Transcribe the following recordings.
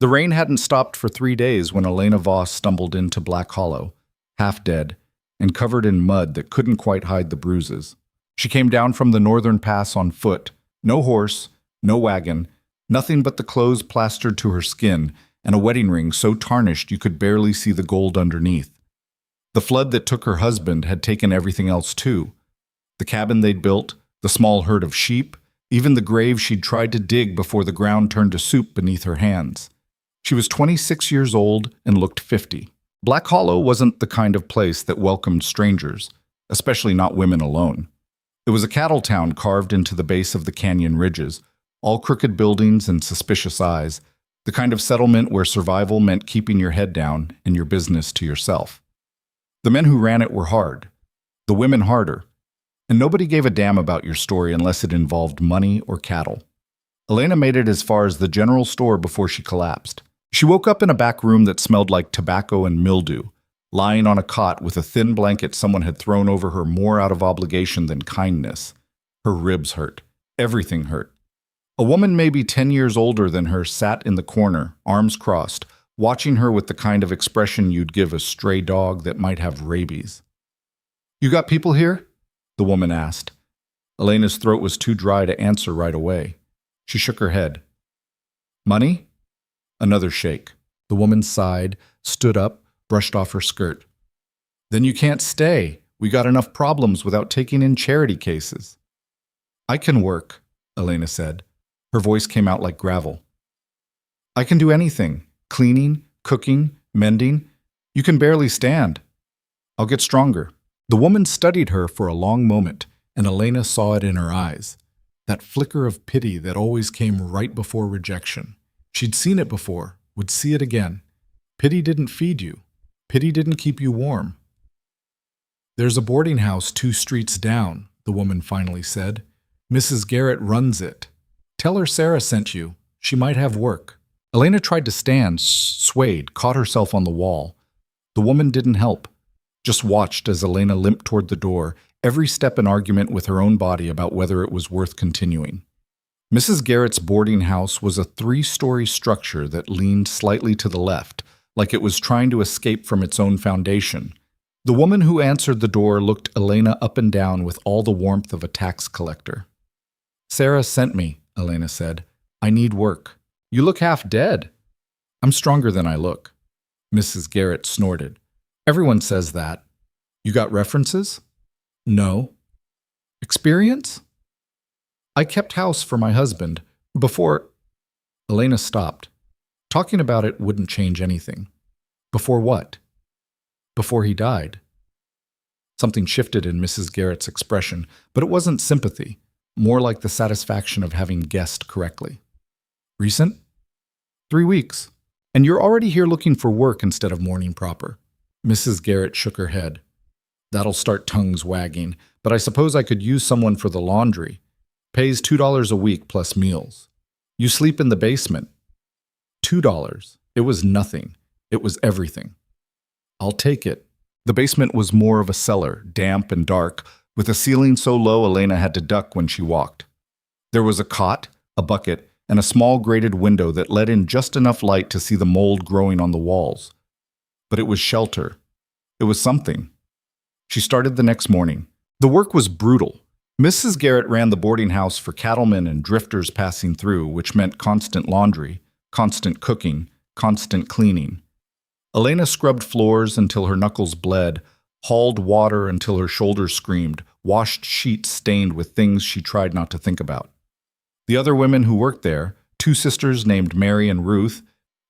The rain hadn't stopped for 3 days when Elena Voss stumbled into Black Hollow, half dead, and covered in mud that couldn't quite hide the bruises. She came down from the northern pass on foot, no horse, no wagon, nothing but the clothes plastered to her skin and a wedding ring so tarnished you could barely see the gold underneath. The flood that took her husband had taken everything else too. The cabin they'd built, the small herd of sheep, even the grave she'd tried to dig before the ground turned to soup beneath her hands. She was 26 years old and looked 50. Black Hollow wasn't the kind of place that welcomed strangers, especially not women alone. It was a cattle town carved into the base of the canyon ridges, all crooked buildings and suspicious eyes, the kind of settlement where survival meant keeping your head down and your business to yourself. The men who ran it were hard, the women harder, and nobody gave a damn about your story unless it involved money or cattle. Elena made it as far as the general store before she collapsed. She woke up in a back room that smelled like tobacco and mildew, lying on a cot with a thin blanket someone had thrown over her more out of obligation than kindness. Her ribs hurt. Everything hurt. A woman maybe 10 years older than her sat in the corner, arms crossed, watching her with the kind of expression you'd give a stray dog that might have rabies. "You got people here?" the woman asked. Elena's throat was too dry to answer right away. She shook her head. "Money?" Another shake. The woman sighed, stood up, brushed off her skirt. "Then you can't stay. We got enough problems without taking in charity cases." "I can work," Elena said. Her voice came out like gravel. "I can do anything. Cleaning, cooking, mending. You can barely stand. I'll get stronger." The woman studied her for a long moment, and Elena saw it in her eyes. That flicker of pity that always came right before rejection. She'd seen it before, would see it again. Pity didn't feed you. Pity didn't keep you warm. "There's a boarding house 2 streets down," the woman finally said. "Mrs. Garrett runs it. Tell her Sarah sent you. She might have work." Elena tried to stand, swayed, caught herself on the wall. The woman didn't help, just watched as Elena limped toward the door, every step an argument with her own body about whether it was worth continuing. Mrs. Garrett's boarding house was a 3-story structure that leaned slightly to the left, like it was trying to escape from its own foundation. The woman who answered the door looked Elena up and down with all the warmth of a tax collector. "Sarah sent me," Elena said. "I need work." "You look half dead." "I'm stronger than I look." Mrs. Garrett snorted. "Everyone says that." "You got references?" "No." "Experience?" "I kept house for my husband before—" Elena stopped. Talking about it wouldn't change anything. Before what? Before he died. Something shifted in Mrs. Garrett's expression, but it wasn't sympathy, more like the satisfaction of having guessed correctly. "Recent?" 3 weeks. And you're already here looking for work instead of mourning proper." Mrs. Garrett shook her head. "That'll start tongues wagging, but I suppose I could use someone for the laundry. Pays $2 a week plus meals. You sleep in the basement." $2. It was nothing. It was everything. "I'll take it." The basement was more of a cellar, damp and dark, with a ceiling so low Elena had to duck when she walked. There was a cot, a bucket, and a small grated window that let in just enough light to see the mold growing on the walls. But it was shelter. It was something. She started the next morning. The work was brutal. Mrs. Garrett ran the boarding house for cattlemen and drifters passing through, which meant constant laundry, constant cooking, constant cleaning. Elena scrubbed floors until her knuckles bled, hauled water until her shoulders screamed, washed sheets stained with things she tried not to think about. The other women who worked there, 2 sisters named Mary and Ruth,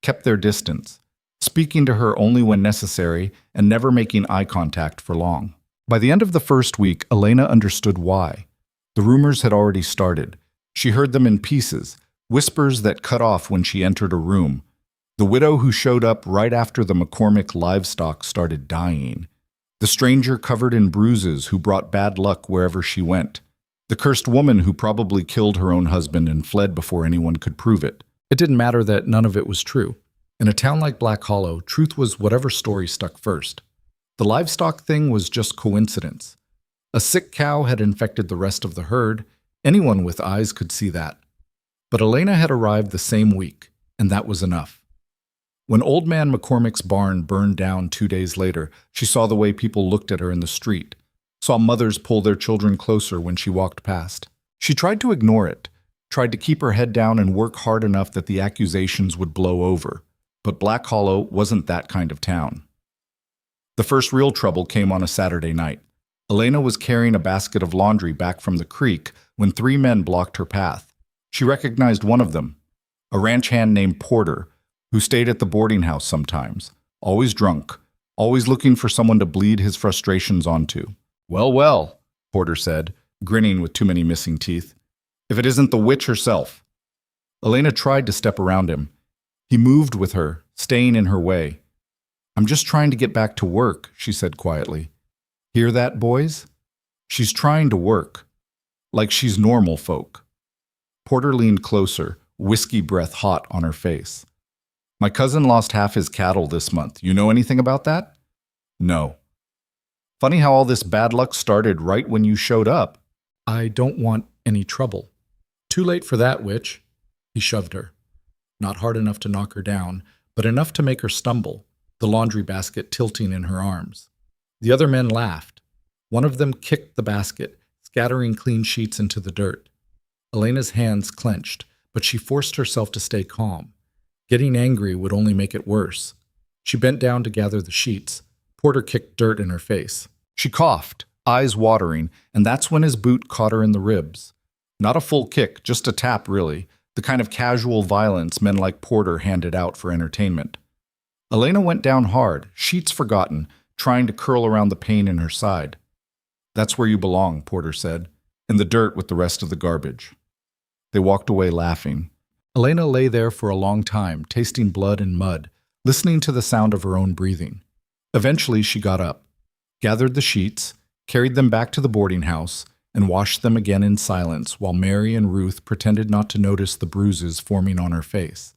kept their distance, speaking to her only when necessary and never making eye contact for long. By the end of the first week, Elena understood why. The rumors had already started. She heard them in pieces, whispers that cut off when she entered a room. The widow who showed up right after the McCormick livestock started dying. The stranger covered in bruises who brought bad luck wherever she went. The cursed woman who probably killed her own husband and fled before anyone could prove it. It didn't matter that none of it was true. In a town like Black Hollow, truth was whatever story stuck first. The livestock thing was just coincidence. A sick cow had infected the rest of the herd. Anyone with eyes could see that. But Elena had arrived the same week, and that was enough. When Old Man McCormick's barn burned down 2 days later, she saw the way people looked at her in the street, saw mothers pull their children closer when she walked past. She tried to ignore it, tried to keep her head down and work hard enough that the accusations would blow over. But Black Hollow wasn't that kind of town. The first real trouble came on a Saturday night. Elena was carrying a basket of laundry back from the creek when 3 men blocked her path. She recognized one of them, a ranch hand named Porter, who stayed at the boarding house sometimes, always drunk, always looking for someone to bleed his frustrations onto. "Well, well," Porter said, grinning with too many missing teeth. "If it isn't the witch herself." Elena tried to step around him. He moved with her, staying in her way. "I'm just trying to get back to work," she said quietly. "Hear that, boys? She's trying to work. Like she's normal folk." Porter leaned closer, whiskey breath hot on her face. "My cousin lost half his cattle this month. You know anything about that?" "No." "Funny how all this bad luck started right when you showed up." "I don't want any trouble." "Too late for that, witch." He shoved her. Not hard enough to knock her down, but enough to make her stumble, the laundry basket tilting in her arms. The other men laughed. One of them kicked the basket, scattering clean sheets into the dirt. Elena's hands clenched, but she forced herself to stay calm. Getting angry would only make it worse. She bent down to gather the sheets. Porter kicked dirt in her face. She coughed, eyes watering, and that's when his boot caught her in the ribs. Not a full kick, just a tap, really, the kind of casual violence men like Porter handed out for entertainment. Elena went down hard, sheets forgotten, trying to curl around the pain in her side. "That's where you belong," Porter said, "in the dirt with the rest of the garbage." They walked away laughing. Elena lay there for a long time, tasting blood and mud, listening to the sound of her own breathing. Eventually she got up, gathered the sheets, carried them back to the boarding house, and washed them again in silence while Mary and Ruth pretended not to notice the bruises forming on her face.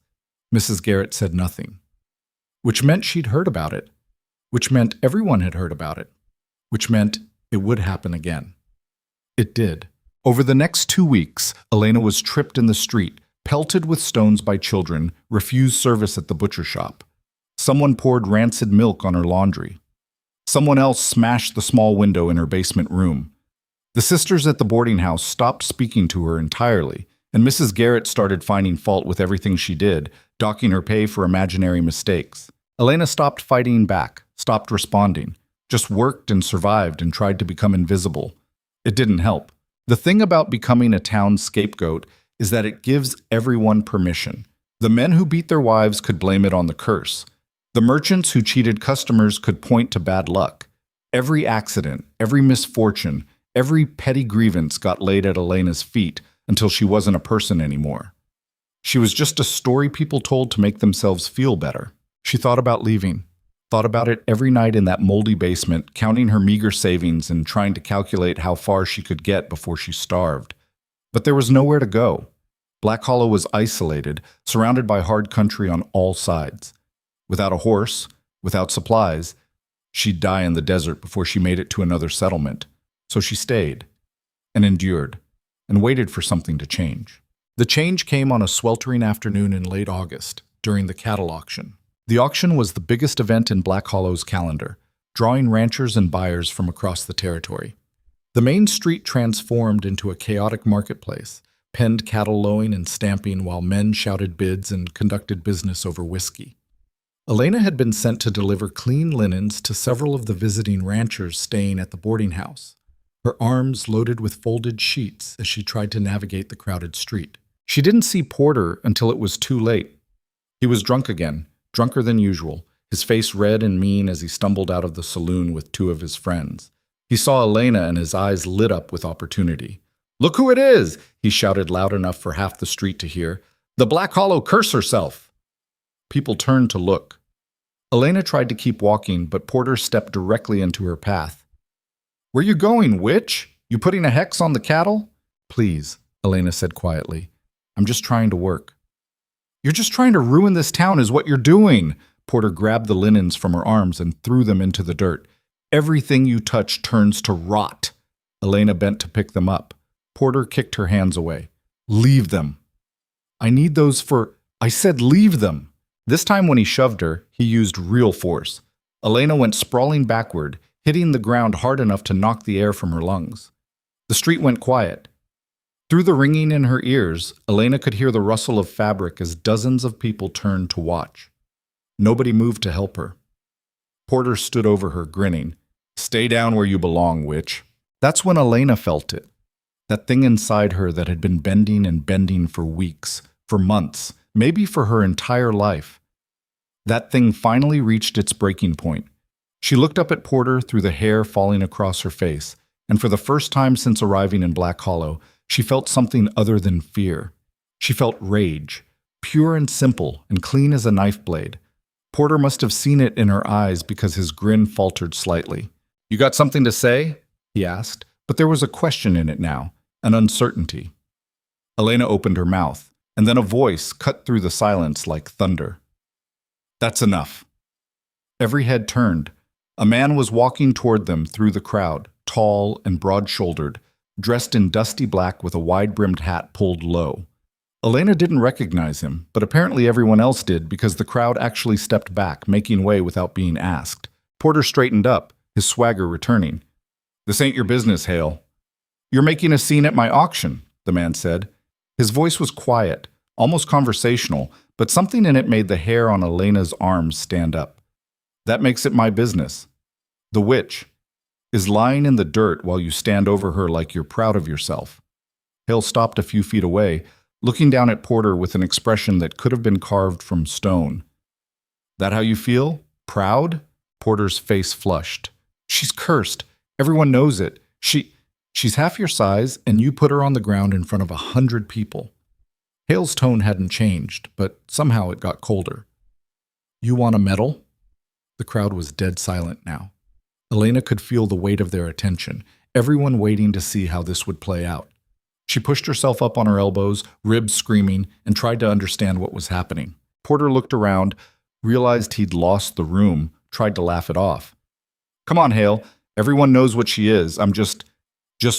Mrs. Garrett said nothing, which meant she'd heard about it, which meant everyone had heard about it, which meant it would happen again. It did. Over the next 2 weeks, Elena was tripped in the street, pelted with stones by children, refused service at the butcher shop. Someone poured rancid milk on her laundry. Someone else smashed the small window in her basement room. The sisters at the boarding house stopped speaking to her entirely, and Mrs. Garrett started finding fault with everything she did, docking her pay for imaginary mistakes. Elena stopped fighting back, stopped responding, just worked and survived and tried to become invisible. It didn't help. The thing about becoming a town scapegoat is that it gives everyone permission. The men who beat their wives could blame it on the curse. The merchants who cheated customers could point to bad luck. Every accident, every misfortune, every petty grievance got laid at Elena's feet until she wasn't a person anymore. She was just a story people told to make themselves feel better. She thought about leaving, thought about it every night in that moldy basement, counting her meager savings and trying to calculate how far she could get before she starved. But there was nowhere to go. Black Hollow was isolated, surrounded by hard country on all sides. Without a horse, without supplies, she'd die in the desert before she made it to another settlement. So she stayed, and endured, and waited for something to change. The change came on a sweltering afternoon in late August, during the cattle auction. The auction was the biggest event in Black Hollow's calendar, drawing ranchers and buyers from across the territory. The main street transformed into a chaotic marketplace, penned cattle lowing and stamping while men shouted bids and conducted business over whiskey. Elena had been sent to deliver clean linens to several of the visiting ranchers staying at the boarding house, her arms loaded with folded sheets as she tried to navigate the crowded street. She didn't see Porter until it was too late. He was drunk again, drunker than usual, his face red and mean as he stumbled out of the saloon with 2 of his friends. He saw Elena and his eyes lit up with opportunity. "Look who it is!" he shouted loud enough for half the street to hear. "The Black Hollow curse herself!" People turned to look. Elena tried to keep walking, but Porter stepped directly into her path. "Where you going, witch? You putting a hex on the cattle?" "Please," Elena said quietly. "I'm just trying to work." "You're just trying to ruin this town is what you're doing." Porter grabbed the linens from her arms and threw them into the dirt. "Everything you touch turns to rot." Elena bent to pick them up. Porter kicked her hands away. "Leave them." "I need those for—" "I said leave them." This time when he shoved her, he used real force. Elena went sprawling backward, hitting the ground hard enough to knock the air from her lungs. The street went quiet. Through the ringing in her ears, Elena could hear the rustle of fabric as dozens of people turned to watch. Nobody moved to help her. Porter stood over her, grinning. "Stay down where you belong, witch." That's when Elena felt it. That thing inside her that had been bending and bending for weeks, for months, maybe for her entire life. That thing finally reached its breaking point. She looked up at Porter through the hair falling across her face, and for the first time since arriving in Black Hollow, she felt something other than fear. She felt rage, pure and simple and clean as a knife blade. Porter must have seen it in her eyes because his grin faltered slightly. "You got something to say?" he asked, but there was a question in it now, an uncertainty. Elena opened her mouth, and then a voice cut through the silence like thunder. "That's enough." Every head turned. A man was walking toward them through the crowd, tall and broad-shouldered, dressed in dusty black with a wide-brimmed hat pulled low. Elena didn't recognize him, but apparently everyone else did because the crowd actually stepped back, making way without being asked. Porter straightened up, his swagger returning. "This ain't your business, Hale." "You're making a scene at my auction," the man said. His voice was quiet, almost conversational, but something in it made the hair on Elena's arms stand up. "That makes it my business. The witch is lying in the dirt while you stand over her like you're proud of yourself." Hale stopped a few feet away, looking down at Porter with an expression that could have been carved from stone. "That how you feel? Proud?" Porter's face flushed. "She's cursed. Everyone knows it. She's half your size, and you put her on the ground in front of 100 people." Hale's tone hadn't changed, but somehow it got colder. "You want a medal?" The crowd was dead silent now. Elena could feel the weight of their attention, everyone waiting to see how this would play out. She pushed herself up on her elbows, ribs screaming, and tried to understand what was happening. Porter looked around, realized he'd lost the room, tried to laugh it off. "Come on, Hale. Everyone knows what she is. I'm just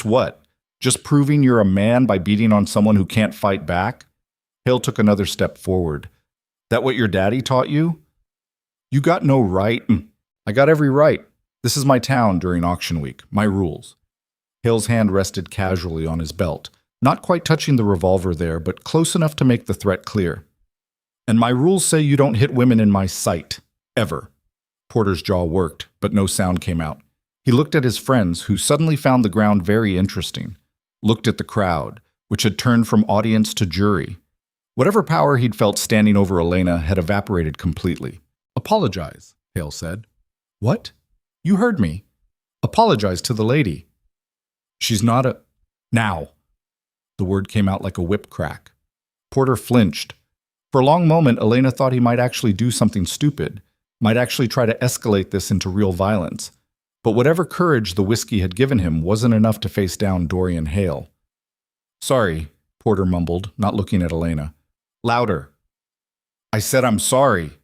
what? Just proving you're a man by beating on someone who can't fight back?" Hale took another step forward. "That what your daddy taught you? You got no right." "I got every right. This is my town during auction week. My rules." Hale's hand rested casually on his belt, not quite touching the revolver there, but close enough to make the threat clear. "And my rules say you don't hit women in my sight. Ever." Porter's jaw worked, but no sound came out. He looked at his friends, who suddenly found the ground very interesting. Looked at the crowd, which had turned from audience to jury. Whatever power he'd felt standing over Elena had evaporated completely. "Apologize," Hale said. "What? You heard me. Apologize to the lady. She's not a—" "Now." The word came out like a whip crack. Porter flinched. For a long moment, Elena thought he might actually do something stupid, might actually try to escalate this into real violence. But whatever courage the whiskey had given him wasn't enough to face down Dorian Hale. "Sorry," Porter mumbled, not looking at Elena. "Louder." "I said I'm sorry."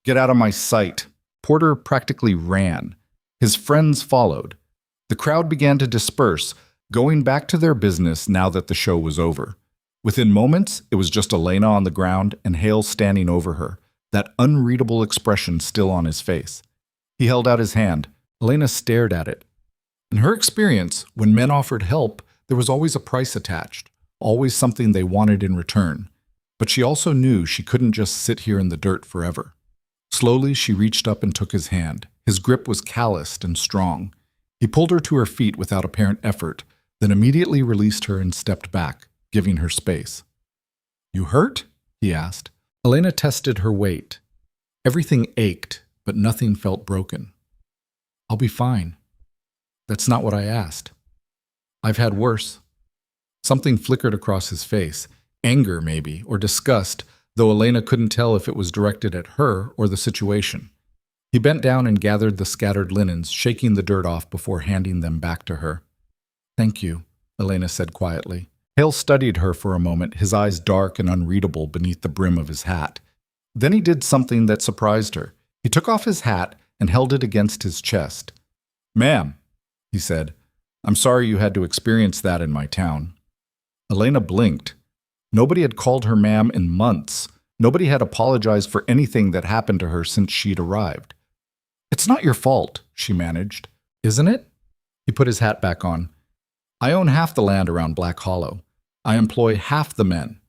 "Get out of my sight." Porter practically ran. His friends followed. The crowd began to disperse, going back to their business now that the show was over. Within moments, it was just Elena on the ground and Hale standing over her, that unreadable expression still on his face. He held out his hand. Elena stared at it. In her experience, when men offered help, there was always a price attached, always something they wanted in return. But she also knew she couldn't just sit here in the dirt forever. Slowly, she reached up and took his hand. His grip was calloused and strong. He pulled her to her feet without apparent effort, then immediately released her and stepped back, giving her space. "You hurt?" he asked. Elena tested her weight. Everything ached, but nothing felt broken. "I'll be fine." "That's not what I asked." "I've had worse." Something flickered across his face, anger maybe, or disgust, though Elena couldn't tell if it was directed at her or the situation. He bent down and gathered the scattered linens, shaking the dirt off before handing them back to her. "Thank you," Elena said quietly. Hale studied her for a moment, his eyes dark and unreadable beneath the brim of his hat. Then he did something that surprised her. He took off his hat and held it against his chest. "Ma'am," he said, "I'm sorry you had to experience that in my town." Elena blinked. Nobody had called her ma'am in months, Nobody had apologized for anything that happened to her since she'd arrived. "It's not your fault," she managed. "Isn't it?" He put his hat back on. "I own half the land around Black Hollow. I employ half the men.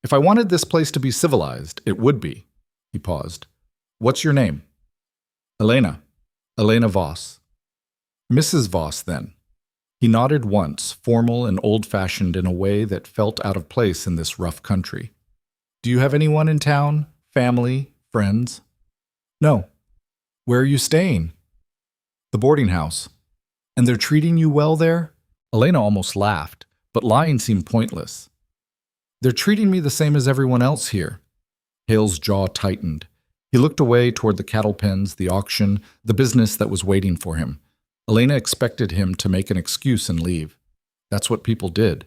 If I wanted this place to be civilized, it would be." He paused. "What's your name?" "Elena. Elena Voss." "Mrs. Voss, then." He nodded once, formal and old-fashioned in a way that felt out of place in this rough country. "Do you have anyone in town? Family? Friends?" "No." "Where are you staying?" "The boarding house." "And they're treating you well there?" Elena almost laughed, but lying seemed pointless. "They're treating me the same as everyone else here." Hale's jaw tightened. He looked away toward the cattle pens, the auction, the business that was waiting for him. Elena expected him to make an excuse and leave. That's what people did.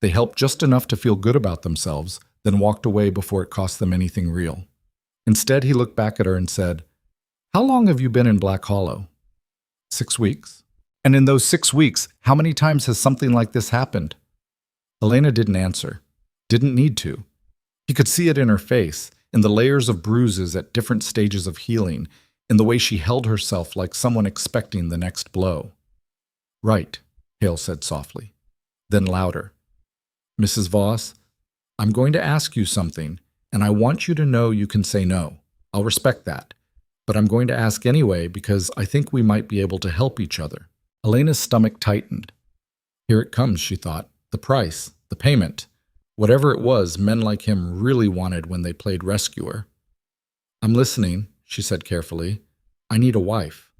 They helped just enough to feel good about themselves, then walked away before it cost them anything real. Instead, he looked back at her and said, "How long have you been in Black Hollow?" 6 weeks. "And in those 6 weeks, how many times has something like this happened?" Elena didn't answer. Didn't need to. He could see it in her face, in the layers of bruises at different stages of healing, in the way she held herself like someone expecting the next blow. "Right," Hale said softly. Then louder. "Mrs. Voss, I'm going to ask you something, and I want you to know you can say no. I'll respect that. But I'm going to ask anyway because I think we might be able to help each other." Elena's stomach tightened. Here it comes, she thought. The price, the payment. Whatever it was, men like him really wanted when they played rescuer. "I'm listening," she said carefully. "I need a wife."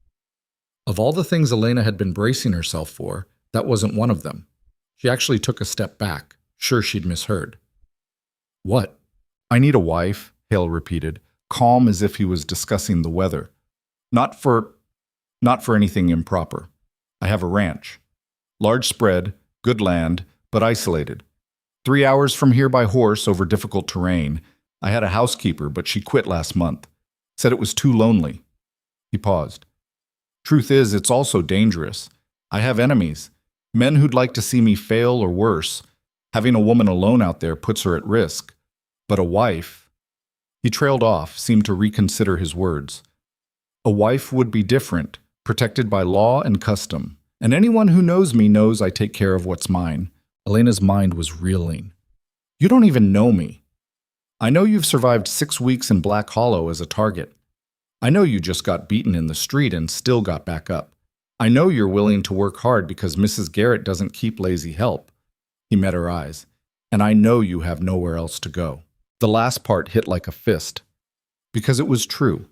Of all the things Elena had been bracing herself for, that wasn't one of them. She actually took a step back, sure she'd misheard. "What?" "I need a wife," Hale repeated, calm as if he was discussing the weather. Not for anything improper. I have a ranch. Large spread, good land, but isolated. 3 hours from here by horse over difficult terrain. I had a housekeeper, but she quit last month. Said it was too lonely." He paused. "Truth is, it's also dangerous. I have enemies. Men who'd like to see me fail or worse. Having a woman alone out there puts her at risk. But a wife..." He trailed off, seemed to reconsider his words. "A wife would be different, protected by law and custom. And anyone who knows me knows I take care of what's mine." Elena's mind was reeling. "You don't even know me. I know you've survived 6 weeks in Black Hollow as a target. I know you just got beaten in the street and still got back up. I know you're willing to work hard because Mrs. Garrett doesn't keep lazy help." He met her eyes. "And I know you have nowhere else to go." The last part hit like a fist. Because it was true.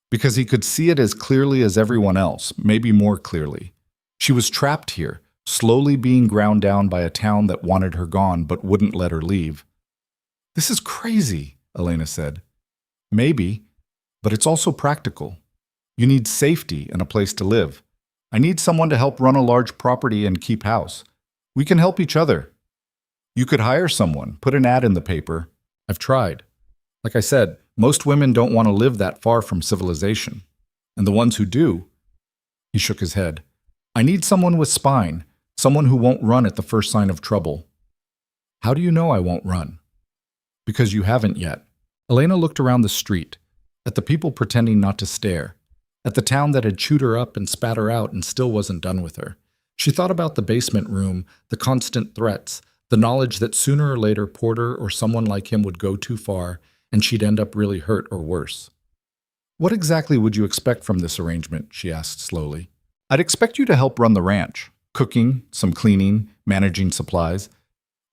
Because he could see it as clearly as everyone else, maybe more clearly. She was trapped here, slowly being ground down by a town that wanted her gone but wouldn't let her leave. "This is crazy," Elena said. "Maybe, but it's also practical. You need safety and a place to live. I need someone to help run a large property and keep house. We can help each other. You could hire someone, put an ad in the paper. I've tried. Like I said, most women don't want to live that far from civilization. And the ones who do..." He shook his head. "I need someone with spine, someone who won't run at the first sign of trouble." "How do you know I won't run?" "Because you haven't yet." Elena looked around the street, at the people pretending not to stare, at the town that had chewed her up and spat her out and still wasn't done with her. She thought about the basement room, the constant threats, the knowledge that sooner or later Porter or someone like him would go too far and she'd end up really hurt or worse. "What exactly would you expect from this arrangement?" she asked slowly. "I'd expect you to help run the ranch, cooking, some cleaning, managing supplies.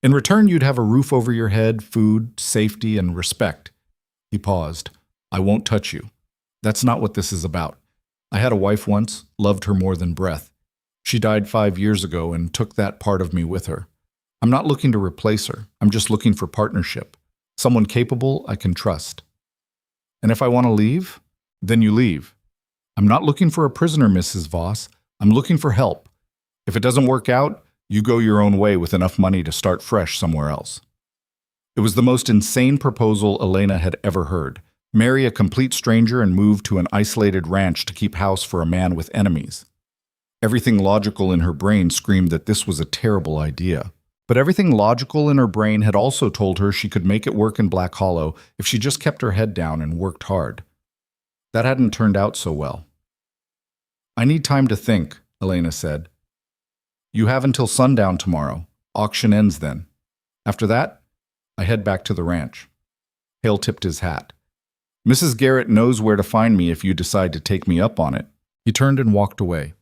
In return, you'd have a roof over your head, food, safety, and respect." He paused. "I won't touch you. That's not what this is about. I had a wife once, loved her more than breath. She died 5 years ago and took that part of me with her. I'm not looking to replace her. I'm just looking for partnership. Someone capable I can trust. And if I want to leave, then you leave. I'm not looking for a prisoner, Mrs. Voss. I'm looking for help. If it doesn't work out, you go your own way with enough money to start fresh somewhere else." It was the most insane proposal Elena had ever heard. Marry a complete stranger and move to an isolated ranch to keep house for a man with enemies. Everything logical in her brain screamed that this was a terrible idea. But everything logical in her brain had also told her she could make it work in Black Hollow if she just kept her head down and worked hard. That hadn't turned out so well. "I need time to think," Elena said. "You have until sundown tomorrow. Auction ends then. After that, I head back to the ranch." Hale tipped his hat. "Mrs. Garrett knows where to find me if you decide to take me up on it." He turned and walked away,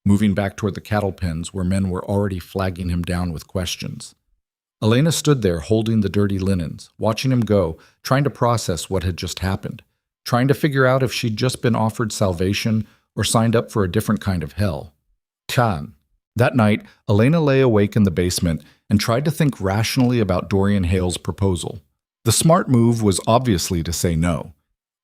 moving back toward the cattle pens where men were already flagging him down with questions. Elena stood there holding the dirty linens, watching him go, trying to process what had just happened, trying to figure out if she'd just been offered salvation or signed up for a different kind of hell. Chan. That night, Elena lay awake in the basement and tried to think rationally about Dorian Hale's proposal. The smart move was obviously to say no.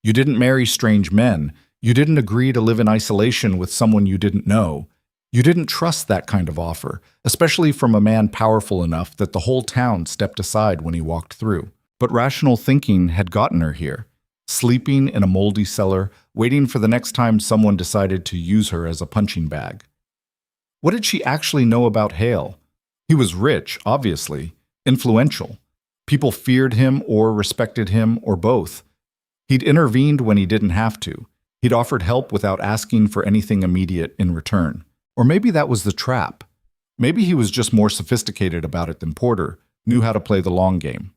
You didn't marry strange men. You didn't agree to live in isolation with someone you didn't know. You didn't trust that kind of offer, especially from a man powerful enough that the whole town stepped aside when he walked through. But rational thinking had gotten her here, sleeping in a moldy cellar, waiting for the next time someone decided to use her as a punching bag. What did she actually know about Hale? He was rich, obviously, influential. People feared him or respected him or both. He'd intervened when he didn't have to. He'd offered help without asking for anything immediate in return. Or maybe that was the trap. Maybe he was just more sophisticated about it than Porter, knew how to play the long game.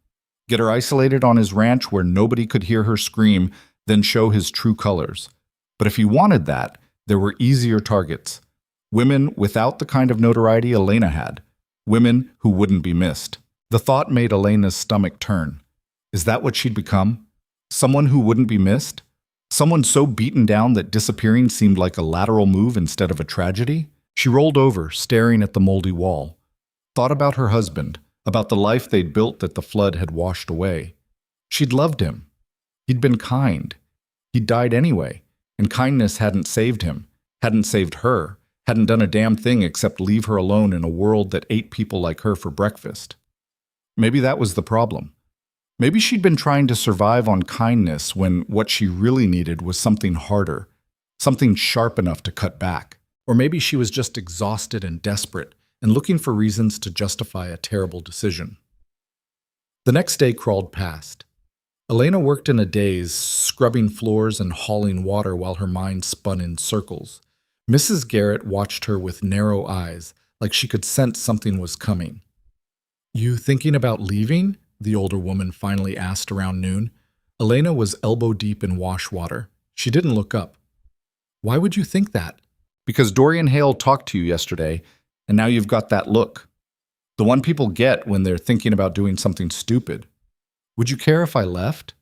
Get her isolated on his ranch where nobody could hear her scream, then show his true colors. But if he wanted that, there were easier targets. Women without the kind of notoriety Elena had. Women who wouldn't be missed. The thought made Elena's stomach turn. Is that what she'd become? Someone who wouldn't be missed? Someone so beaten down that disappearing seemed like a lateral move instead of a tragedy? She rolled over, staring at the moldy wall. Thought about her husband, about the life they'd built that the flood had washed away. She'd loved him. He'd been kind. He'd died anyway, and kindness hadn't saved him, hadn't saved her, hadn't done a damn thing except leave her alone in a world that ate people like her for breakfast. Maybe that was the problem. Maybe she'd been trying to survive on kindness when what she really needed was something harder, something sharp enough to cut back. Or maybe she was just exhausted and desperate and looking for reasons to justify a terrible decision. The next day crawled past. Elena worked in a daze, scrubbing floors and hauling water while her mind spun in circles. Mrs. Garrett watched her with narrow eyes, like she could sense something was coming. "You thinking about leaving?" the older woman finally asked around noon. Elena was elbow-deep in wash water. She didn't look up. "Why would you think that?" "Because Dorian Hale talked to you yesterday, and now you've got that look. The one people get when they're thinking about doing something stupid." "Would you care if I left?"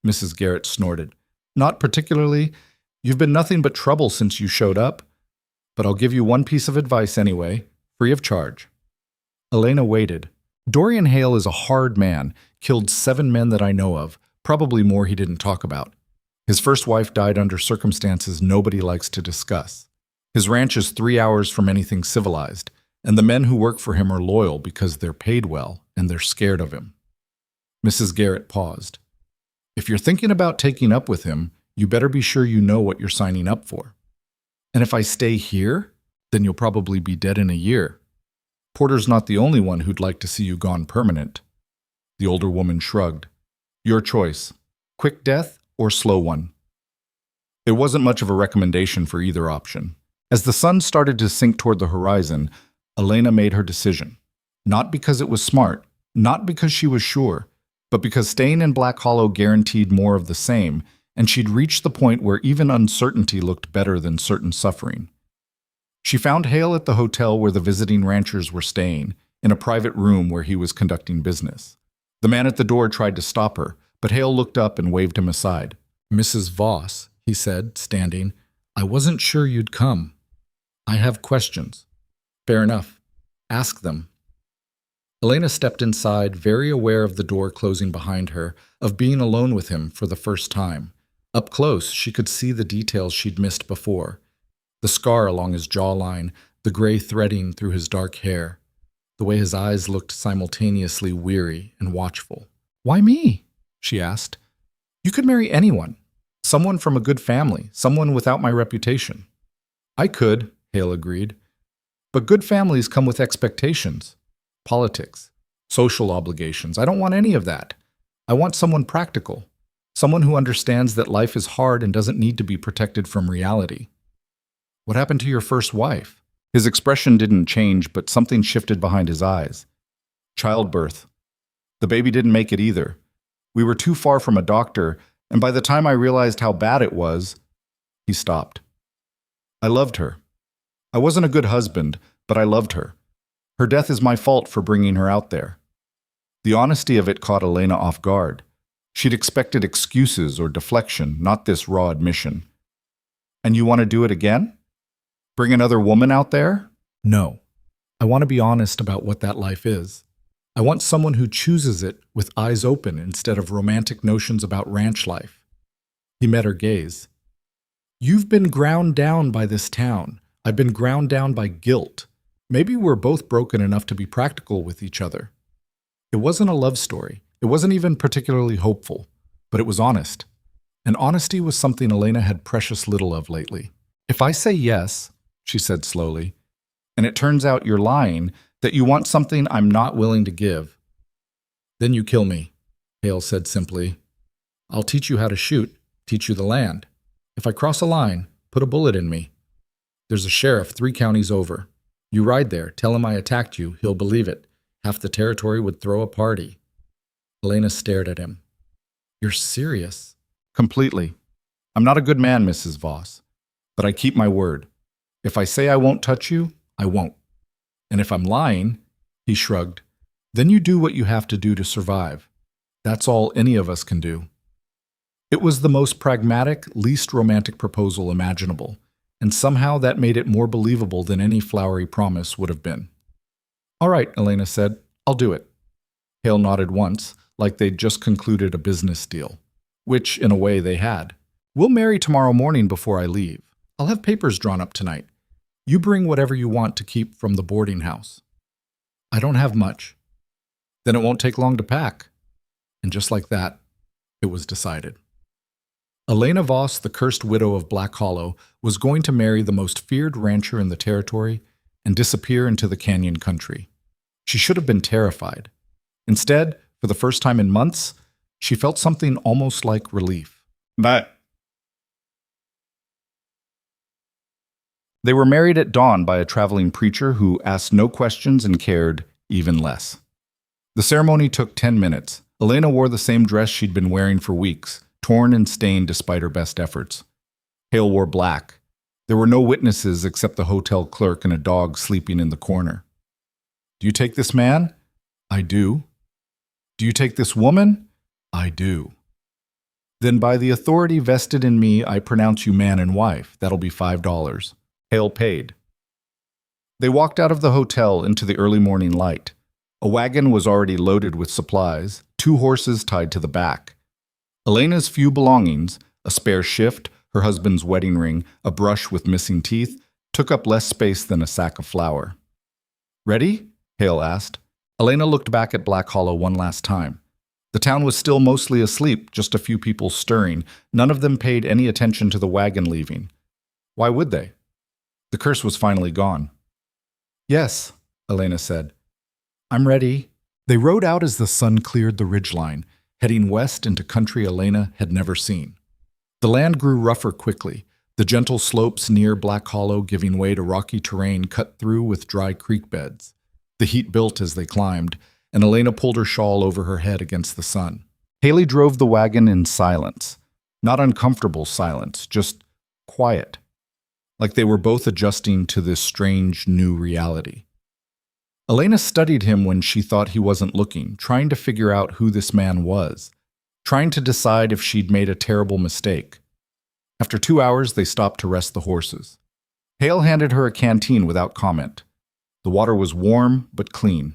Mrs. Garrett snorted. "Not particularly. You've been nothing but trouble since you showed up. But I'll give you one piece of advice anyway, free of charge." Elena waited. Dorian Hale is a hard man, killed 7 men that I know of, probably more he didn't talk about. His first wife died under circumstances nobody likes to discuss. His ranch is 3 hours from anything civilized, and the men who work for him are loyal because they're paid well and they're scared of him. Mrs. Garrett paused. "If you're thinking about taking up with him, you better be sure you know what you're signing up for." "And if I stay here, then you'll probably be dead in a year. Porter's not the only one who'd like to see you gone permanent." The older woman shrugged. "Your choice. Quick death or slow one." There wasn't much of a recommendation for either option. As the sun started to sink toward the horizon, Elena made her decision. Not because it was smart, not because she was sure, but because staying in Black Hollow guaranteed more of the same, and she'd reached the point where even uncertainty looked better than certain suffering. She found Hale at the hotel where the visiting ranchers were staying, in a private room where he was conducting business. The man at the door tried to stop her, but Hale looked up and waved him aside. "Mrs. Voss," he said, standing, "I wasn't sure you'd come. I have questions." "Fair enough. Ask them." Elena stepped inside, very aware of the door closing behind her, of being alone with him for the first time. Up close, she could see the details she'd missed before. The scar along his jawline, the gray threading through his dark hair, the way his eyes looked simultaneously weary and watchful. "Why me?" she asked. "You could marry anyone. Someone from a good family, someone without my reputation." "I could," Hale agreed. "But good families come with expectations. politics, social obligations. I don't want any of that. I want someone practical, someone who understands that life is hard and doesn't need to be protected from reality. What happened to your first wife? His expression didn't change, but something shifted behind his eyes. Childbirth. The baby didn't make it either. We were too far from a doctor, and by the time I realized how bad it was, he stopped. I loved her. I wasn't a good husband, but I loved her. Her death is my fault for bringing her out there. The honesty of it caught Elena off guard. She'd expected excuses or deflection, not this raw admission. And you want to do it again? Bring another woman out there? No. I want to be honest about what that life is. I want someone who chooses it with eyes open instead of romantic notions about ranch life. He met her gaze. You've been ground down by this town. I've been ground down by guilt. Maybe we're both broken enough to be practical with each other. It wasn't a love story. It wasn't even particularly hopeful, but it was honest. And honesty was something Elena had precious little of lately. If I say yes, she said slowly, and it turns out you're lying, that you want something I'm not willing to give, then you kill me, Hale said simply. I'll teach you how to shoot, teach you the land. If I cross a line, put a bullet in me. There's a sheriff 3 counties over. You ride there, tell him I attacked you, he'll believe it. Half the territory would throw a party. Elena stared at him. You're serious? Completely. I'm not a good man, Mrs. Voss, but I keep my word. If I say I won't touch you, I won't. And if I'm lying, he shrugged, then you do what you have to do to survive. That's all any of us can do. It was the most pragmatic, least romantic proposal imaginable, and somehow that made it more believable than any flowery promise would have been. All right, Elena said, I'll do it. Hale nodded once, like they'd just concluded a business deal, which, in a way, they had. We'll marry tomorrow morning before I leave. I'll have papers drawn up tonight. You bring whatever you want to keep from the boarding house. I don't have much. Then it won't take long to pack. And just like that, it was decided. Elena Voss, the cursed widow of Black Hollow, was going to marry the most feared rancher in the territory and disappear into the canyon country. She should have been terrified. Instead, for the first time in months, she felt something almost like relief. But they were married at dawn by a traveling preacher who asked no questions and cared even less. The ceremony took 10 minutes. Elena wore the same dress she'd been wearing for weeks, torn and stained despite her best efforts. Hale wore black. There were no witnesses except the hotel clerk and a dog sleeping in the corner. Do you take this man? I do. Do you take this woman? I do. Then by the authority vested in me, I pronounce you man and wife. That'll be $5. Hale paid. They walked out of the hotel into the early morning light. A wagon was already loaded with supplies, 2 horses tied to the back. Elena's few belongings, a spare shift, her husband's wedding ring, a brush with missing teeth, took up less space than a sack of flour. Ready? Hale asked. Elena looked back at Black Hollow one last time. The town was still mostly asleep, just a few people stirring. None of them paid any attention to the wagon leaving. Why would they? The curse was finally gone. Yes, Elena said. I'm ready. They rode out as the sun cleared the ridgeline, heading west into country Elena had never seen. The land grew rougher quickly, the gentle slopes near Black Hollow giving way to rocky terrain cut through with dry creek beds. The heat built as they climbed, and Elena pulled her shawl over her head against the sun. Haley drove the wagon in silence. Not uncomfortable silence, just quiet. Like they were both adjusting to this strange new reality. Elena studied him when she thought he wasn't looking, trying to figure out who this man was, trying to decide if she'd made a terrible mistake. After 2 hours, they stopped to rest the horses. Hale handed her a canteen without comment. The water was warm but clean.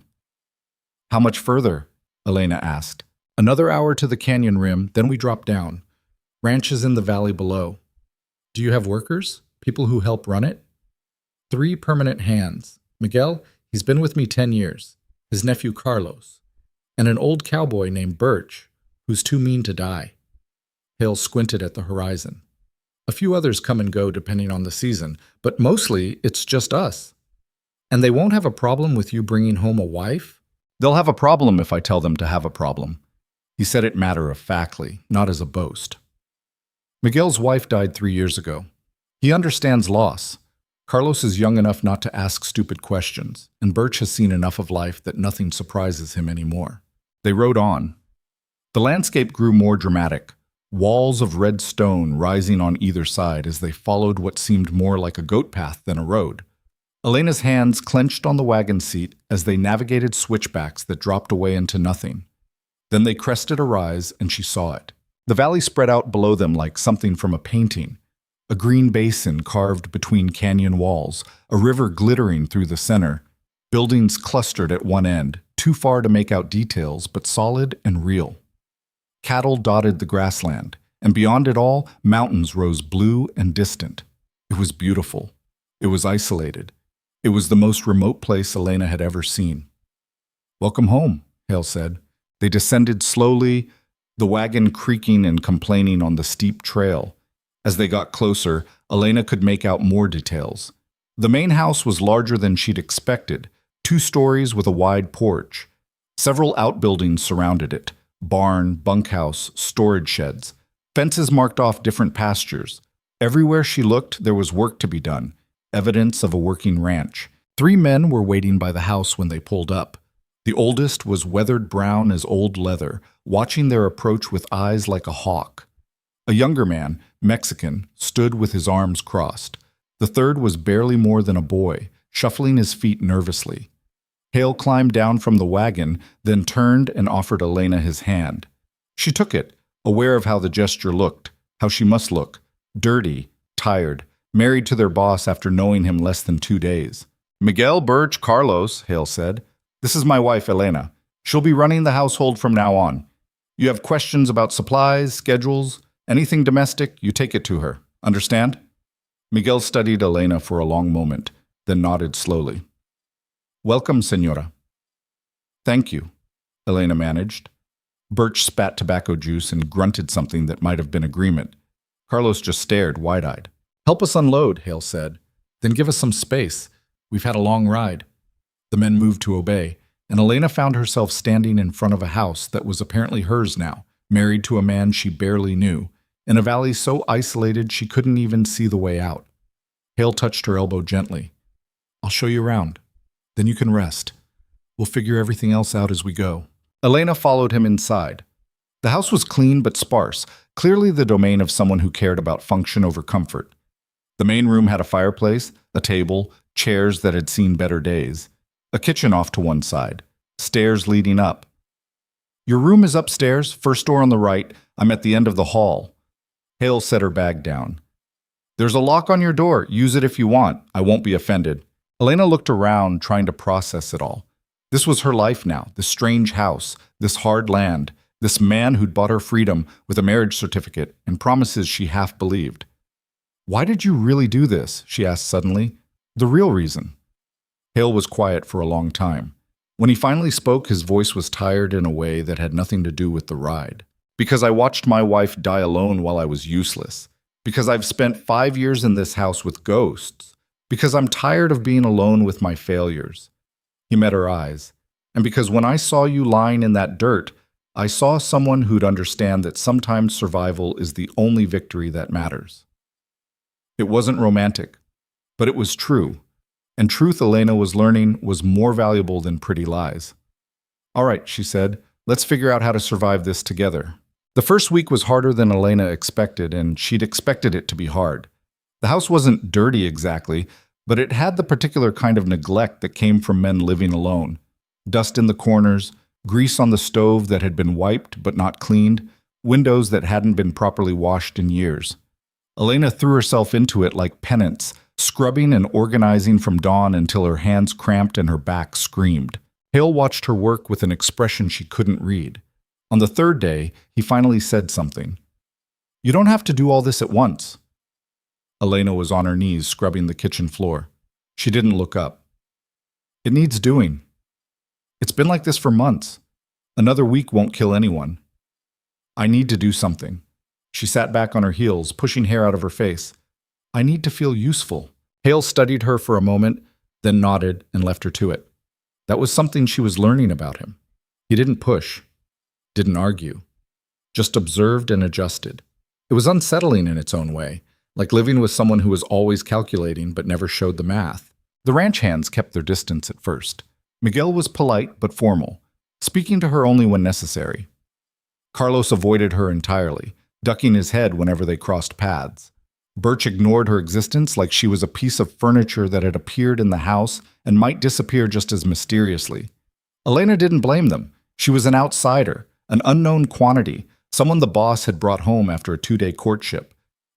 How much further? Elena asked. Another hour to the canyon rim, then we drop down. Ranches in the valley below. Do you have workers? People who help run it? 3 permanent hands. Miguel, he's been with me 10 years. His nephew Carlos. And an old cowboy named Birch, who's too mean to die. Hale squinted at the horizon. A few others come and go depending on the season, but mostly it's just us. And they won't have a problem with you bringing home a wife? They'll have a problem if I tell them to have a problem. He said it matter-of-factly, not as a boast. Miguel's wife died 3 years ago. He understands loss. Carlos is young enough not to ask stupid questions, and Birch has seen enough of life that nothing surprises him anymore. They rode on. The landscape grew more dramatic, walls of red stone rising on either side as they followed what seemed more like a goat path than a road. Elena's hands clenched on the wagon seat as they navigated switchbacks that dropped away into nothing. Then they crested a rise, and she saw it. The valley spread out below them like something from a painting. A green basin carved between canyon walls, a river glittering through the center. Buildings clustered at one end, too far to make out details, but solid and real. Cattle dotted the grassland, and beyond it all, mountains rose blue and distant. It was beautiful. It was isolated. It was the most remote place Elena had ever seen. "Welcome home," Hale said. They descended slowly, the wagon creaking and complaining on the steep trail. As they got closer, Elena could make out more details. The main house was larger than she'd expected, 2 stories with a wide porch. Several outbuildings surrounded it: barn, bunkhouse, storage sheds. Fences marked off different pastures. Everywhere she looked, there was work to be done, evidence of a working ranch. 3 men were waiting by the house when they pulled up. The oldest was weathered brown as old leather, watching their approach with eyes like a hawk. A younger man, Mexican, stood with his arms crossed. The third was barely more than a boy, shuffling his feet nervously. Hale climbed down from the wagon, then turned and offered Elena his hand. She took it, aware of how the gesture looked, how she must look: dirty, tired, married to their boss after knowing him less than 2 days. "Miguel, Birch, Carlos," Hale said. "This is my wife, Elena. She'll be running the household from now on. You have questions about supplies, schedules, anything domestic, you take it to her. Understand?" Miguel studied Elena for a long moment, then nodded slowly. "Welcome, senora." "Thank you," Elena managed. Birch spat tobacco juice and grunted something that might have been agreement. Carlos just stared, wide-eyed. "Help us unload," Hale said. "Then give us some space. We've had a long ride." The men moved to obey, and Elena found herself standing in front of a house that was apparently hers now, married to a man she barely knew, in a valley so isolated she couldn't even see the way out. Hale touched her elbow gently. "I'll show you around. Then you can rest. We'll figure everything else out as we go." Elena followed him inside. The house was clean but sparse, clearly the domain of someone who cared about function over comfort. The main room had a fireplace, a table, chairs that had seen better days, a kitchen off to one side, stairs leading up. "Your room is upstairs, first door on the right. I'm at the end of the hall." Hale set her bag down. "There's a lock on your door. Use it if you want. I won't be offended." Elena looked around, trying to process it all. This was her life now, this strange house, this hard land, this man who'd bought her freedom with a marriage certificate and promises she half believed. "Why did you really do this?" she asked suddenly. "The real reason." Hale was quiet for a long time. When he finally spoke, his voice was tired in a way that had nothing to do with the ride. "Because I watched my wife die alone while I was useless. Because I've spent 5 years in this house with ghosts. Because I'm tired of being alone with my failures." He met her eyes. "And because when I saw you lying in that dirt, I saw someone who'd understand that sometimes survival is the only victory that matters." It wasn't romantic, but it was true. And truth, Elena was learning, was more valuable than pretty lies. "All right," she said, "let's figure out how to survive this together." The first week was harder than Elena expected, and she'd expected it to be hard. The house wasn't dirty exactly, but it had the particular kind of neglect that came from men living alone. Dust in the corners, grease on the stove that had been wiped but not cleaned, windows that hadn't been properly washed in years. Elena threw herself into it like penance, scrubbing and organizing from dawn until her hands cramped and her back screamed. Hale watched her work with an expression she couldn't read. On the 3rd day, he finally said something. "You don't have to do all this at once." Elena was on her knees scrubbing the kitchen floor. She didn't look up. "It needs doing. It's been like this for months. Another week won't kill anyone. I need to do something." She sat back on her heels, pushing hair out of her face. "I need to feel useful." Hale studied her for a moment, then nodded and left her to it. That was something she was learning about him. He didn't push, didn't argue, just observed and adjusted. It was unsettling in its own way, like living with someone who was always calculating but never showed the math. The ranch hands kept their distance at first. Miguel was polite but formal, speaking to her only when necessary. Carlos avoided her entirely, ducking his head whenever they crossed paths. Birch ignored her existence like she was a piece of furniture that had appeared in the house and might disappear just as mysteriously. Elena didn't blame them. She was an outsider, an unknown quantity, someone the boss had brought home after a 2-day courtship.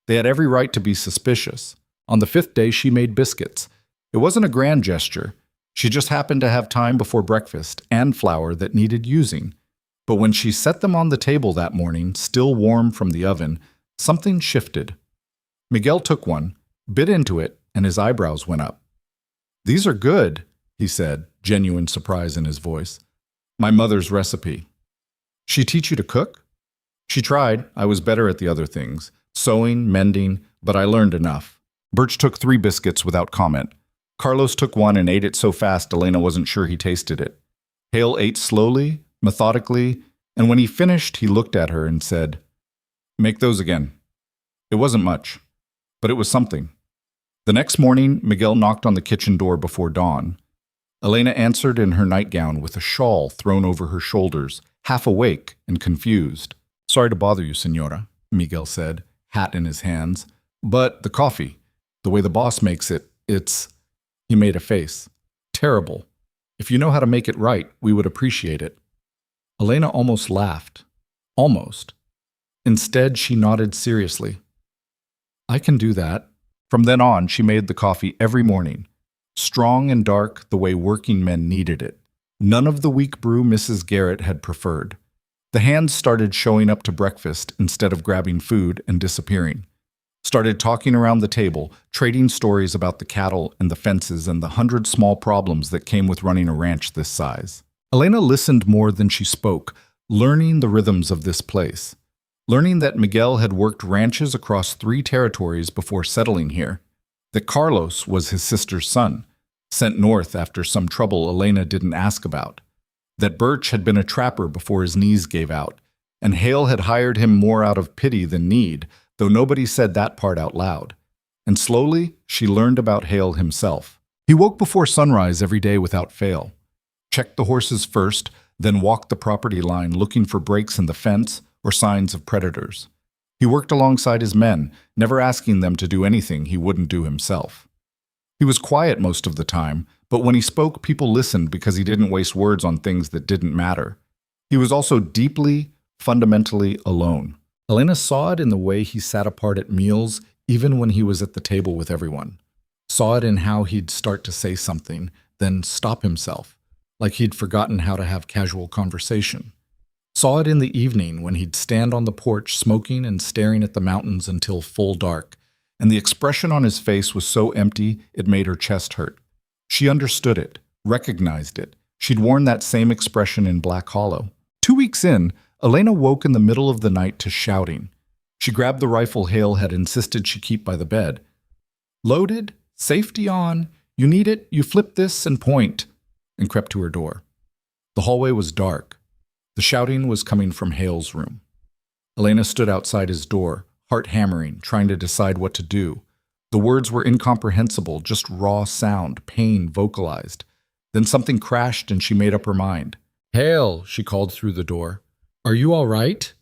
They had every right to be suspicious. On the 5th day, she made biscuits. It wasn't a grand gesture. She just happened to have time before breakfast and flour that needed using. But when she set them on the table that morning, still warm from the oven, something shifted. Miguel took one, bit into it, and his eyebrows went up. "These are good," he said, genuine surprise in his voice. "My mother's recipe." "She teach you to cook?" "She tried. I was better at the other things, sewing, mending, but I learned enough." Birch took 3 biscuits without comment. Carlos took one and ate it so fast Elena wasn't sure he tasted it. Hale ate slowly, methodically, and when he finished, he looked at her and said, "Make those again." It wasn't much, but it was something. The next morning, Miguel knocked on the kitchen door before dawn. Elena answered in her nightgown with a shawl thrown over her shoulders, half awake and confused. "Sorry to bother you, Senora," Miguel said, hat in his hands. "But the coffee, the way the boss makes it, it's—" He made a face. "Terrible. If you know how to make it right, we would appreciate it." Elena almost laughed. Almost. Instead, she nodded seriously. "I can do that." From then on, she made the coffee every morning, strong and dark the way working men needed it. None of the weak brew Mrs. Garrett had preferred. The hands started showing up to breakfast instead of grabbing food and disappearing. Started talking around the table, trading stories about the cattle and the fences and the 100 small problems that came with running a ranch this size. Elena listened more than she spoke, learning the rhythms of this place. Learning that Miguel had worked ranches across 3 territories before settling here, that Carlos was his sister's son, sent north after some trouble Elena didn't ask about, that Birch had been a trapper before his knees gave out, and Hale had hired him more out of pity than need, though nobody said that part out loud. And slowly, she learned about Hale himself. He woke before sunrise every day without fail, checked the horses first, then walked the property line looking for breaks in the fence or signs of predators. He worked alongside his men, never asking them to do anything he wouldn't do himself. He was quiet most of the time, but when he spoke, people listened because he didn't waste words on things that didn't matter. He was also deeply, fundamentally alone. Elena saw it in the way he sat apart at meals, even when he was at the table with everyone. Saw it in how he'd start to say something, then stop himself, like he'd forgotten how to have casual conversation. Saw it in the evening when he'd stand on the porch smoking and staring at the mountains until full dark, and the expression on his face was so empty it made her chest hurt. She understood it, recognized it. She'd worn that same expression in Black Hollow. 2 weeks in, Elena woke in the middle of the night to shouting. She grabbed the rifle Hale had insisted she keep by the bed. "Loaded, safety on, you need it, you flip this and point," and crept to her door. The hallway was dark. The shouting was coming from Hale's room. Elena stood outside his door, heart hammering, trying to decide what to do. The words were incomprehensible, just raw sound, pain vocalized. Then something crashed and she made up her mind. "Hale," she called through the door. "Are you all right?"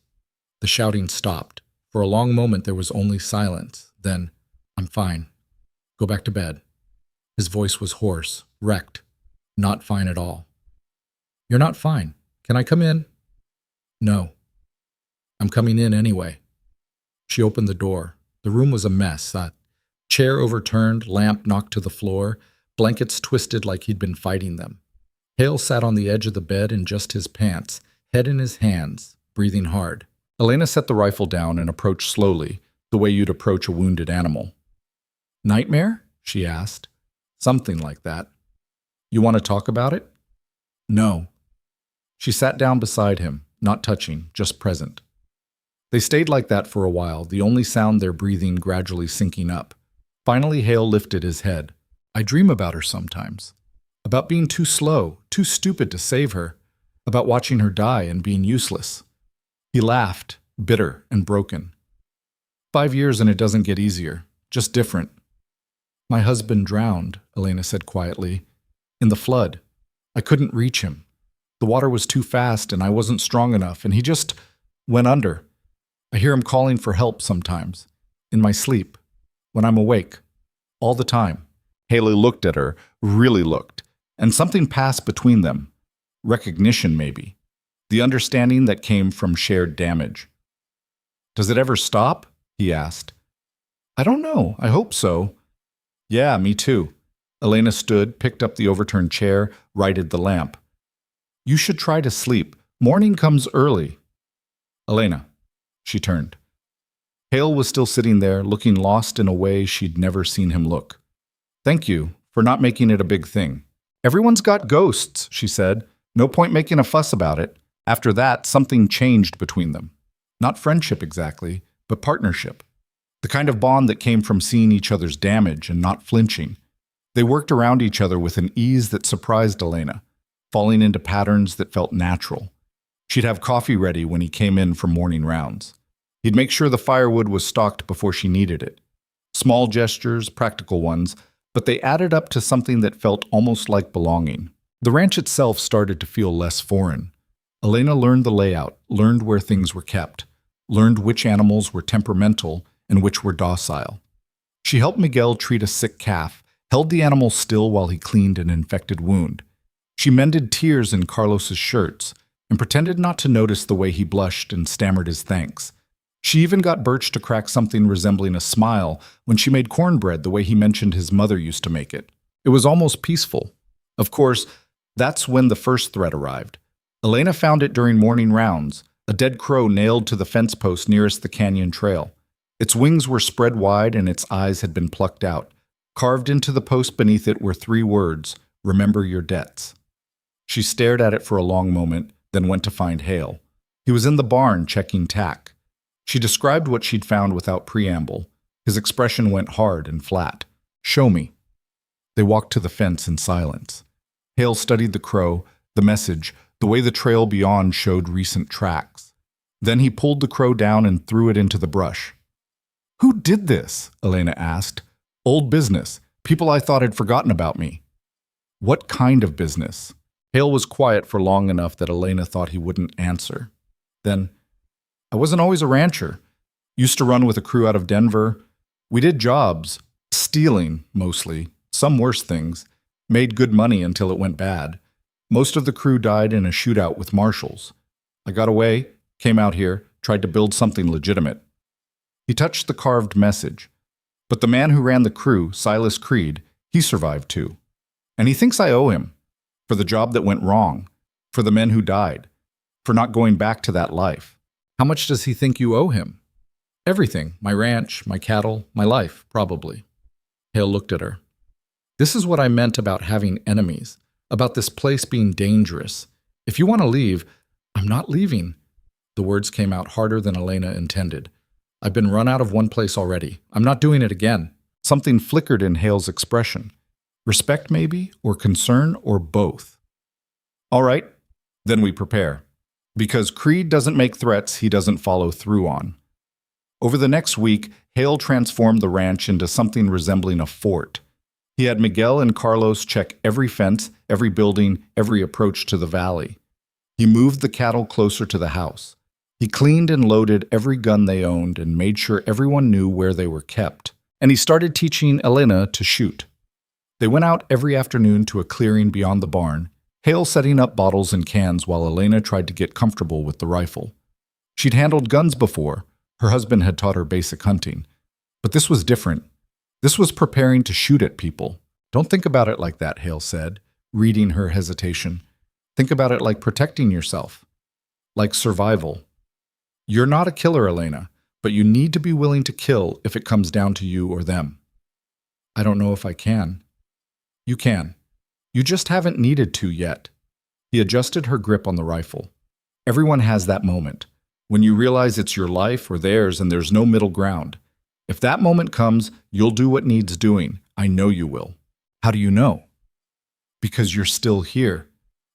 The shouting stopped. For a long moment there was only silence. Then, "I'm fine. Go back to bed." His voice was hoarse, wrecked, not fine at all. "You're not fine. Can I come in?" "No. I'm coming in anyway." She opened the door. The room was a mess. That chair overturned, lamp knocked to the floor, blankets twisted like he'd been fighting them. Hale sat on the edge of the bed in just his pants, head in his hands, breathing hard. Elena set the rifle down and approached slowly, the way you'd approach a wounded animal. "Nightmare?" she asked. "Something like that. You want to talk about it?" "No." She sat down beside him, not touching, just present. They stayed like that for a while, the only sound their breathing gradually syncing up. Finally, Hale lifted his head. "I dream about her sometimes." about being too slow, too stupid to save her, about watching her die and being useless. He laughed, bitter and broken. 5 years and it doesn't get easier, just different. My husband drowned, Elena said quietly, in the flood. I couldn't reach him. The water was too fast and I wasn't strong enough, and he just went under. I hear him calling for help sometimes, in my sleep, when I'm awake, all the time. Haley looked at her, really looked, and something passed between them. Recognition, maybe. The understanding that came from shared damage. Does it ever stop? He asked. I don't know. I hope so. Yeah, me too. Elena stood, picked up the overturned chair, righted the lamp. You should try to sleep. Morning comes early. Elena. She turned. Hale was still sitting there, looking lost in a way she'd never seen him look. Thank you for not making it a big thing. Everyone's got ghosts, she said. No point making a fuss about it. After that, something changed between them. Not friendship exactly, but partnership. The kind of bond that came from seeing each other's damage and not flinching. They worked around each other with an ease that surprised Elena, falling into patterns that felt natural. She'd have coffee ready when he came in from morning rounds. He'd make sure the firewood was stocked before she needed it. Small gestures, practical ones, but they added up to something that felt almost like belonging. The ranch itself started to feel less foreign. Elena learned the layout, learned where things were kept, learned which animals were temperamental and which were docile. She helped Miguel treat a sick calf, held the animal still while he cleaned an infected wound. She mended tears in Carlos's shirts and pretended not to notice the way he blushed and stammered his thanks. She even got Birch to crack something resembling a smile when she made cornbread the way he mentioned his mother used to make it. It was almost peaceful. Of course, that's when the first threat arrived. Elena found it during morning rounds, a dead crow nailed to the fence post nearest the canyon trail. Its wings were spread wide and its eyes had been plucked out. Carved into the post beneath it were 3 words, "Remember your debts." She stared at it for a long moment, then went to find Hale. He was in the barn checking tack. She described what she'd found without preamble. His expression went hard and flat. "Show me." They walked to the fence in silence. Hale studied the crow, the message, the way the trail beyond showed recent tracks. Then he pulled the crow down and threw it into the brush. "Who did this?" Elena asked. "Old business. People I thought had forgotten about me." "What kind of business?" Hale was quiet for long enough that Elena thought he wouldn't answer. Then, "I wasn't always a rancher. Used to run with a crew out of Denver. We did jobs. Stealing, mostly. Some worse things. Made good money until it went bad. Most of the crew died in a shootout with marshals. I got away, came out here, tried to build something legitimate." He touched the carved message. "But the man who ran the crew, Silas Creed, he survived too. And he thinks I owe him. For the job that went wrong. For the men who died. For not going back to that life." "How much does he think you owe him?" "Everything. My ranch, my cattle, my life, probably." Hale looked at her. "This is what I meant about having enemies. About this place being dangerous. If you want to leave, I'm not leaving." The words came out harder than Elena intended. "I've been run out of one place already. I'm not doing it again." Something flickered in Hale's expression. Respect maybe, or concern, or both. "All right, then we prepare. Because Creed doesn't make threats he doesn't follow through on." Over the next week, Hale transformed the ranch into something resembling a fort. He had Miguel and Carlos check every fence, every building, every approach to the valley. He moved the cattle closer to the house. He cleaned and loaded every gun they owned and made sure everyone knew where they were kept. And he started teaching Elena to shoot. They went out every afternoon to a clearing beyond the barn, Hale setting up bottles and cans while Elena tried to get comfortable with the rifle. She'd handled guns before. Her husband had taught her basic hunting. But this was different. This was preparing to shoot at people. "Don't think about it like that," Hale said, reading her hesitation. "Think about it like protecting yourself. Like survival. You're not a killer, Elena, but you need to be willing to kill if it comes down to you or them." "I don't know if I can." "You can. You just haven't needed to yet." He adjusted her grip on the rifle. "Everyone has that moment, when you realize it's your life or theirs and there's no middle ground. If that moment comes, you'll do what needs doing. I know you will." "How do you know?" Because you're still here.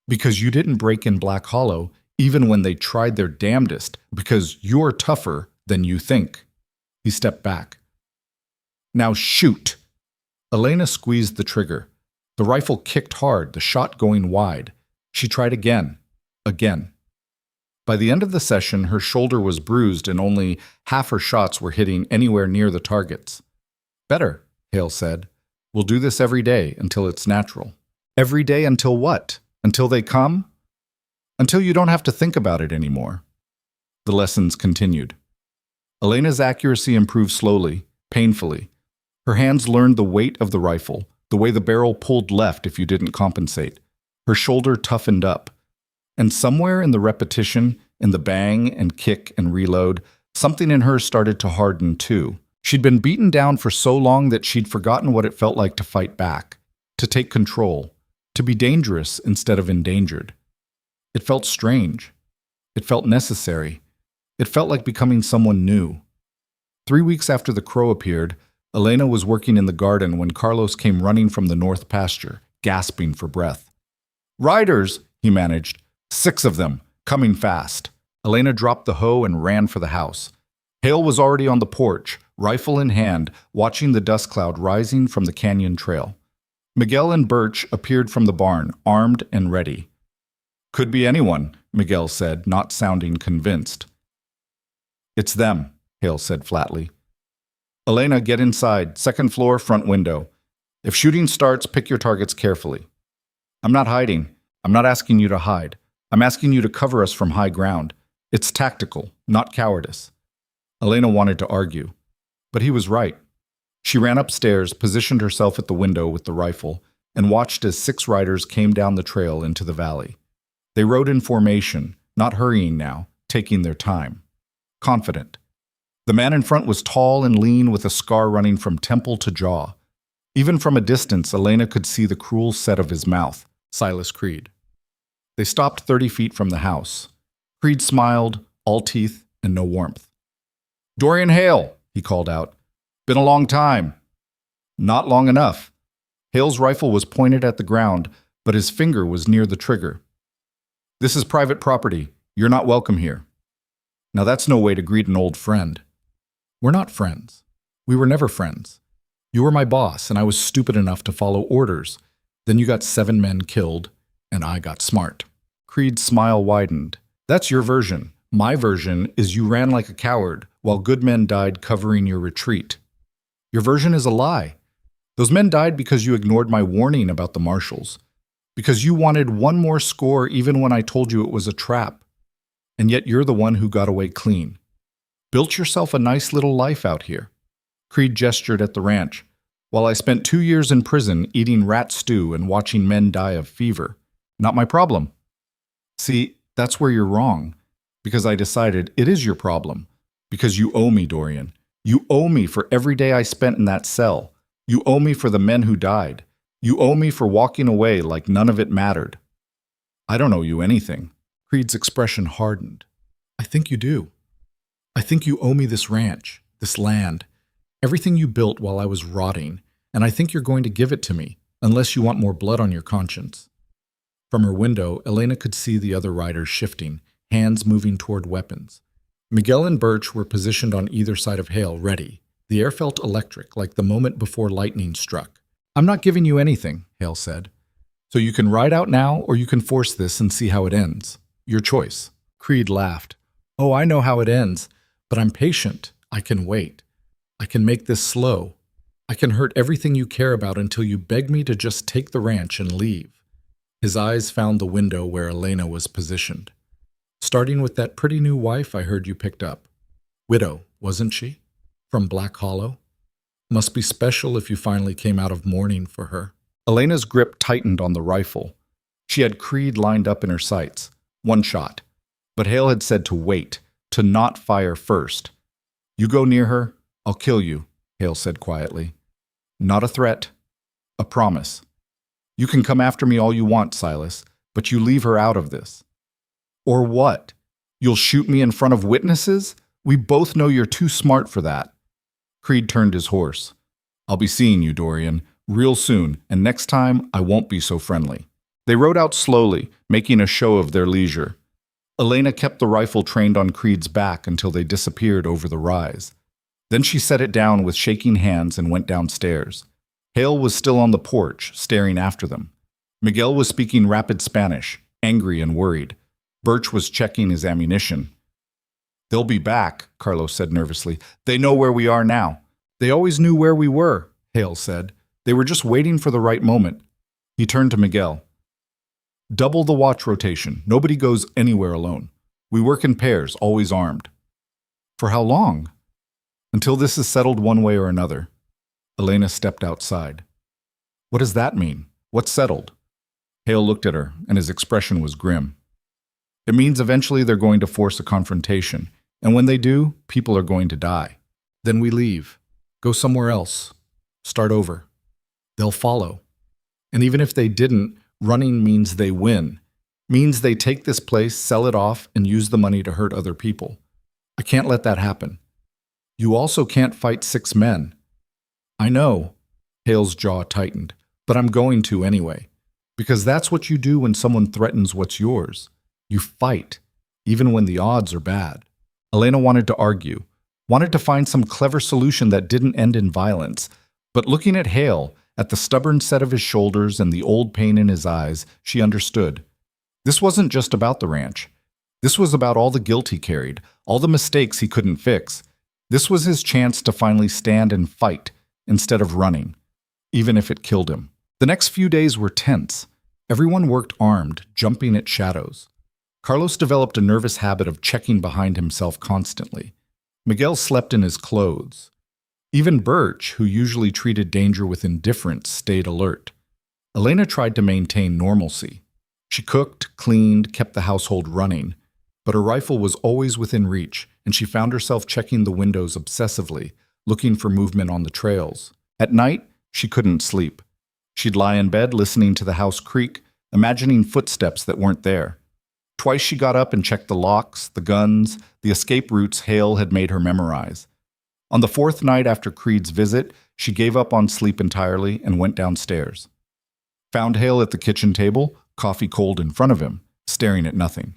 Because you didn't break in Black Hollow, even when they tried their damnedest, because you're tougher than you think. He stepped back. Now shoot! Elena squeezed the trigger. The rifle kicked hard, the shot going wide. She tried again. Again. By the end of the session, her shoulder was bruised and only half her shots were hitting anywhere near the targets. Better, Hale said. We'll do this every day until it's natural. Every day until what? Until they come? Until you don't have to think about it anymore. The lessons continued. Elena's accuracy improved slowly, painfully. Her hands learned the weight of the rifle, the way the barrel pulled left if you didn't compensate. Her shoulder toughened up. And somewhere in the repetition, in the bang and kick and reload, something in her started to harden too. She'd been beaten down for so long that she'd forgotten what it felt like to fight back, to take control, to be dangerous instead of endangered. It felt strange. It felt necessary. It felt like becoming someone new. 3 weeks after the crow appeared, Elena was working in the garden when Carlos came running from the north pasture, gasping for breath. "Riders!" he managed. 6 of them, coming fast. Elena dropped the hoe and ran for the house. Hale was already on the porch, rifle in hand, watching the dust cloud rising from the canyon trail. Miguel and Birch appeared from the barn, armed and ready. "Could be anyone," Miguel said, not sounding convinced. "It's them," Hale said flatly. "Elena, get inside. 2nd floor, front window. If shooting starts, pick your targets carefully." "I'm not hiding. I'm not asking you to hide. I'm asking you to cover us from high ground. It's tactical, not cowardice." Elena wanted to argue, but he was right. She ran upstairs, positioned herself at the window with the rifle, and watched as 6 riders came down the trail into the valley. They rode in formation, not hurrying now, taking their time. Confident. The man in front was tall and lean with a scar running from temple to jaw. Even from a distance, Elena could see the cruel set of his mouth, Silas Creed. They stopped 30 feet from the house. Creed smiled, all teeth and no warmth. "Dorian Hale," he called out. "Been a long time." "Not long enough." Hale's rifle was pointed at the ground, but his finger was near the trigger. "This is private property. You're not welcome here." Now that's no way to greet an old friend. "We're not friends. We were never friends. You were my boss, and I was stupid enough to follow orders. Then you got 7 men killed, and I got smart." Creed's smile widened. "That's your version. My version is you ran like a coward, while good men died covering your retreat. Your version is a lie. Those men died because you ignored my warning about the marshals, because you wanted one more score even when I told you it was a trap. And yet you're the one who got away clean. Built yourself a nice little life out here." Creed gestured at the ranch. "While I spent 2 years in prison eating rat stew and watching men die of fever. Not my problem." "See, that's where you're wrong. Because I decided it is your problem. Because you owe me, Dorian. You owe me for every day I spent in that cell. You owe me for the men who died. You owe me for walking away like none of it mattered." "I don't owe you anything." Creed's expression hardened. "I think you do. I think you owe me this ranch, this land, everything you built while I was rotting, and I think you're going to give it to me, unless you want more blood on your conscience." From her window, Elena could see the other riders shifting, hands moving toward weapons. Miguel and Birch were positioned on either side of Hale, ready. The air felt electric, like the moment before lightning struck. "I'm not giving you anything," Hale said. "So you can ride out now, or you can force this and see how it ends. Your choice." Creed laughed. "Oh, I know how it ends, but I'm patient. I can wait. I can make this slow. I can hurt everything you care about until you beg me to just take the ranch and leave." His eyes found the window where Elena was positioned. "Starting with that pretty new wife I heard you picked up. Widow, wasn't she? From Black Hollow? Must be special if you finally came out of mourning for her." Elena's grip tightened on the rifle. She had Creed lined up in her sights. 1 shot. But Hale had said to wait, to not fire first. "You go near her, I'll kill you," Hale said quietly. "Not a threat. A promise. You can come after me all you want, Silas, but you leave her out of this." "Or what? You'll shoot me in front of witnesses? We both know you're too smart for that." Creed turned his horse. "I'll be seeing you, Dorian. Real soon, and next time I won't be so friendly." They rode out slowly, making a show of their leisure. Elena kept the rifle trained on Creed's back until they disappeared over the rise. Then she set it down with shaking hands and went downstairs. Hale was still on the porch, staring after them. Miguel was speaking rapid Spanish, angry and worried. Birch was checking his ammunition. "They'll be back," Carlos said nervously. "They know where we are now." "They always knew where we were," Hale said. "They were just waiting for the right moment." He turned to Miguel. "Double the watch rotation. Nobody goes anywhere alone. We work in pairs, always armed." "For how long?" "Until this is settled one way or another." Elena stepped outside. "What does that mean? What's settled?" Hale looked at her, and his expression was grim. "It means eventually they're going to force a confrontation, and when they do, people are going to die. Then we leave. Go somewhere else. Start over. They'll follow. And even if they didn't, running means they win. Means they take this place, sell it off, and use the money to hurt other people. I can't let that happen. You also can't fight 6 men." "I know." Hale's jaw tightened. "But I'm going to anyway. Because that's what you do when someone threatens what's yours. You fight, even when the odds are bad." Elena wanted to argue, wanted to find some clever solution that didn't end in violence. But looking at Hale, at the stubborn set of his shoulders and the old pain in his eyes, she understood. This wasn't just about the ranch. This was about all the guilt he carried, all the mistakes he couldn't fix. This was his chance to finally stand and fight instead of running, even if it killed him. The next few days were tense. Everyone worked armed, jumping at shadows. Carlos developed a nervous habit of checking behind himself constantly. Miguel slept in his clothes. Even Birch, who usually treated danger with indifference, stayed alert. Elena tried to maintain normalcy. She cooked, cleaned, kept the household running. But her rifle was always within reach, and she found herself checking the windows obsessively, looking for movement on the trails. At night, she couldn't sleep. She'd lie in bed listening to the house creak, imagining footsteps that weren't there. Twice she got up and checked the locks, the guns, the escape routes Hale had made her memorize. On the 4th night after Creed's visit, she gave up on sleep entirely and went downstairs. Found Hale at the kitchen table, coffee cold in front of him, staring at nothing.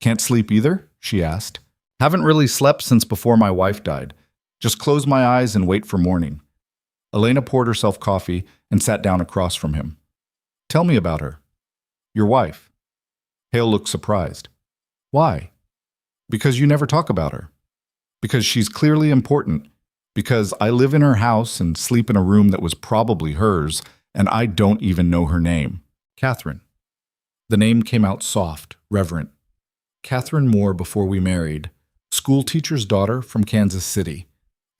"Can't sleep either?" she asked. "Haven't really slept since before my wife died. Just close my eyes and wait for morning." Elena poured herself coffee and sat down across from him. "Tell me about her." "Your wife." Hale looked surprised. "Why?" "Because you never talk about her. Because she's clearly important. Because I live in her house and sleep in a room that was probably hers, and I don't even know her name. Catherine." The name came out soft, reverent. "Catherine Moore before we married. School teacher's daughter from Kansas City.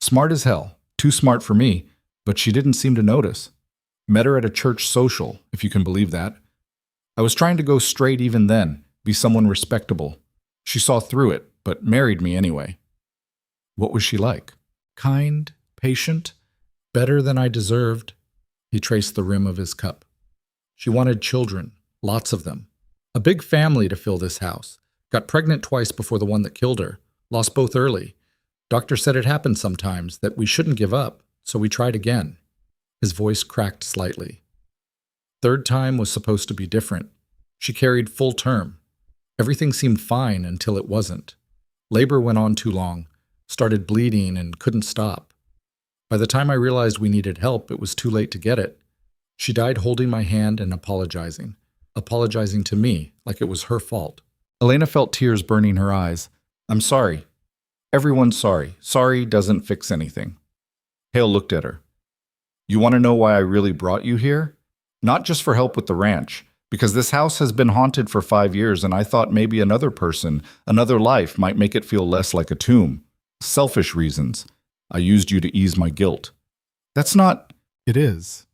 Smart as hell. Too smart for me, but she didn't seem to notice. Met her at a church social, if you can believe that. I was trying to go straight even then, be someone respectable. She saw through it, but married me anyway." "What was she like?" "Kind, patient, better than I deserved." He traced the rim of his cup. "She wanted children, lots of them. A big family to fill this house. Got pregnant twice before the one that killed her. Lost both early. Doctor said it happens sometimes, that we shouldn't give up, so we tried again." His voice cracked slightly. "Third time was supposed to be different. She carried full term. Everything seemed fine until it wasn't. Labor went on too long. Started bleeding and couldn't stop. By the time I realized we needed help, it was too late to get it. She died holding my hand and apologizing. Apologizing to me, like it was her fault." Elena felt tears burning her eyes. "I'm sorry. Everyone's sorry. Sorry doesn't fix anything." Hale looked at her. "You want to know why I really brought you here? Not just for help with the ranch, because this house has been haunted for 5 years and I thought maybe another person, another life might make it feel less like a tomb. Selfish reasons. I used you to ease my guilt." "That's not—" "It is.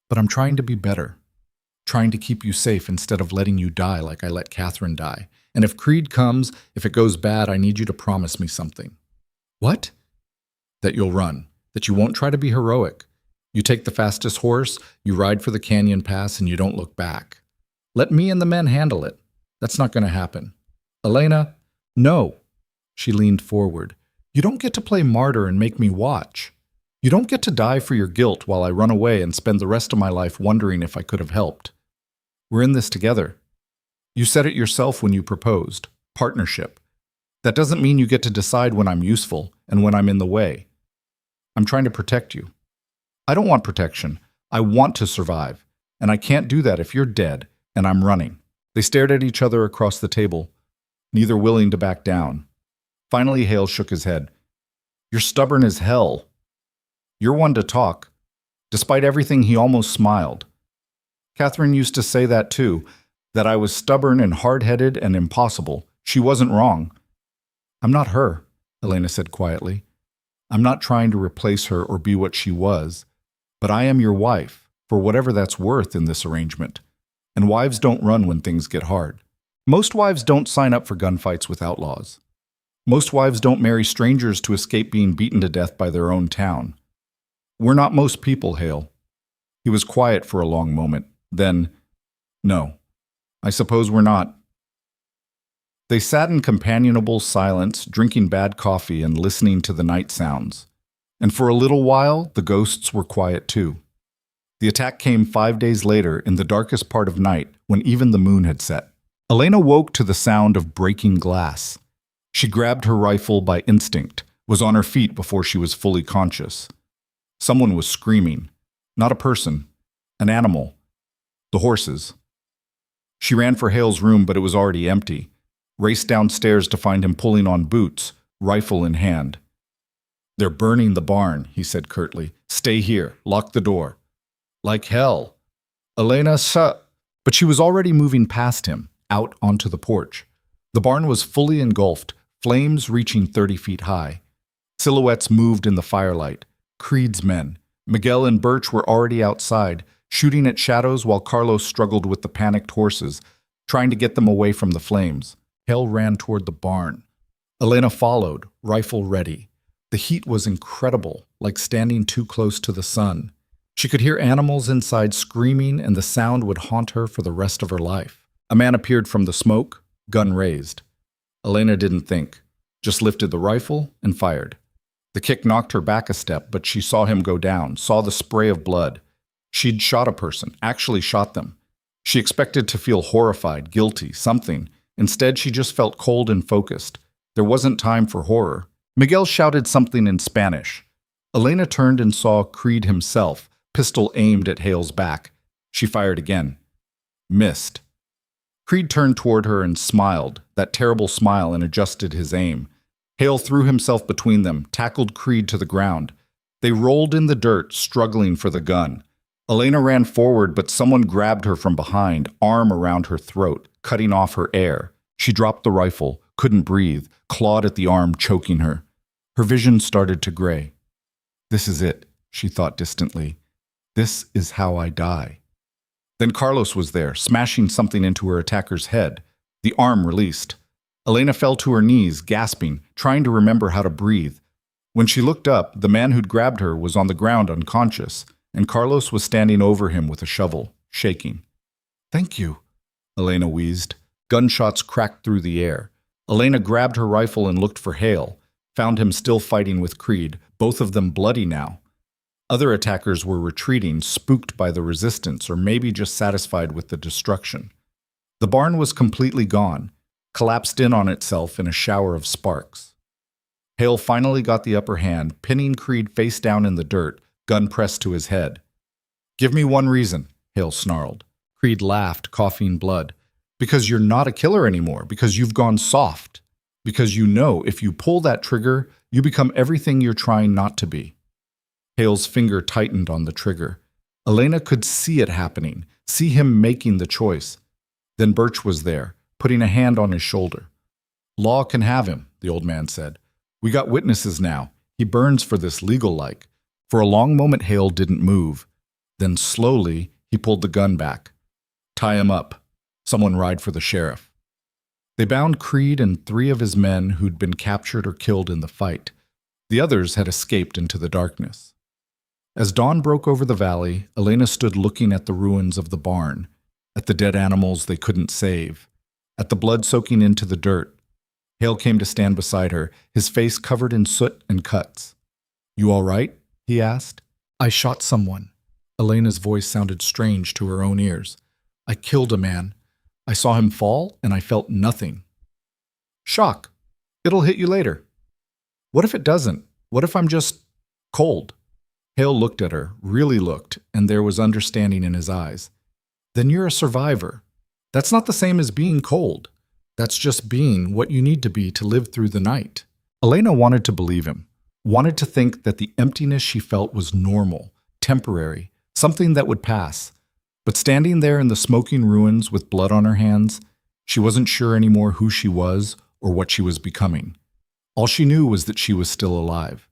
But I'm trying to be better. Trying to keep you safe instead of letting you die like I let Catherine die. And if Creed comes, if it goes bad, I need you to promise me something." "What?" "That you'll run. That you won't try to be heroic. You take the fastest horse, you ride for the canyon pass, and you don't look back. Let me and the men handle it. That's not going to happen." "Elena." "No." She leaned forward. "You don't get to play martyr and make me watch. You don't get to die for your guilt while I run away and spend the rest of my life wondering if I could have helped. We're in this together. You said it yourself when you proposed. Partnership. That doesn't mean you get to decide when I'm useful and when I'm in the way. I'm trying to protect you. I don't want protection. I want to survive. And I can't do that if you're dead and I'm running. They stared at each other across the table, neither willing to back down. Finally, Hale shook his head. You're stubborn as hell. You're one to talk. Despite everything, he almost smiled. Catherine used to say that too, that I was stubborn and hard-headed and impossible. She wasn't wrong. I'm not her, Elena said quietly. I'm not trying to replace her or be what she was, but I am your wife, for whatever that's worth in this arrangement. And wives don't run when things get hard. Most wives don't sign up for gunfights with outlaws. Most wives don't marry strangers to escape being beaten to death by their own town. We're not most people, Hale. He was quiet for a long moment. Then, no, I suppose we're not. They sat in companionable silence, drinking bad coffee and listening to the night sounds. And for a little while, the ghosts were quiet too. The attack came 5 days later in the darkest part of night when even the moon had set. Elena woke to the sound of breaking glass. She grabbed her rifle by instinct, was on her feet before she was fully conscious. Someone was screaming. Not a person. An animal. The horses. She ran for Hale's room, but it was already empty. Raced downstairs to find him pulling on boots, rifle in hand. They're burning the barn, he said curtly. Stay here. Lock the door. Like hell. Elena saw. But she was already moving past him, out onto the porch. The barn was fully engulfed, flames reaching 30 feet high. Silhouettes moved in the firelight. Creed's men. Miguel and Birch were already outside, shooting at shadows while Carlos struggled with the panicked horses, trying to get them away from the flames. Hale ran toward the barn. Elena followed, rifle ready. The heat was incredible, like standing too close to the sun. She could hear animals inside screaming, and the sound would haunt her for the rest of her life. A man appeared from the smoke, gun raised. Elena didn't think, just lifted the rifle and fired. The kick knocked her back a step, but she saw him go down, saw the spray of blood. She'd shot a person, actually shot them. She expected to feel horrified, guilty, something. Instead, she just felt cold and focused. There wasn't time for horror. Miguel shouted something in Spanish. Elena turned and saw Creed himself, pistol aimed at Hale's back. She fired again. Missed. Creed turned toward her and smiled, that terrible smile, and adjusted his aim. Hale threw himself between them, tackled Creed to the ground. They rolled in the dirt, struggling for the gun. Elena ran forward, but someone grabbed her from behind, arm around her throat, cutting off her air. She dropped the rifle, couldn't breathe, clawed at the arm, choking her. Her vision started to gray. This is it, she thought distantly. This is how I die. Then Carlos was there, smashing something into her attacker's head. The arm released. Elena fell to her knees, gasping, trying to remember how to breathe. When she looked up, the man who'd grabbed her was on the ground unconscious, and Carlos was standing over him with a shovel, shaking. Thank you, Elena wheezed. Gunshots cracked through the air. Elena grabbed her rifle and looked for Hale, found him still fighting with Creed, both of them bloody now. Other attackers were retreating, spooked by the resistance, or maybe just satisfied with the destruction. The barn was completely gone, collapsed in on itself in a shower of sparks. Hale finally got the upper hand, pinning Creed face down in the dirt, gun pressed to his head. Give me one reason, Hale snarled. Creed laughed, coughing blood. Because you're not a killer anymore, because you've gone soft. Because you know if you pull that trigger, you become everything you're trying not to be. Hale's finger tightened on the trigger. Elena could see it happening, see him making the choice. Then Birch was there, putting a hand on his shoulder. Law can have him, the old man said. We got witnesses now. He burns for this legal-like. For a long moment, Hale didn't move. Then slowly, he pulled the gun back. Tie him up. Someone ride for the sheriff. They bound Creed and 3 of his men who'd been captured or killed in the fight. The others had escaped into the darkness. As dawn broke over the valley, Elena stood looking at the ruins of the barn, at the dead animals they couldn't save, at the blood soaking into the dirt. Hale came to stand beside her, his face covered in soot and cuts. You all right? he asked. I shot someone. Elena's voice sounded strange to her own ears. I killed a man. I saw him fall, and I felt nothing. Shock. It'll hit you later. What if it doesn't? What if I'm just cold? Hale looked at her, really looked, and there was understanding in his eyes. Then you're a survivor. That's not the same as being cold. That's just being what you need to be to live through the night. Elena wanted to believe him, wanted to think that the emptiness she felt was normal, temporary, something that would pass. But standing there in the smoking ruins with blood on her hands, she wasn't sure anymore who she was or what she was becoming. All she knew was that she was still alive.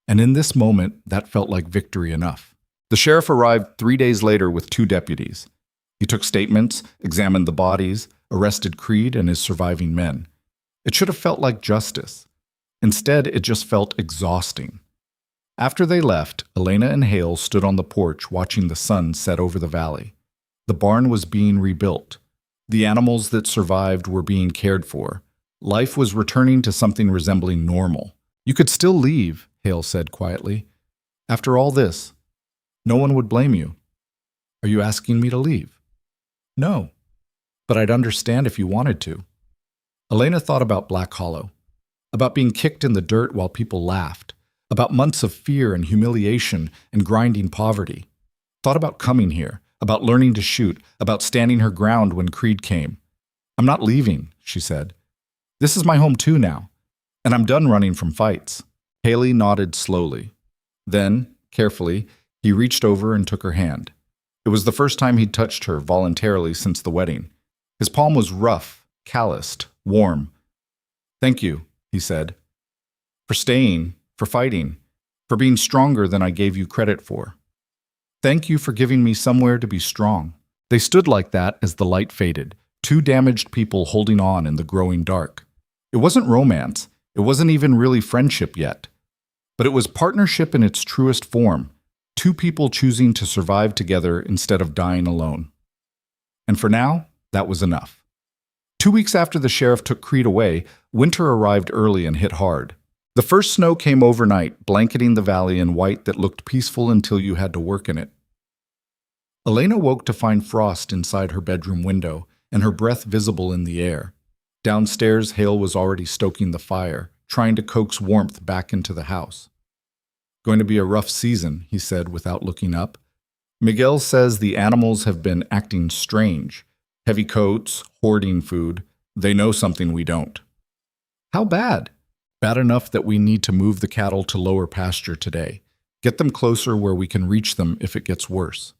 And in this moment, that felt like victory enough. The sheriff arrived 3 days later with 2 deputies. He took statements, examined the bodies, arrested Creed and his surviving men. It should have felt like justice. Instead, it just felt exhausting. After they left, Elena and Hale stood on the porch watching the sun set over the valley. The barn was being rebuilt. The animals that survived were being cared for. Life was returning to something resembling normal. You could still leave, Hale said quietly. After all this, no one would blame you. Are you asking me to leave? No, but I'd understand if you wanted to. Elena thought about Black Hollow, about being kicked in the dirt while people laughed, about months of fear and humiliation and grinding poverty. Thought about coming here, about learning to shoot, about standing her ground when Creed came. I'm not leaving, she said. This is my home too now, and I'm done running from fights. Haley nodded slowly. Then, carefully, he reached over and took her hand. It was the first time he'd touched her voluntarily since the wedding. His palm was rough, calloused, warm. Thank you, he said, for staying, for fighting, for being stronger than I gave you credit for. Thank you for giving me somewhere to be strong. They stood like that as the light faded, 2 damaged people holding on in the growing dark. It wasn't romance. It wasn't even really friendship yet. But it was partnership in its truest form, 2 people choosing to survive together instead of dying alone. And for now, that was enough. 2 weeks after the sheriff took Creed away, winter arrived early and hit hard. The first snow came overnight, blanketing the valley in white that looked peaceful until you had to work in it. Elena woke to find frost inside her bedroom window and her breath visible in the air. Downstairs, Hale was already stoking the fire, trying to coax warmth back into the house. Going to be a rough season, he said without looking up. Miguel says the animals have been acting strange. Heavy coats, hoarding food. They know something we don't. How bad? Bad enough that we need to move the cattle to lower pasture today. Get them closer where we can reach them if it gets worse.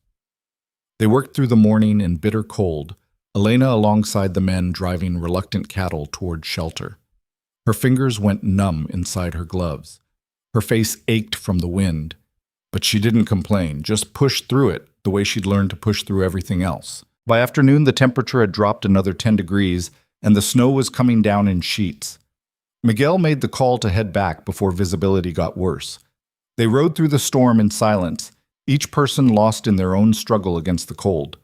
They worked through the morning in bitter cold, Elena alongside the men driving reluctant cattle toward shelter. Her fingers went numb inside her gloves. Her face ached from the wind, but she didn't complain, just pushed through it the way she'd learned to push through everything else. By afternoon, the temperature had dropped another 10 degrees, and the snow was coming down in sheets. Miguel made the call to head back before visibility got worse. They rode through the storm in silence, each person lost in their own struggle against the cold.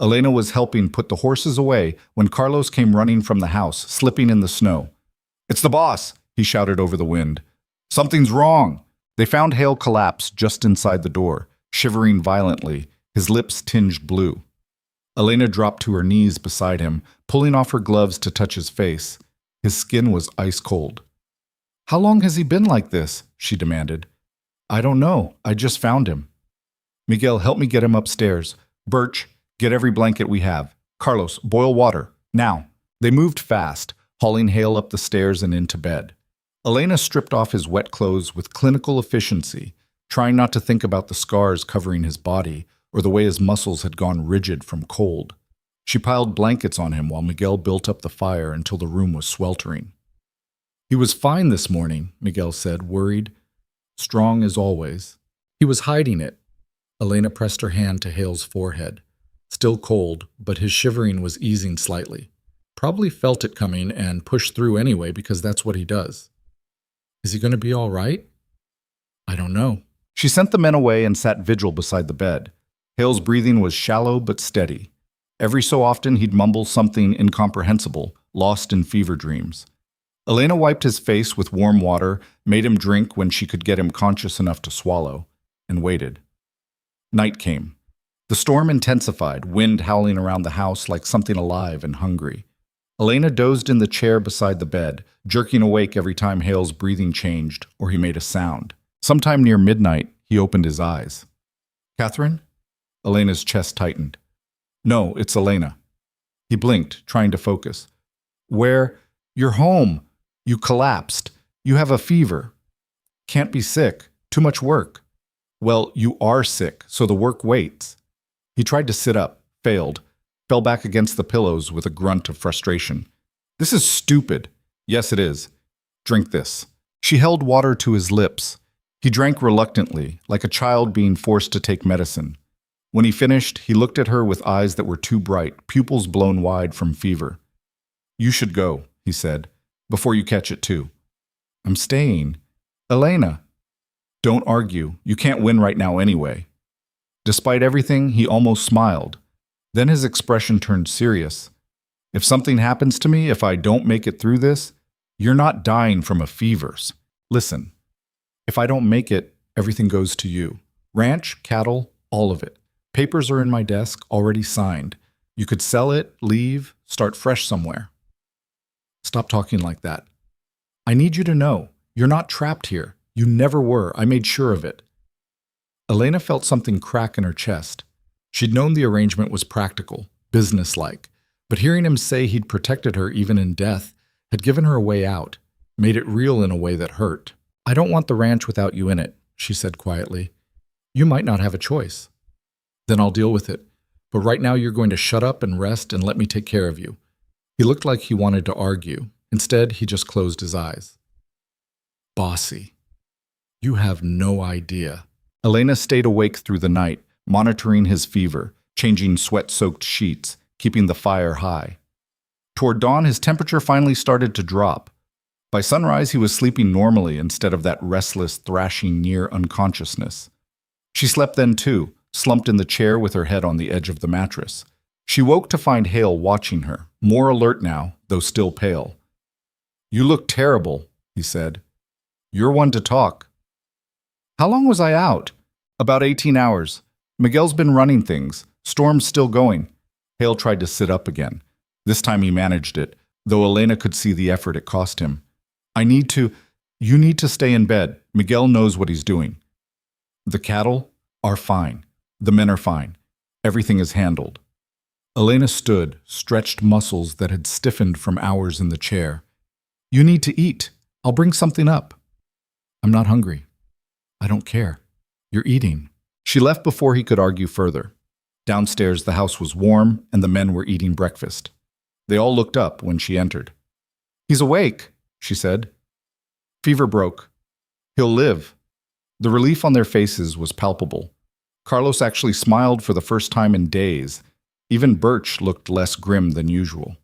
Elena was helping put the horses away when Carlos came running from the house, slipping in the snow. "It's the boss," he shouted over the wind. "Something's wrong." They found Hale collapsed just inside the door, shivering violently, his lips tinged blue. Elena dropped to her knees beside him, pulling off her gloves to touch his face. His skin was ice cold. "How long has he been like this?" she demanded. "I don't know. I just found him." "Miguel, help me get him upstairs. Birch, get every blanket we have. Carlos, boil water. Now." They moved fast, hauling Hale up the stairs and into bed. Elena stripped off his wet clothes with clinical efficiency, trying not to think about the scars covering his body or the way his muscles had gone rigid from cold. She piled blankets on him while Miguel built up the fire until the room was sweltering. "He was fine this morning," Miguel said, worried. "Strong as always." "He was hiding it." Elena pressed her hand to Hale's forehead. Still cold, but his shivering was easing slightly. Probably felt it coming and pushed through anyway because that's what he does. "Is he going to be all right?" "I don't know." She sent the men away and sat vigil beside the bed. Hale's breathing was shallow but steady. Every so often he'd mumble something incomprehensible, lost in fever dreams. Elena wiped his face with warm water, made him drink when she could get him conscious enough to swallow. and waited. Night came. The storm intensified, wind howling around the house like something alive and hungry. Elena dozed in the chair beside the bed, jerking awake every time Hale's breathing changed or he made a sound. Sometime near midnight, he opened his eyes. "Catherine?" Elena's chest tightened. "No, it's Elena." He blinked, trying to focus. "Where? You're home. You collapsed. You have a fever. Can't be sick. Too much work." "Well, you are sick, so the work waits." He tried to sit up, failed, fell back against the pillows with a grunt of frustration. "This is stupid." "Yes, it is. Drink this." She held water to his lips. He drank reluctantly, like a child being forced to take medicine. When he finished, he looked at her with eyes that were too bright, pupils blown wide from fever. "You should go," he said, "before you catch it too." "I'm staying." "Elena." "Don't argue. You can't win right now anyway." Despite everything, he almost smiled. Then his expression turned serious. "If something happens to me, if I don't make it through this, you're not dying from a fevers. Listen, if I don't make it, everything goes to you. Ranch, cattle, all of it. Papers are in my desk, already signed. You could sell it, leave, start fresh somewhere." "Stop talking like that. I need you to know, you're not trapped here. You never were. I made sure of it." Elena felt something crack in her chest. She'd known the arrangement was practical, businesslike, but hearing him say he'd protected her even in death had given her a way out, made it real in a way that hurt. "I don't want the ranch without you in it," she said quietly. "You might not have a choice. Then I'll deal with it. But right now you're going to shut up and rest and let me take care of you." He looked like he wanted to argue. Instead, he just closed his eyes. "Bossy. You have no idea." Elena stayed awake through the night, monitoring his fever, changing sweat-soaked sheets, keeping the fire high. Toward dawn, his temperature finally started to drop. By sunrise, he was sleeping normally instead of that restless, thrashing near unconsciousness. She slept then too, slumped in the chair with her head on the edge of the mattress. She woke to find Hale watching her, more alert now, though still pale. "You look terrible," he said. "You're one to talk." "How long was I out?" "About 18 hours. Miguel's been running things. Storm's still going." Hale tried to sit up again. This time he managed it, though Elena could see the effort it cost him. You need to stay in bed. Miguel knows what he's doing." "The cattle are fine. The men are fine. Everything is handled." Elena stood, stretched muscles that had stiffened from hours in the chair. "You need to eat. I'll bring something up." "I'm not hungry." "I don't care. You're eating." She left before he could argue further. Downstairs, the house was warm, and the men were eating breakfast. They all looked up when she entered. "He's awake," she said. "Fever broke. He'll live." The relief on their faces was palpable. Carlos actually smiled for the first time in days. Even Birch looked less grim than usual.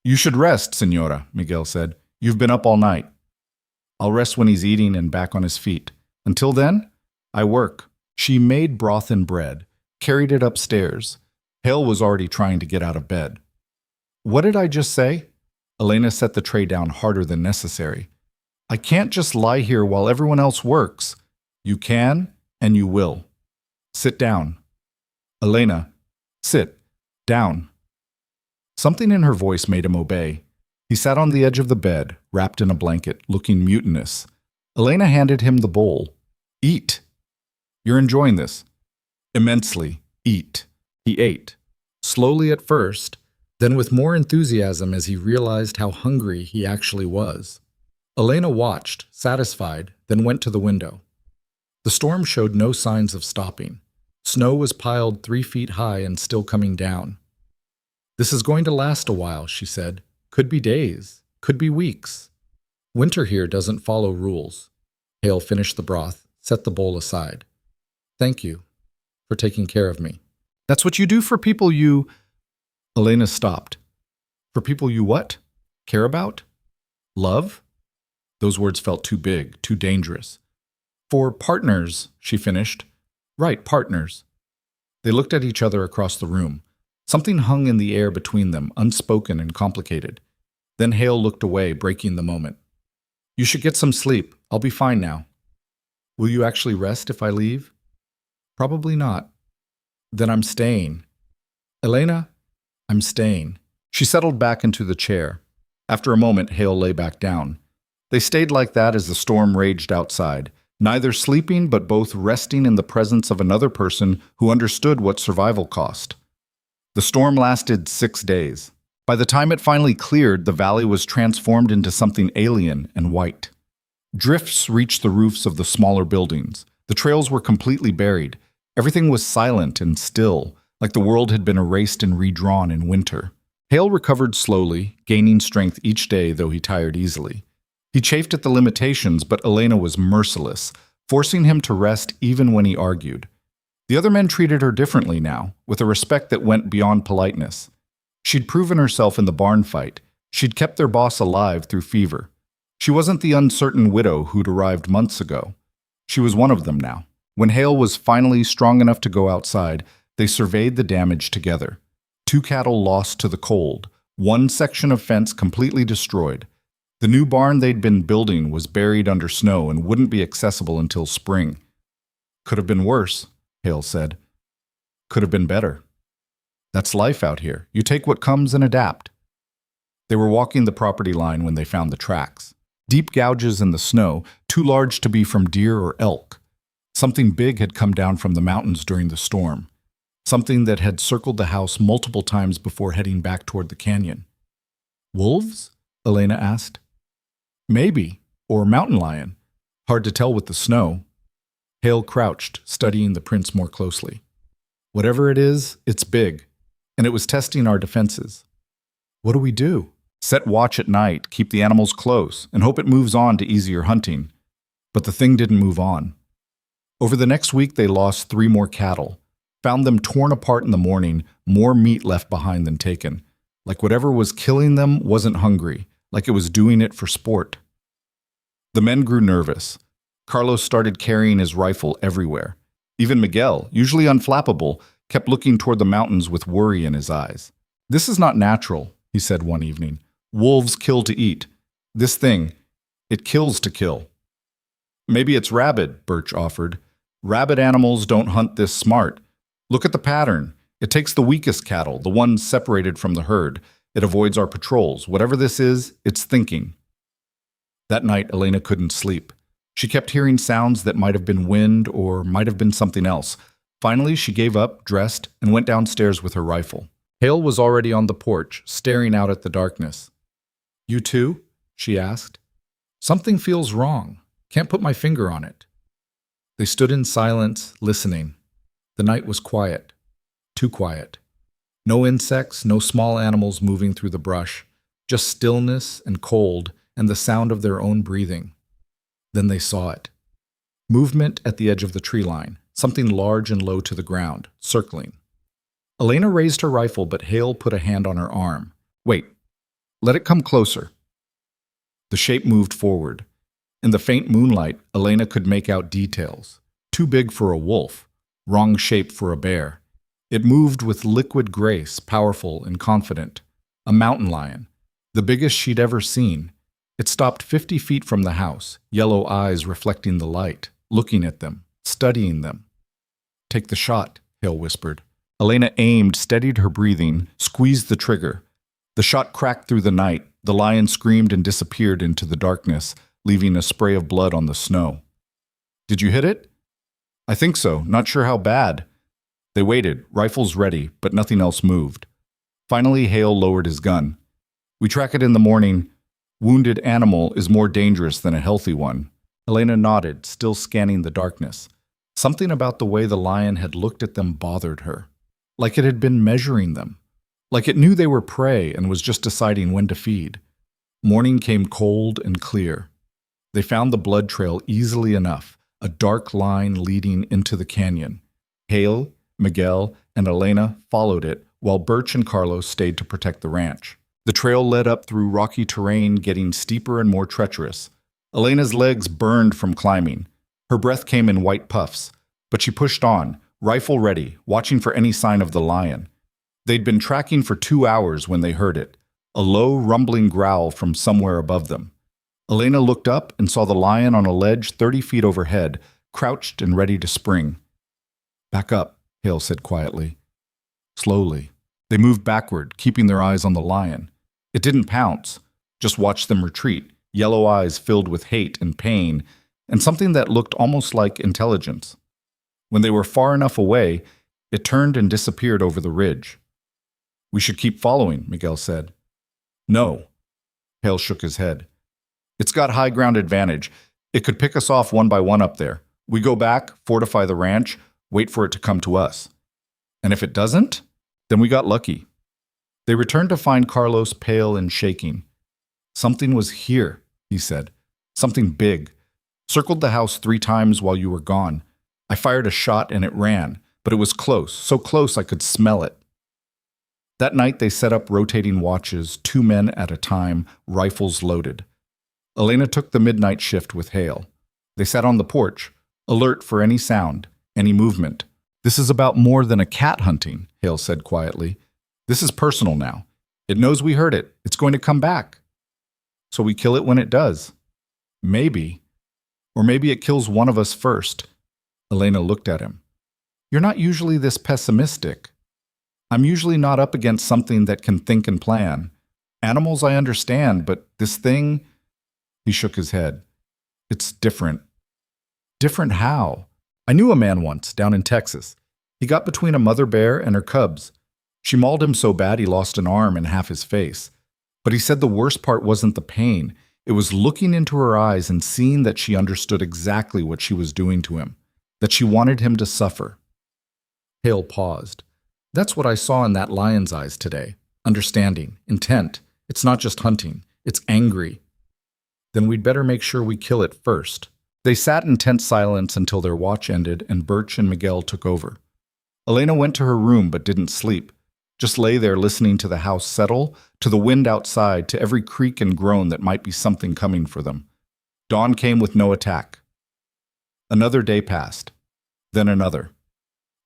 "You should rest, Senora," Miguel said. "You've been up all night." "I'll rest when he's eating and back on his feet. Until then, I work." She made broth and bread, carried it upstairs. Hale was already trying to get out of bed. "What did I just say?" Elena set the tray down harder than necessary. "I can't just lie here while everyone else works." "You can, and you will. Sit down." "Elena, sit. Down." Something in her voice made him obey. He sat on the edge of the bed, wrapped in a blanket, looking mutinous. Elena handed him the bowl. "Eat. You're enjoying this." "Immensely. Eat." He ate. Slowly at first, then with more enthusiasm as he realized how hungry he actually was. Elena watched, satisfied, then went to the window. The storm showed no signs of stopping. Snow was piled 3 feet high and still coming down. "This is going to last a while," she said. "Could be days, could be weeks. Winter here doesn't follow rules." Hale finished the broth, set the bowl aside. "Thank you for taking care of me." "That's what you do for people you—" Elena stopped. "For people you what? Care about? Love?" Those words felt too big, too dangerous. "For partners," she finished. "Right, partners." They looked at each other across the room. Something hung in the air between them, unspoken and complicated. Then Hale looked away, breaking the moment. "You should get some sleep. I'll be fine now." "Will you actually rest if I leave?" Probably not. Then I'm staying. Elena, I'm staying. She settled back into the chair. After a moment, Hale lay back down. They stayed like that as the storm raged outside, neither sleeping but both resting in the presence of another person who understood what survival cost. The storm lasted 6 days. By the time it finally cleared, the valley was transformed into something alien and white. Drifts reached the roofs of the smaller buildings. The trails were completely buried. Everything was silent and still, like the world had been erased and redrawn in winter. Hale recovered slowly, gaining strength each day, though he tired easily. He chafed at the limitations, but Elena was merciless, forcing him to rest even when he argued. The other men treated her differently now, with a respect that went beyond politeness. She'd proven herself in the barn fight. She'd kept their boss alive through fever. She wasn't the uncertain widow who'd arrived months ago. She was one of them now. When Hale was finally strong enough to go outside, they surveyed the damage together. 2 cattle lost to the cold, 1 section of fence completely destroyed. The new barn they'd been building was buried under snow and wouldn't be accessible until spring. Could have been worse, Hale said. Could have been better. That's life out here. You take what comes and adapt. They were walking the property line when they found the tracks. Deep gouges in the snow, too large to be from deer or elk. Something big had come down from the mountains during the storm. Something that had circled the house multiple times before heading back toward the canyon. Wolves? Elena asked. Maybe, or mountain lion. Hard to tell with the snow. Hale crouched, studying the prints more closely. Whatever it is, it's big, and it was testing our defenses. What do we do? Set watch at night, keep the animals close, and hope it moves on to easier hunting. But the thing didn't move on. Over the next week, they lost 3 more cattle. Found them torn apart in the morning, more meat left behind than taken. Like whatever was killing them wasn't hungry, like it was doing it for sport. The men grew nervous. Carlos started carrying his rifle everywhere. Even Miguel, usually unflappable, kept looking toward the mountains with worry in his eyes. This is not natural, he said one evening. Wolves kill to eat. This thing, it kills to kill. Maybe it's rabid, Birch offered. Rabid animals don't hunt this smart. Look at the pattern. It takes the weakest cattle, the ones separated from the herd. It avoids our patrols. Whatever this is, it's thinking. That night, Elena couldn't sleep. She kept hearing sounds that might have been wind or might have been something else. Finally, she gave up, dressed, and went downstairs with her rifle. Hale was already on the porch, staring out at the darkness. You too? She asked. Something feels wrong. Can't put my finger on it. They stood in silence, listening. The night was quiet. Too quiet. No insects, no small animals moving through the brush. Just stillness and cold and the sound of their own breathing. Then they saw it. Movement at the edge of the tree line, something large and low to the ground, circling. Elena raised her rifle, but Hale put a hand on her arm. Wait, let it come closer. The shape moved forward. In the faint moonlight, Elena could make out details. Too big for a wolf, wrong shape for a bear. It moved with liquid grace, powerful and confident. A mountain lion, the biggest she'd ever seen. It stopped 50 feet from the house, yellow eyes reflecting the light, looking at them, studying them. Take the shot, Hale whispered. Elena aimed, steadied her breathing, squeezed the trigger. The shot cracked through the night. The lion screamed and disappeared into the darkness, leaving a spray of blood on the snow. Did you hit it? I think so, not sure how bad. They waited, rifles ready, but nothing else moved. Finally, Hale lowered his gun. We track it in the morning. Wounded animal is more dangerous than a healthy one. Elena nodded, still scanning the darkness. Something about the way the lion had looked at them bothered her. Like it had been measuring them. Like it knew they were prey and was just deciding when to feed. Morning came cold and clear. They found the blood trail easily enough, a dark line leading into the canyon. Hale, Miguel, and Elena followed it, while Birch and Carlos stayed to protect the ranch. The trail led up through rocky terrain, getting steeper and more treacherous. Elena's legs burned from climbing. Her breath came in white puffs, but she pushed on, rifle ready, watching for any sign of the lion. They'd been tracking for 2 hours when they heard it, a low, rumbling growl from somewhere above them. Elena looked up and saw the lion on a ledge 30 feet overhead, crouched and ready to spring. Back up, Hale said quietly. Slowly. They moved backward, keeping their eyes on the lion. It didn't pounce, just watched them retreat, yellow eyes filled with hate and pain, and something that looked almost like intelligence. When they were far enough away, it turned and disappeared over the ridge. We should keep following, Miguel said. No. Hale shook his head. It's got high ground advantage. It could pick us off one by one up there. We go back, fortify the ranch, wait for it to come to us. And if it doesn't, then we got lucky. They returned to find Carlos pale and shaking. Something was here, he said. Something big. Circled the house 3 times while you were gone. I fired a shot and it ran, but it was close, so close I could smell it. That night they set up rotating watches, 2 men at a time, rifles loaded. Elena took the midnight shift with Hale. They sat on the porch, alert for any sound, any movement. This is about more than a cat hunting, Hale said quietly. This is personal now. It knows we heard it. It's going to come back. So we kill it when it does. Maybe. Or maybe it kills one of us first. Elena looked at him. You're not usually this pessimistic. I'm usually not up against something that can think and plan. Animals I understand, but this thing... He shook his head. It's different. Different how? I knew a man once, down in Texas. He got between a mother bear and her cubs. She mauled him so bad he lost an arm and half his face. But he said the worst part wasn't the pain. It was looking into her eyes and seeing that she understood exactly what she was doing to him, that she wanted him to suffer. Hale paused. That's what I saw in that lion's eyes today. Understanding, intent. It's not just hunting. It's angry. Then we'd better make sure we kill it first. They sat in tense silence until their watch ended and Birch and Miguel took over. Elena went to her room but didn't sleep. Just lay there listening to the house settle, to the wind outside, to every creak and groan that might be something coming for them. Dawn came with no attack. Another day passed. Then another.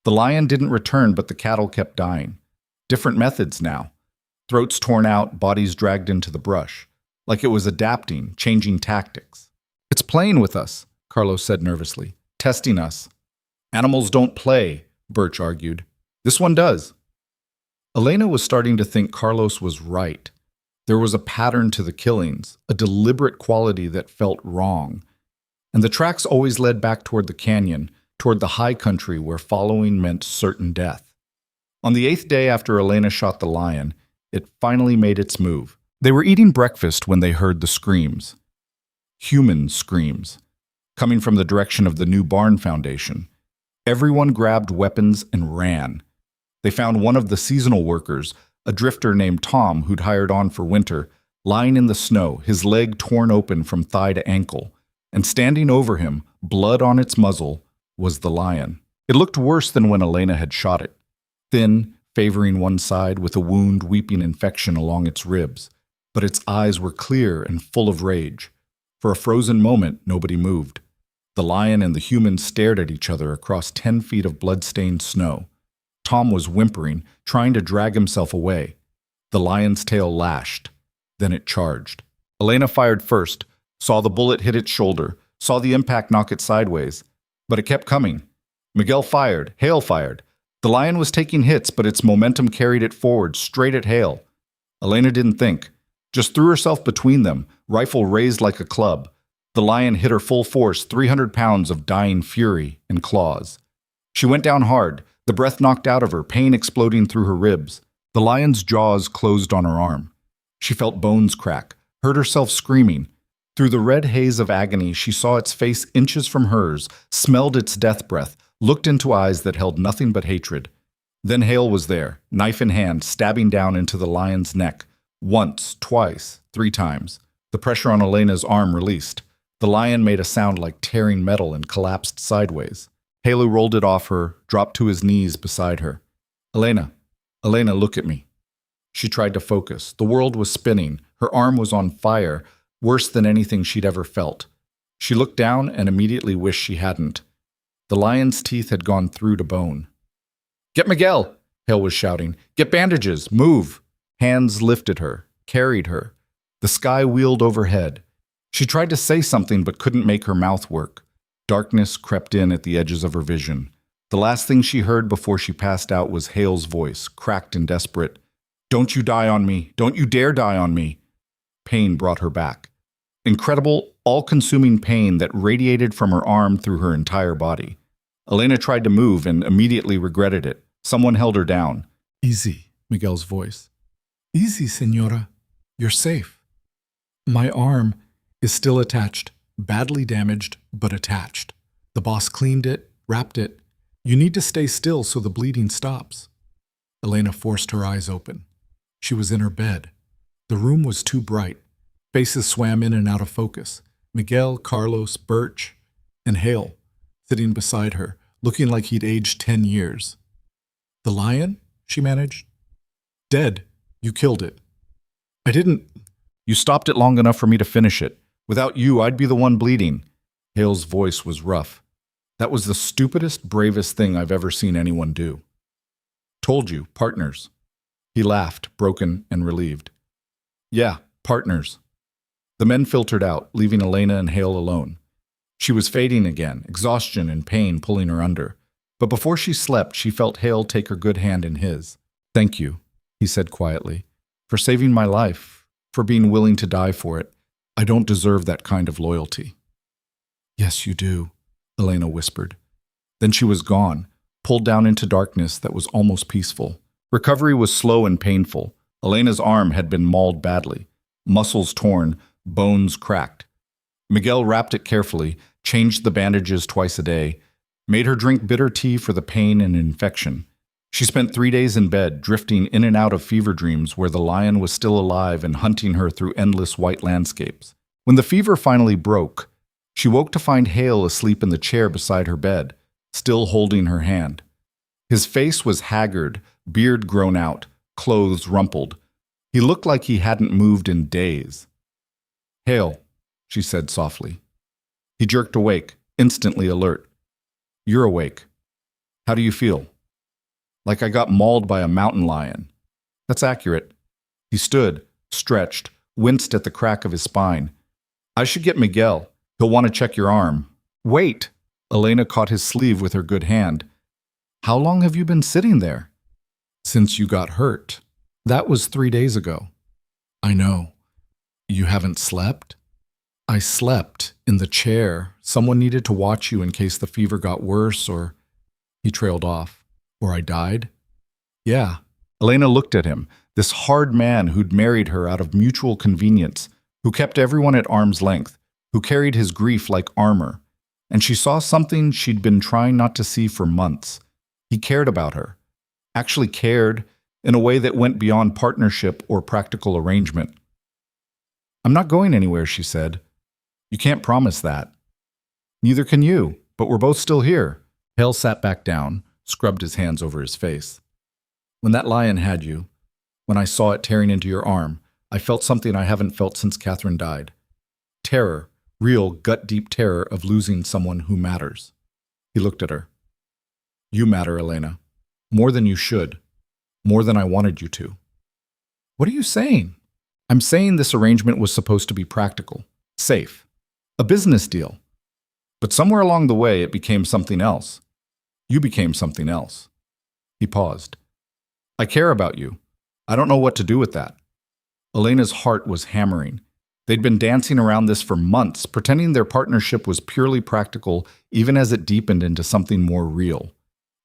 The lion didn't return, but the cattle kept dying. Different methods now. Throats torn out, bodies dragged into the brush. Like it was adapting, changing tactics. It's playing with us, Carlos said nervously. Testing us. Animals don't play, Birch argued. This one does. Elena was starting to think Carlos was right. There was a pattern to the killings, a deliberate quality that felt wrong. And the tracks always led back toward the canyon, toward the high country where following meant certain death. On the 8th day after Elena shot the lion, it finally made its move. They were eating breakfast when they heard the screams. Human screams, coming from the direction of the new barn foundation. Everyone grabbed weapons and ran. They found one of the seasonal workers, a drifter named Tom who'd hired on for winter, lying in the snow, his leg torn open from thigh to ankle, and standing over him, blood on its muzzle, was the lion. It looked worse than when Elena had shot it. Thin, favoring one side with a wound weeping infection along its ribs. But its eyes were clear and full of rage. For a frozen moment, nobody moved. The lion and the human stared at each other across 10 feet of blood-stained snow. Tom was whimpering, trying to drag himself away. The lion's tail lashed. Then it charged. Elena fired first, saw the bullet hit its shoulder, saw the impact knock it sideways. But it kept coming. Miguel fired. Hale fired. The lion was taking hits, but its momentum carried it forward, straight at Hale. Elena didn't think. Just threw herself between them, rifle raised like a club. The lion hit her full force, 300 pounds of dying fury and claws. She went down hard, the breath knocked out of her, pain exploding through her ribs. The lion's jaws closed on her arm. She felt bones crack, heard herself screaming. Through the red haze of agony, she saw its face inches from hers, smelled its death breath, looked into eyes that held nothing but hatred. Then Hale was there, knife in hand, stabbing down into the lion's neck. Once, twice, 3 times. The pressure on Elena's arm released. The lion made a sound like tearing metal and collapsed sideways. Hale rolled it off her, dropped to his knees beside her. Elena, look at me. She tried to focus. The world was spinning. Her arm was on fire, worse than anything she'd ever felt. She looked down and immediately wished she hadn't. The lion's teeth had gone through to bone. Get Miguel, Hale was shouting. Get bandages, move. Hands lifted her, carried her. The sky wheeled overhead. She tried to say something but couldn't make her mouth work. Darkness crept in at the edges of her vision. The last thing she heard before she passed out was Hale's voice, cracked and desperate. "Don't you die on me! Don't you dare die on me!" Pain brought her back. Incredible, all-consuming pain that radiated from her arm through her entire body. Elena tried to move and immediately regretted it. Someone held her down. "Easy," Miguel's voice. "Easy, señora. You're safe. My arm is still attached, badly damaged, but attached. The boss cleaned it, wrapped it. You need to stay still so the bleeding stops." Elena forced her eyes open. She was in her bed. The room was too bright. Faces swam in and out of focus. Miguel, Carlos, Birch, and Hale, sitting beside her, looking like he'd aged 10 years. "The lion?" she managed. "Dead. You killed it." "I didn't." "You stopped it long enough for me to finish it. Without you, I'd be the one bleeding." Hale's voice was rough. "That was the stupidest, bravest thing I've ever seen anyone do." "Told you, partners." He laughed, broken and relieved. "Yeah, partners." The men filtered out, leaving Elena and Hale alone. She was fading again, exhaustion and pain pulling her under. But before she slept, she felt Hale take her good hand in his. "Thank you," he said quietly, "for saving my life, for being willing to die for it. I don't deserve that kind of loyalty." "Yes, you do," Elena whispered. Then she was gone, pulled down into darkness that was almost peaceful. Recovery was slow and painful. Elena's arm had been mauled badly, muscles torn, bones cracked. Miguel wrapped it carefully, changed the bandages twice a day, made her drink bitter tea for the pain and infection. She spent 3 days in bed, drifting in and out of fever dreams where the lion was still alive and hunting her through endless white landscapes. When the fever finally broke, she woke to find Hale asleep in the chair beside her bed, still holding her hand. His face was haggard, beard grown out, clothes rumpled. He looked like he hadn't moved in days. "Hale," she said softly. He jerked awake, instantly alert. "You're awake. How do you feel?" "Like I got mauled by a mountain lion." "That's accurate." He stood, stretched, winced at the crack of his spine. "I should get Miguel. He'll want to check your arm." "Wait!" Elena caught his sleeve with her good hand. "How long have you been sitting there?" "Since you got hurt." "That was 3 days ago." "I know. You haven't slept?" "I slept in the chair. Someone needed to watch you in case the fever got worse or..." He trailed off. "Or I died?" "Yeah." Elena looked at him, this hard man who'd married her out of mutual convenience, who kept everyone at arm's length, who carried his grief like armor. And she saw something she'd been trying not to see for months. He cared about her. Actually cared, in a way that went beyond partnership or practical arrangement. "I'm not going anywhere," she said. "You can't promise that." "Neither can you, but we're both still here." Hale sat back down, scrubbed his hands over his face. "When that lion had you, when I saw it tearing into your arm, I felt something I haven't felt since Catherine died. Terror, real gut-deep terror of losing someone who matters." He looked at her. "You matter, Elena. More than you should. More than I wanted you to." "What are you saying?" "I'm saying this arrangement was supposed to be practical, safe, a business deal. But somewhere along the way, it became something else. You became something else." He paused. "I care about you. I don't know what to do with that." Elena's heart was hammering. They'd been dancing around this for months, pretending their partnership was purely practical, even as it deepened into something more real.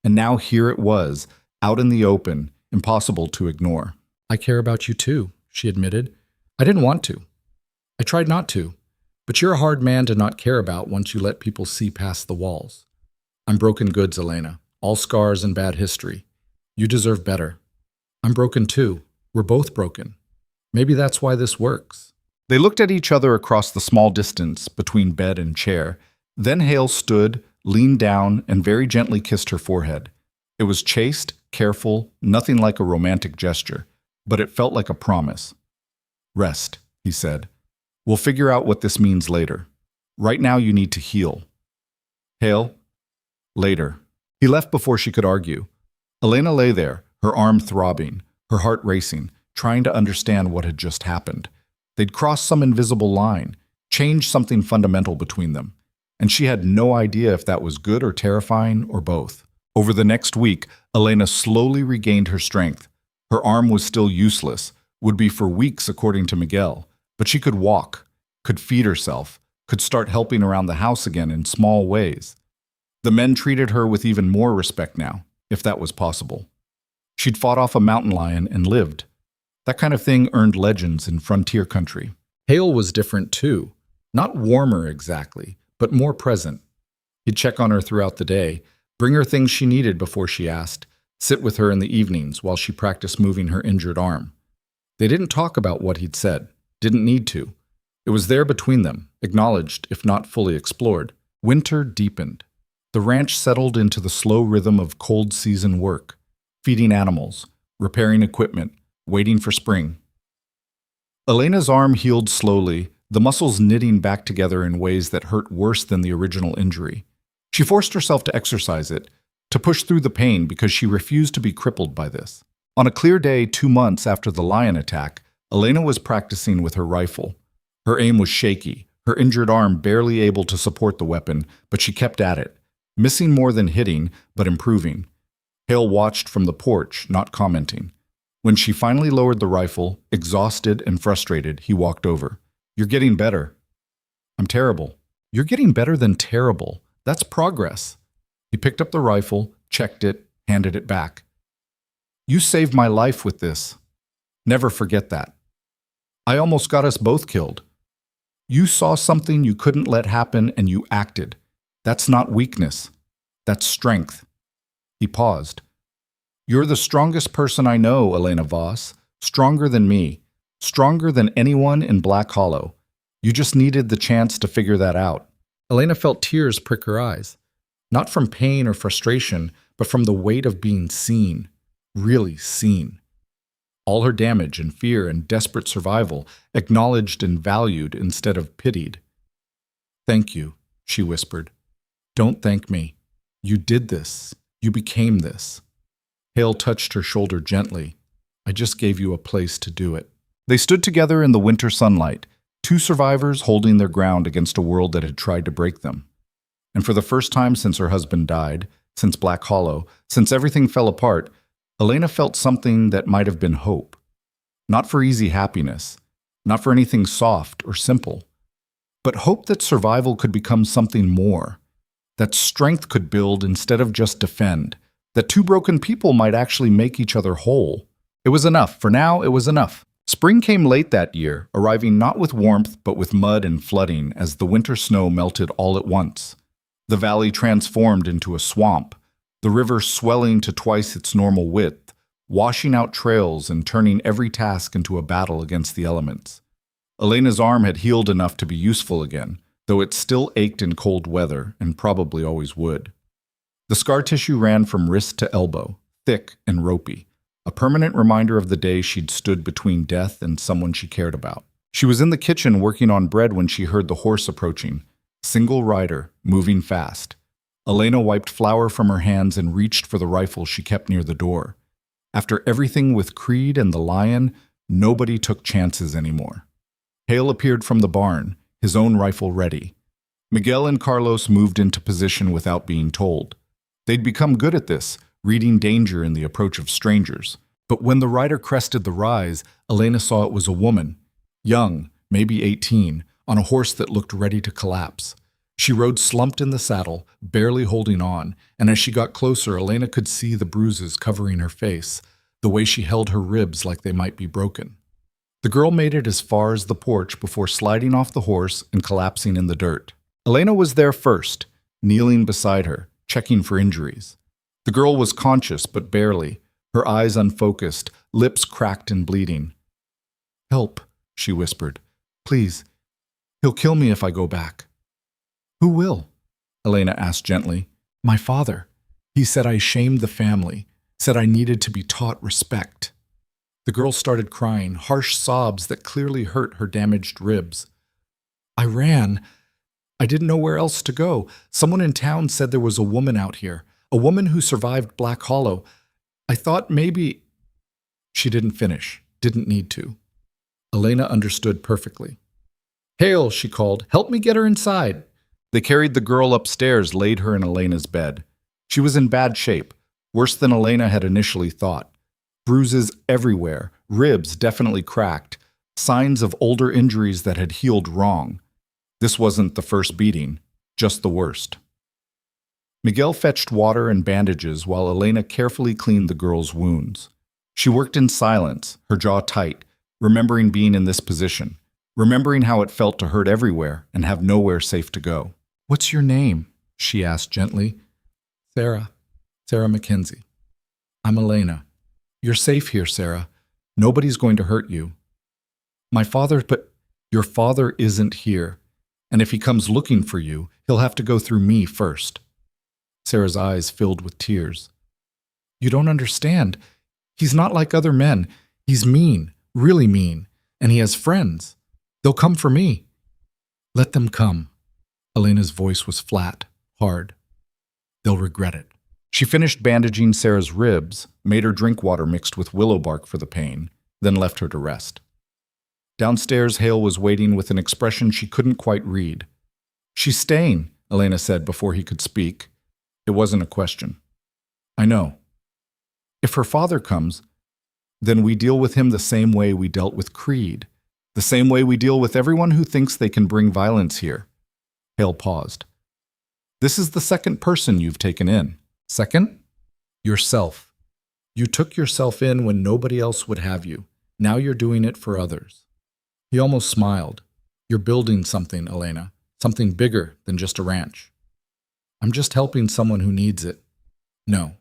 And now here it was, out in the open, impossible to ignore. "I care about you too," she admitted. "I didn't want to. I tried not to. But you're a hard man to not care about once you let people see past the walls. I'm broken goods, Elena. All scars and bad history. You deserve better. I'm broken too. We're both broken. Maybe that's why this works." They looked at each other across the small distance between bed and chair. Then Hale stood, leaned down, and very gently kissed her forehead. It was chaste, careful, nothing like a romantic gesture, but it felt like a promise. "Rest," he said. "We'll figure out what this means later. Right now you need to heal." "Hale?" "Later." He left before she could argue. Elena lay there, her arm throbbing, her heart racing, trying to understand what had just happened. They'd crossed some invisible line, changed something fundamental between them, and she had no idea if that was good or terrifying or both. Over the next week, Elena slowly regained her strength. Her arm was still useless, would be for weeks according to Miguel, but she could walk, could feed herself, could start helping around the house again in small ways. The men treated her with even more respect now, if that was possible. She'd fought off a mountain lion and lived. That kind of thing earned legends in frontier country. Hale was different too. Not warmer exactly, but more present. He'd check on her throughout the day, bring her things she needed before she asked, sit with her in the evenings while she practiced moving her injured arm. They didn't talk about what he'd said, didn't need to. It was there between them, acknowledged if not fully explored. Winter deepened. The ranch settled into the slow rhythm of cold season work, feeding animals, repairing equipment, waiting for spring. Elena's arm healed slowly, the muscles knitting back together in ways that hurt worse than the original injury. She forced herself to exercise it, to push through the pain because she refused to be crippled by this. On a clear day 2 months after the lion attack, Elena was practicing with her rifle. Her aim was shaky, her injured arm barely able to support the weapon, but she kept at it, missing more than hitting, but improving. Hale watched from the porch, not commenting. When she finally lowered the rifle, exhausted and frustrated, he walked over. "You're getting better." "I'm terrible." "You're getting better than terrible. That's progress." He picked up the rifle, checked it, handed it back. "You saved my life with this. Never forget that. I almost got us both killed. You saw something you couldn't let happen and you acted. That's not weakness. That's strength." He paused. "You're the strongest person I know, Elena Voss. Stronger than me. Stronger than anyone in Black Hollow. You just needed the chance to figure that out." Elena felt tears prick her eyes. Not from pain or frustration, but from the weight of being seen. Really seen. All her damage and fear and desperate survival acknowledged and valued instead of pitied. "Thank you," she whispered. "Don't thank me. You did this. You became this." Hale touched her shoulder gently. "I just gave you a place to do it." They stood together in the winter sunlight, 2 survivors holding their ground against a world that had tried to break them. And for the first time since her husband died, since Black Hollow, since everything fell apart, Elena felt something that might have been hope. Not for easy happiness, not for anything soft or simple, but hope that survival could become something more, that strength could build instead of just defend, that 2 broken people might actually make each other whole. It was enough. For now, it was enough. Spring came late that year, arriving not with warmth but with mud and flooding as the winter snow melted all at once. The valley transformed into a swamp, the river swelling to twice its normal width, washing out trails and turning every task into a battle against the elements. Elena's arm had healed enough to be useful again, though it still ached in cold weather and probably always would. The scar tissue ran from wrist to elbow, thick and ropey, a permanent reminder of the day she'd stood between death and someone she cared about. She was in the kitchen working on bread when she heard the horse approaching, single rider, moving fast. Elena wiped flour from her hands and reached for the rifle she kept near the door. After everything with Creed and the lion, nobody took chances anymore. Hale appeared from the barn, his own rifle ready. Miguel and Carlos moved into position without being told. They'd become good at this, reading danger in the approach of strangers. But when the rider crested the rise, Elena saw it was a woman, young, maybe 18, on a horse that looked ready to collapse. She rode slumped in the saddle, barely holding on, and as she got closer, Elena could see the bruises covering her face, the way she held her ribs like they might be broken. The girl made it as far as the porch before sliding off the horse and collapsing in the dirt. Elena was there first, kneeling beside her, checking for injuries. The girl was conscious, but barely, her eyes unfocused, lips cracked and bleeding. "Help," she whispered. "Please. He'll kill me if I go back." "Who will?" Elena asked gently. "My father. He said I shamed the family, said I needed to be taught respect." The girl started crying, harsh sobs that clearly hurt her damaged ribs. "I ran. I didn't know where else to go. Someone in town said there was a woman out here, a woman who survived Black Hollow. I thought maybe—" She didn't finish, didn't need to. Elena understood perfectly. "Hale," she called, "help me get her inside." They carried the girl upstairs, laid her in Elena's bed. She was in bad shape, worse than Elena had initially thought. Bruises everywhere, ribs definitely cracked, signs of older injuries that had healed wrong. This wasn't the first beating, just the worst. Miguel fetched water and bandages while Elena carefully cleaned the girl's wounds. She worked in silence, her jaw tight, remembering being in this position, remembering how it felt to hurt everywhere and have nowhere safe to go. "What's your name?" she asked gently. "Sarah. Sarah Mackenzie. I'm Elena. You're safe here, Sarah. Nobody's going to hurt you." But your father isn't here, and if he comes looking for you, he'll have to go through me first." Sarah's eyes filled with tears. "You don't understand. He's not like other men. He's mean, really mean, and he has friends. They'll come for me." "Let them come." Elena's voice was flat, hard. "They'll regret it." She finished bandaging Sarah's ribs, made her drink water mixed with willow bark for the pain, then left her to rest. Downstairs, Hale was waiting with an expression she couldn't quite read. "She's staying," Elena said before he could speak. It wasn't a question. "I know. If her father comes, then we deal with him the same way we dealt with Creed, the same way we deal with everyone who thinks they can bring violence here." Hale paused. "This is the second person you've taken in." "Second?" "Yourself. You took yourself in when nobody else would have you. Now you're doing it for others." He almost smiled. "You're building something, Elena, something bigger than just a ranch." "I'm just helping someone who needs it." "No.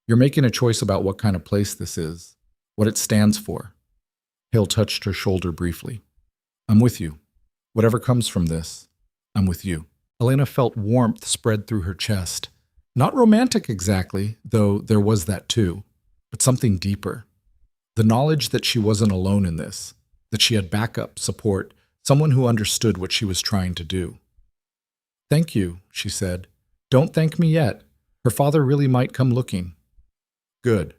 You're making a choice about what kind of place this is, what it stands for." Hale touched her shoulder briefly. "I'm with you. Whatever comes from this, I'm with you." Elena felt warmth spread through her chest. Not romantic exactly, though there was that too, but something deeper. The knowledge that she wasn't alone in this, that she had backup, support, someone who understood what she was trying to do. "Thank you," she said. "Don't thank me yet. Her father really might come looking." "Good.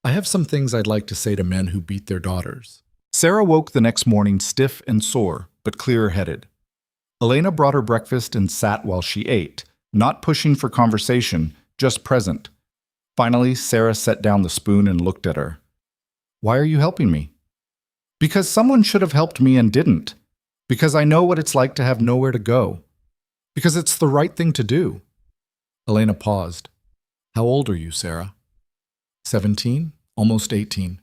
I have some things I'd like to say to men who beat their daughters." Sarah woke the next morning stiff and sore, but clear-headed. Elena brought her breakfast and sat while she ate, not pushing for conversation, just present. Finally, Sarah set down the spoon and looked at her. "Why are you helping me?" "Because someone should have helped me and didn't. Because I know what it's like to have nowhere to go. Because it's the right thing to do." Elena paused. "How old are you, Sarah?" 17, almost 18.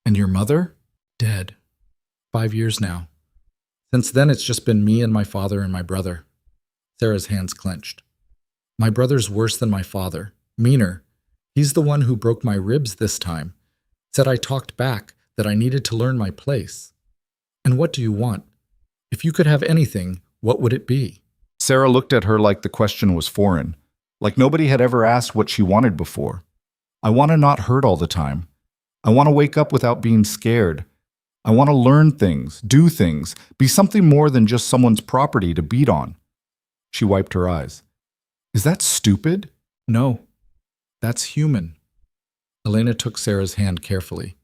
"And your mother?" "Dead. 5 years now. Since then, it's just been me and my father and my brother." Sarah's hands clenched. "My brother's worse than my father. Meaner. He's the one who broke my ribs this time. Said I talked back, that I needed to learn my place. And what do you want? If you could have anything, what would it be?" Sarah looked at her like the question was foreign, like nobody had ever asked what she wanted before. "I want to not hurt all the time. I want to wake up without being scared. I want to learn things, do things, be something more than just someone's property to beat on." She wiped her eyes. "Is that stupid?" "No. That's human." Elena took Sarah's hand carefully.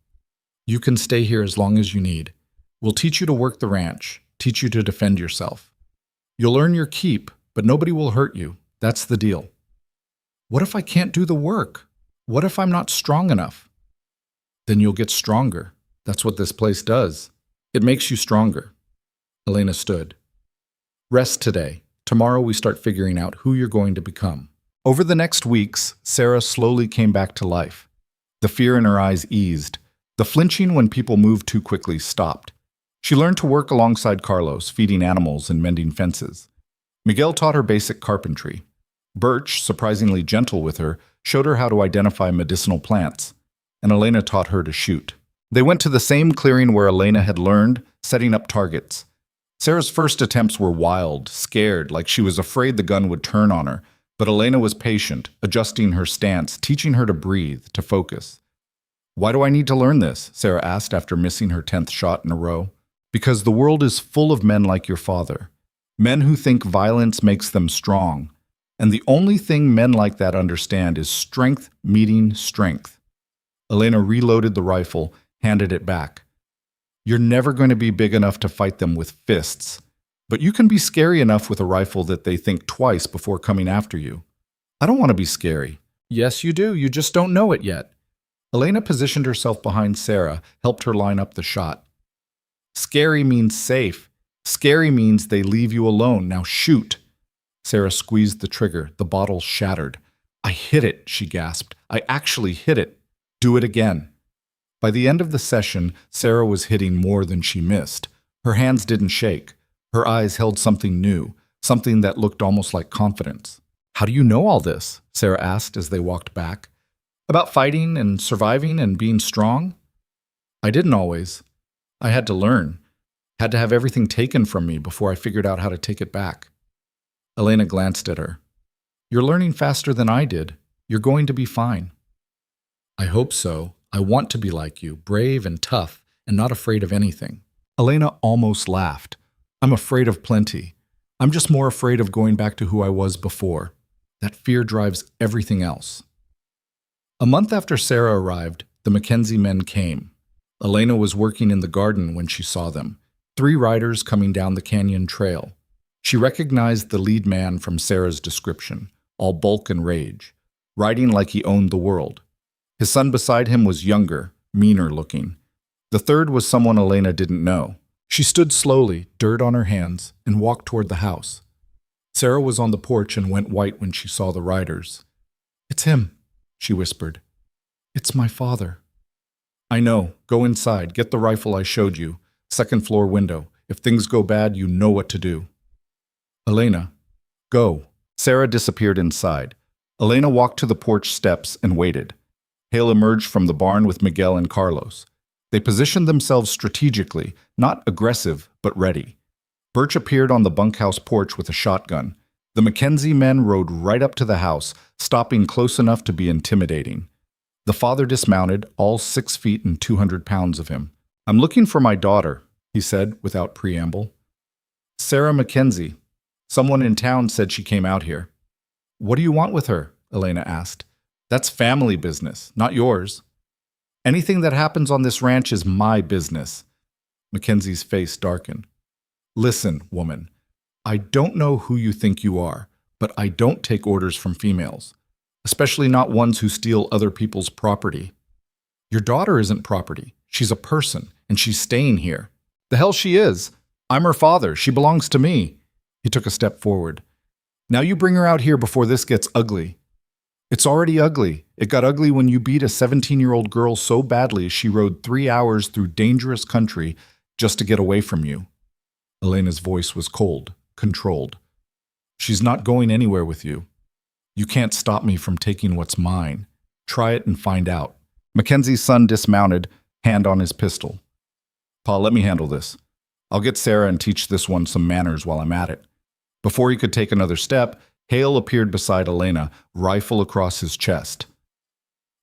"You can stay here as long as you need. We'll teach you to work the ranch, teach you to defend yourself. You'll earn your keep, but nobody will hurt you. That's the deal." "What if I can't do the work? What if I'm not strong enough?" "Then you'll get stronger. That's what this place does. It makes you stronger." Elena stood. "Rest today. Tomorrow we start figuring out who you're going to become." Over the next weeks, Sarah slowly came back to life. The fear in her eyes eased. The flinching when people moved too quickly stopped. She learned to work alongside Carlos, feeding animals and mending fences. Miguel taught her basic carpentry. Birch, surprisingly gentle with her, showed her how to identify medicinal plants. And Elena taught her to shoot. They went to the same clearing where Elena had learned, setting up targets. Sarah's first attempts were wild, scared, like she was afraid the gun would turn on her, but Elena was patient, adjusting her stance, teaching her to breathe, to focus. "Why do I need to learn this?" Sarah asked after missing her 10th shot in a row. "Because the world is full of men like your father. Men who think violence makes them strong. And the only thing men like that understand is strength meeting strength." Elena reloaded the rifle, handed it back. "You're never going to be big enough to fight them with fists, but you can be scary enough with a rifle that they think twice before coming after you. I don't want to be scary. Yes, you do. You just don't know it yet. Elena positioned herself behind Sarah, helped her line up the shot. Scary means safe. Scary means they leave you alone. Now shoot. Sarah squeezed the trigger. The bottle shattered. I hit it, she gasped. I actually hit it. Do it again. By the end of the session, Sarah was hitting more than she missed. Her hands didn't shake. Her eyes held something new, something that looked almost like confidence. How do you know all this? Sarah asked as they walked back. About fighting and surviving and being strong? I didn't always. I had to learn. Had to have everything taken from me before I figured out how to take it back. Elena glanced at her. You're learning faster than I did. You're going to be fine. I hope so. I want to be like you, brave and tough, and not afraid of anything. Elena almost laughed. I'm afraid of plenty. I'm just more afraid of going back to who I was before. That fear drives everything else. A month after Sarah arrived, the Mackenzie men came. Elena was working in the garden when she saw them, 3 riders coming down the canyon trail. She recognized the lead man from Sarah's description, all bulk and rage, riding like he owned the world. His son beside him was younger, meaner looking. The third was someone Elena didn't know. She stood slowly, dirt on her hands, and walked toward the house. Sarah was on the porch and went white when she saw the riders. It's him, she whispered. It's my father. I know. Go inside. Get the rifle I showed you. 2nd floor window. If things go bad, you know what to do. Elena, go. Sarah disappeared inside. Elena walked to the porch steps and waited. Hale emerged from the barn with Miguel and Carlos. They positioned themselves strategically, not aggressive, but ready. Birch appeared on the bunkhouse porch with a shotgun. The Mackenzie men rode right up to the house, stopping close enough to be intimidating. The father dismounted, all 6 feet and 200 pounds of him. I'm looking for my daughter, he said without preamble. Sarah Mackenzie. Someone in town said she came out here. What do you want with her? Elena asked. That's family business, not yours. Anything that happens on this ranch is my business. Mackenzie's face darkened. Listen, woman, I don't know who you think you are, but I don't take orders from females, especially not ones who steal other people's property. Your daughter isn't property. She's a person, and she's staying here. The hell she is. I'm her father. She belongs to me. He took a step forward. Now you bring her out here before this gets ugly. It's already ugly. It got ugly when you beat a 17-year-old girl so badly she rode 3 hours through dangerous country just to get away from you. Elena's voice was cold, controlled. She's not going anywhere with you. You can't stop me from taking what's mine. Try it and find out. Mackenzie's son dismounted, hand on his pistol. Pa, let me handle this. I'll get Sarah and teach this one some manners while I'm at it. Before he could take another step, Hale appeared beside Elena, rifle across his chest.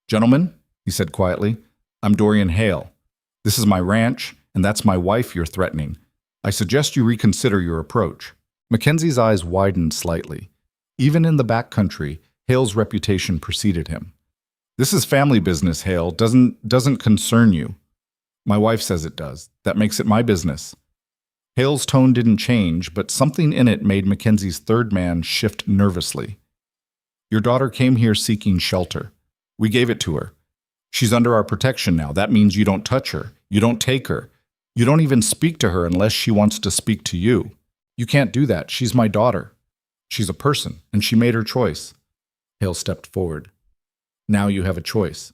Gentlemen, he said quietly, I'm Dorian Hale. This is my ranch, and that's my wife you're threatening. I suggest you reconsider your approach. Mackenzie's eyes widened slightly. Even in the back country, Hale's reputation preceded him. This is family business, Hale. Doesn't concern you. My wife says it does. That makes it my business. Hale's tone didn't change, but something in it made Mackenzie's third man shift nervously. Your daughter came here seeking shelter. We gave it to her. She's under our protection now. That means you don't touch her. You don't take her. You don't even speak to her unless she wants to speak to you. You can't do that. She's my daughter. She's a person, and she made her choice. Hale stepped forward. Now you have a choice.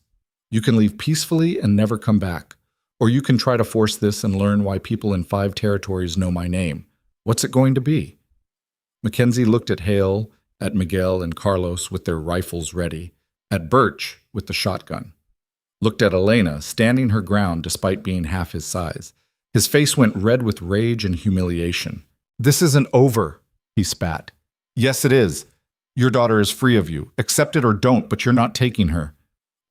You can leave peacefully and never come back. Or you can try to force this and learn why people in 5 territories know my name. What's it going to be? Mackenzie looked at Hale, at Miguel and Carlos with their rifles ready, at Birch with the shotgun. Looked at Elena, standing her ground despite being half his size. His face went red with rage and humiliation. This isn't over, he spat. Yes, it is. Your daughter is free of you. Accept it or don't, but you're not taking her.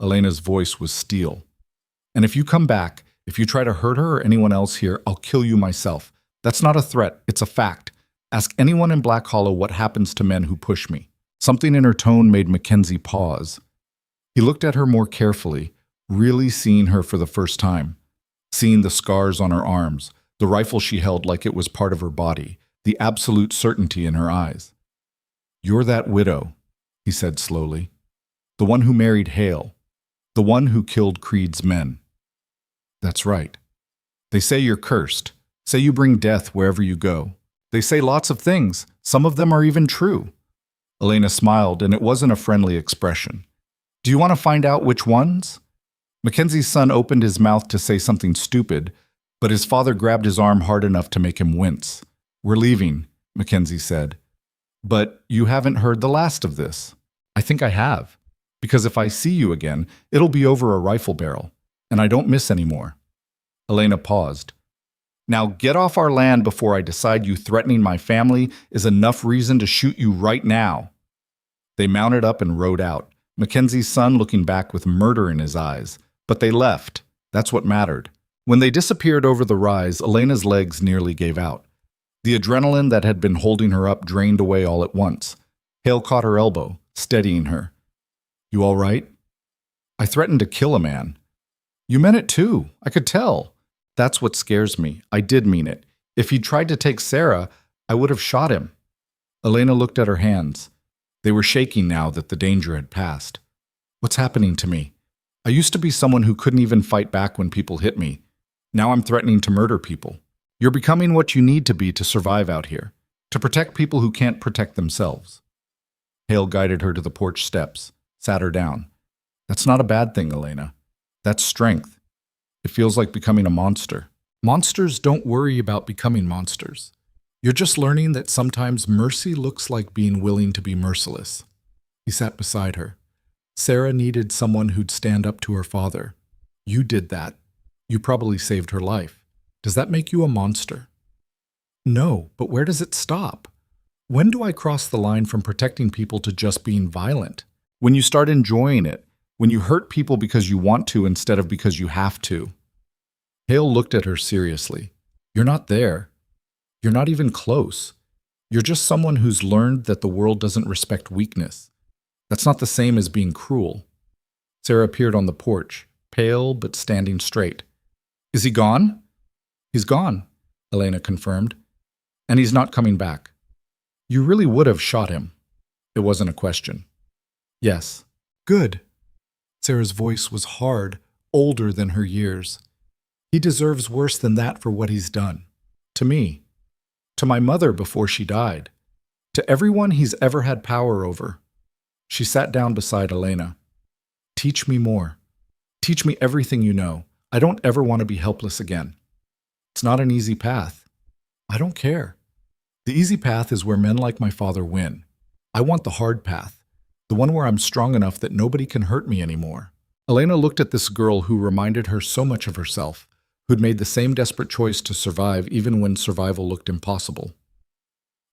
Elena's voice was steel. And if you come back, if you try to hurt her or anyone else here, I'll kill you myself. That's not a threat. It's a fact. Ask anyone in Black Hollow what happens to men who push me. Something in her tone made Mackenzie pause. He looked at her more carefully, really seeing her for the first time. Seeing the scars on her arms, the rifle she held like it was part of her body, the absolute certainty in her eyes. You're that widow. he said slowly. The one who married Hale. The one who killed Creed's men. That's right. They say you're cursed. Say you bring death wherever you go. They say lots of things. Some of them are even true. Elena smiled, and it wasn't a friendly expression. Do you want to find out which ones? Mackenzie's son opened his mouth to say something stupid, but his father grabbed his arm hard enough to make him wince. We're leaving, Mackenzie said. But you haven't heard the last of this. I think I have. Because if I see you again, it'll be over a rifle barrel, and I don't miss anymore. Elena paused. Now get off our land before I decide you threatening my family is enough reason to shoot you right now. They mounted up and rode out, Mackenzie's son looking back with murder in his eyes. But they left. That's what mattered. When they disappeared over the rise, Elena's legs nearly gave out. The adrenaline that had been holding her up drained away all at once. Hale caught her elbow, steadying her. You all right? I threatened to kill a man. You meant it too. I could tell. That's what scares me. I did mean it. If he'd tried to take Sarah, I would have shot him. Elena looked at her hands. They were shaking now that the danger had passed. What's happening to me? I used to be someone who couldn't even fight back when people hit me. Now I'm threatening to murder people. You're becoming what you need to be to survive out here, to protect people who can't protect themselves. Hale guided her to the porch steps, sat her down. That's not a bad thing, Elena. That's strength. It feels like becoming a monster. Monsters don't worry about becoming monsters. You're just learning that sometimes mercy looks like being willing to be merciless. He sat beside her. Sarah needed someone who'd stand up to her father. You did that. You probably saved her life. Does that make you a monster? No, but where does it stop? When do I cross the line from protecting people to just being violent? When you start enjoying it. When you hurt people because you want to instead of because you have to. Hale looked at her seriously. You're not there. You're not even close. You're just someone who's learned that the world doesn't respect weakness. That's not the same as being cruel. Sarah appeared on the porch, pale but standing straight. Is he gone? He's gone, Elena confirmed. And he's not coming back. You really would have shot him. It wasn't a question. Yes. Good. Sarah's voice was hard, older than her years. He deserves worse than that for what he's done. To me. To my mother before she died. To everyone he's ever had power over. She sat down beside Elena. Teach me more. Teach me everything you know. I don't ever want to be helpless again. It's not an easy path. I don't care. The easy path is where men like my father win. I want the hard path. The one where I'm strong enough that nobody can hurt me anymore. Elena looked at this girl who reminded her so much of herself, who'd made the same desperate choice to survive even when survival looked impossible.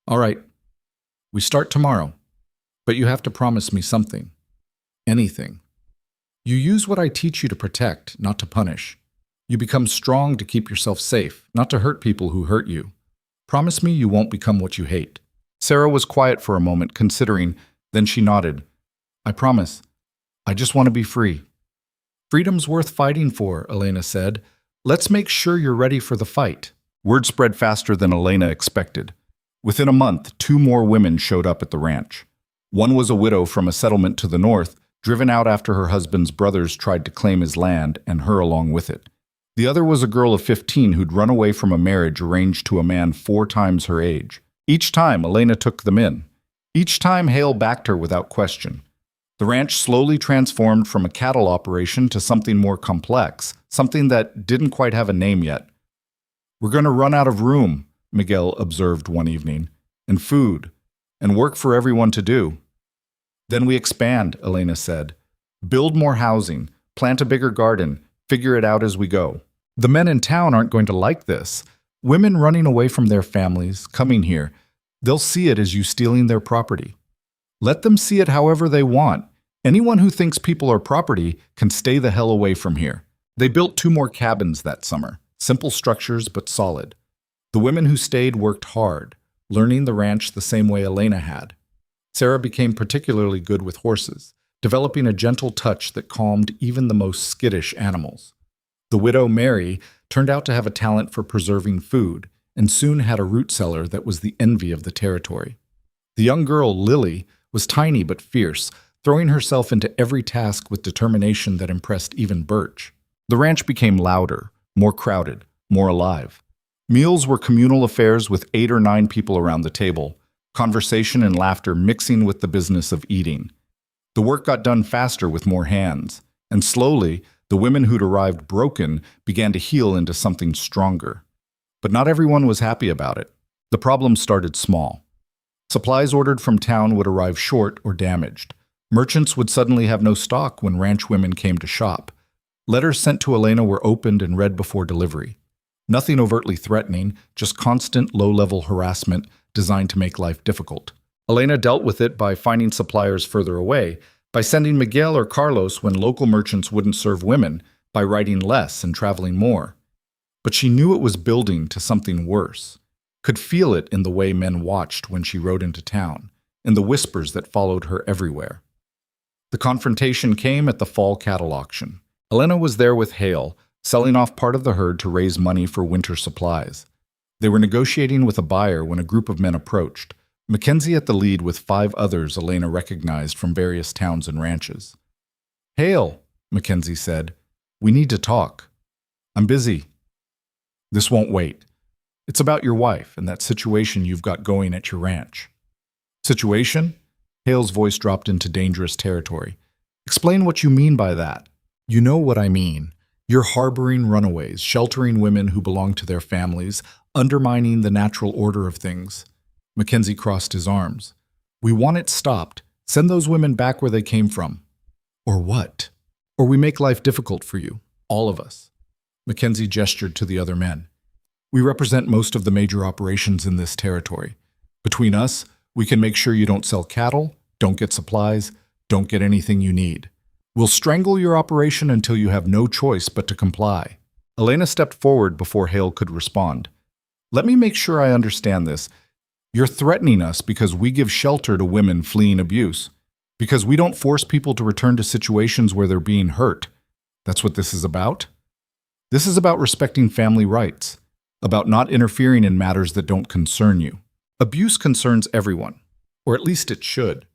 All right, we start tomorrow, but you have to promise me something. Anything. You use what I teach you to protect, not to punish. You become strong to keep yourself safe, not to hurt people who hurt you. Promise me you won't become what you hate. Sarah was quiet for a moment, considering, then she nodded. I promise. I just want to be free. Freedom's worth fighting for, Elena said. Let's make sure you're ready for the fight. Word spread faster than Elena expected. Within a month, 2 more women showed up at the ranch. One was a widow from a settlement to the north, driven out after her husband's brothers tried to claim his land and her along with it. The other was a girl of 15 who'd run away from a marriage arranged to a man 4 times her age. Each time, Elena took them in. Each time, Hale backed her without question. The ranch slowly transformed from a cattle operation to something more complex, something that didn't quite have a name yet. We're going to run out of room, Miguel observed one evening, and food, and work for everyone to do. Then we expand, Elena said. Build more housing, plant a bigger garden, figure it out as we go. The men in town aren't going to like this. Women running away from their families, coming here, they'll see it as you stealing their property. Let them see it however they want. Anyone who thinks people are property can stay the hell away from here. They built 2 more cabins that summer, simple structures but solid. The women who stayed worked hard, learning the ranch the same way Elena had. Sarah became particularly good with horses, developing a gentle touch that calmed even the most skittish animals. The widow, Mary, turned out to have a talent for preserving food, and soon had a root cellar that was the envy of the territory. The young girl, Lily, was tiny but fierce, throwing herself into every task with determination that impressed even Birch. The ranch became louder, more crowded, more alive. Meals were communal affairs with 8 or 9 people around the table, conversation and laughter mixing with the business of eating. The work got done faster with more hands, and slowly, the women who'd arrived broken began to heal into something stronger. But not everyone was happy about it. The problem started small. Supplies ordered from town would arrive short or damaged. Merchants would suddenly have no stock when ranch women came to shop. Letters sent to Elena were opened and read before delivery. Nothing overtly threatening, just constant low-level harassment designed to make life difficult. Elena dealt with it by finding suppliers further away, by sending Miguel or Carlos when local merchants wouldn't serve women, by writing less and traveling more. But she knew it was building to something worse, could feel it in the way men watched when she rode into town, in the whispers that followed her everywhere. The confrontation came at the fall cattle auction. Elena was there with Hale, selling off part of the herd to raise money for winter supplies. They were negotiating with a buyer when a group of men approached, Mackenzie at the lead with 5 others Elena recognized from various towns and ranches. "Hale," Mackenzie said, "we need to talk. I'm busy." "This won't wait. It's about your wife and that situation you've got going at your ranch." "Situation?" Hale's voice dropped into dangerous territory. "Explain what you mean by that." "You know what I mean. You're harboring runaways, sheltering women who belong to their families, undermining the natural order of things." Mackenzie crossed his arms. "We want it stopped. Send those women back where they came from." "Or what?" "Or we make life difficult for you, all of us." Mackenzie gestured to the other men. "We represent most of the major operations in this territory. Between us, we can make sure you don't sell cattle, don't get supplies, don't get anything you need. We'll strangle your operation until you have no choice but to comply." Elena stepped forward before Hale could respond. "Let me make sure I understand this. You're threatening us because we give shelter to women fleeing abuse, because we don't force people to return to situations where they're being hurt. That's what this is about? This is about respecting family rights, about not interfering in matters that don't concern you. Abuse concerns everyone, or at least it should."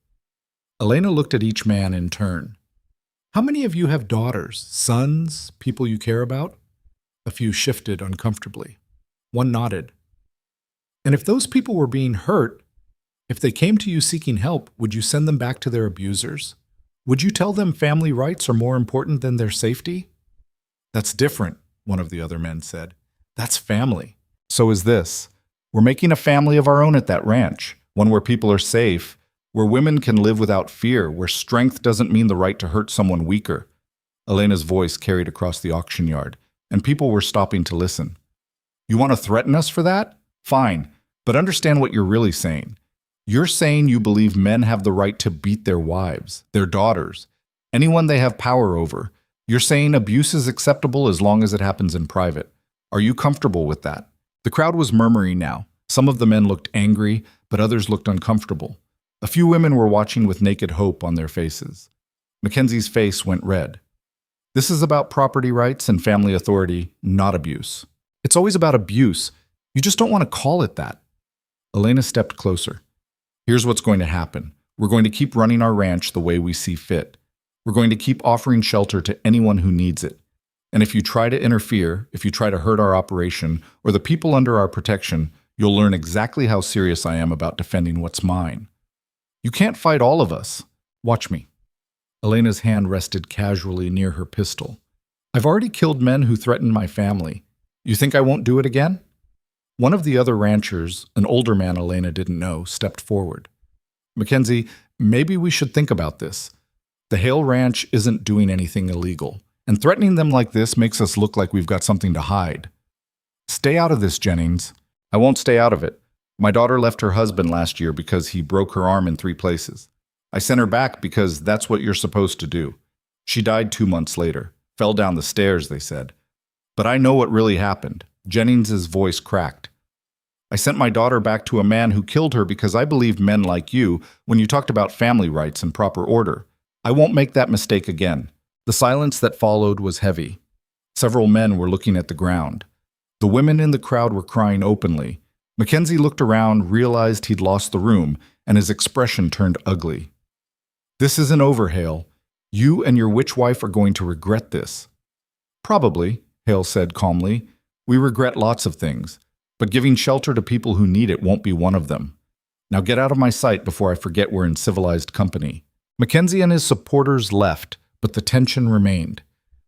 Elena looked at each man in turn. "How many of you have daughters, sons, people you care about?" A few shifted uncomfortably. One nodded. "And if those people were being hurt, if they came to you seeking help, would you send them back to their abusers? Would you tell them family rights are more important than their safety?" "That's different," one of the other men said. "That's family." "So is this. We're making a family of our own at that ranch, one where people are safe, where women can live without fear, where strength doesn't mean the right to hurt someone weaker." Elena's voice carried across the auction yard, and people were stopping to listen. "You want to threaten us for that? Fine, but understand what you're really saying. You're saying you believe men have the right to beat their wives, their daughters, anyone they have power over. You're saying abuse is acceptable as long as it happens in private. Are you comfortable with that?" The crowd was murmuring now. Some of the men looked angry, but others looked uncomfortable. A few women were watching with naked hope on their faces. Mackenzie's face went red. "This is about property rights and family authority, not abuse. It's always about abuse. You just don't want to call it that." Elena stepped closer. "Here's what's going to happen. We're going to keep running our ranch the way we see fit. We're going to keep offering shelter to anyone who needs it. And if you try to interfere, if you try to hurt our operation or the people under our protection, you'll learn exactly how serious I am about defending what's mine. You can't fight all of us. Watch me." Elena's hand rested casually near her pistol. "I've already killed men who threatened my family. You think I won't do it again?" One of the other ranchers, an older man Elena didn't know, stepped forward. "Mackenzie, maybe we should think about this. The Hale Ranch isn't doing anything illegal, and threatening them like this makes us look like we've got something to hide. Stay out of this, Jennings." "I won't stay out of it. My daughter left her husband last year because he broke her arm in 3 places. I sent her back because that's what you're supposed to do. She died 2 months later. Fell down the stairs, they said. But I know what really happened." Jennings's voice cracked. "I sent my daughter back to a man who killed her because I believed men like you when you talked about family rights and proper order. I won't make that mistake again." The silence that followed was heavy. Several men were looking at the ground. The women in the crowd were crying openly. Mackenzie looked around, realized he'd lost the room, and his expression turned ugly. "This isn't over, Hale. You and your witch wife are going to regret this." "Probably," Hale said calmly. "We regret lots of things, but giving shelter to people who need it won't be one of them. Now get out of my sight before I forget we're in civilized company." Mackenzie and his supporters left, but the tension remained.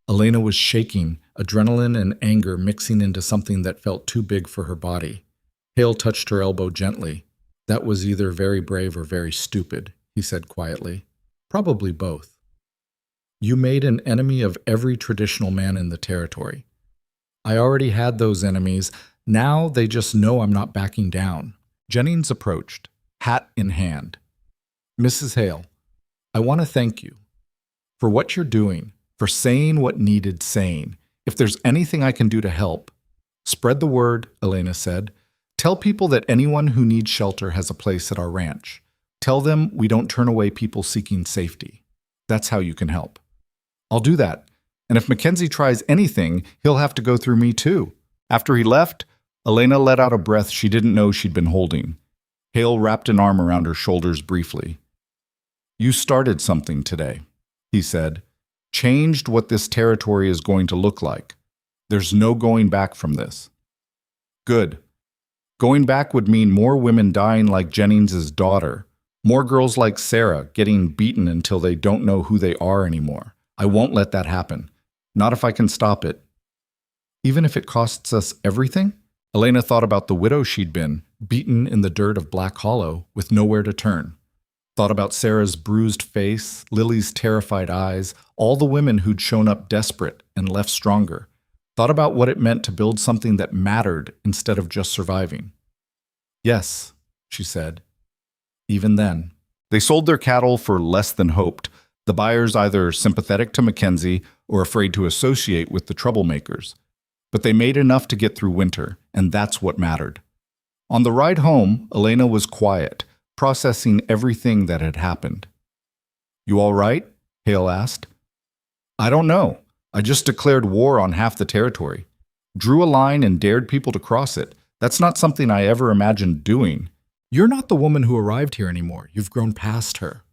Elena was shaking, adrenaline and anger mixing into something that felt too big for her body. Hale touched her elbow gently. "That was either very brave or very stupid," he said quietly. "Probably both. You made an enemy of every traditional man in the territory. I already had those enemies. Now they just know I'm not backing down." Jennings approached, hat in hand. "Mrs. Hale, I want to thank you for what you're doing, for saying what needed saying. If there's anything I can do to help, spread the word," Elena said. "Tell people that anyone who needs shelter has a place at our ranch. Tell them we don't turn away people seeking safety. That's how you can help." "I'll do that. And if Mackenzie tries anything, he'll have to go through me too." After he left, Elena let out a breath she didn't know she'd been holding. Hale wrapped an arm around her shoulders briefly. "You started something today," he said. "Changed what this territory is going to look like. There's no going back from this." "Good. Going back would mean more women dying like Jennings's daughter, more girls like Sarah getting beaten until they don't know who they are anymore. I won't let that happen. Not if I can stop it." "Even if it costs us everything?" Elena thought about the widow she'd been, beaten in the dirt of Black Hollow, with nowhere to turn. Thought about Sarah's bruised face, Lily's terrified eyes, all the women who'd shown up desperate and left stronger. Thought about what it meant to build something that mattered instead of just surviving. "Yes," she said. Even then. They sold their cattle for less than hoped, the buyers either sympathetic to Mackenzie or afraid to associate with the troublemakers. But they made enough to get through winter, and that's what mattered. On the ride home, Elena was quiet, processing everything that had happened. "You all right?" Hale asked. "I don't know. I just declared war on half the territory. Drew a line and dared people to cross it. That's not something I ever imagined doing." "You're not the woman who arrived here anymore. You've grown past her."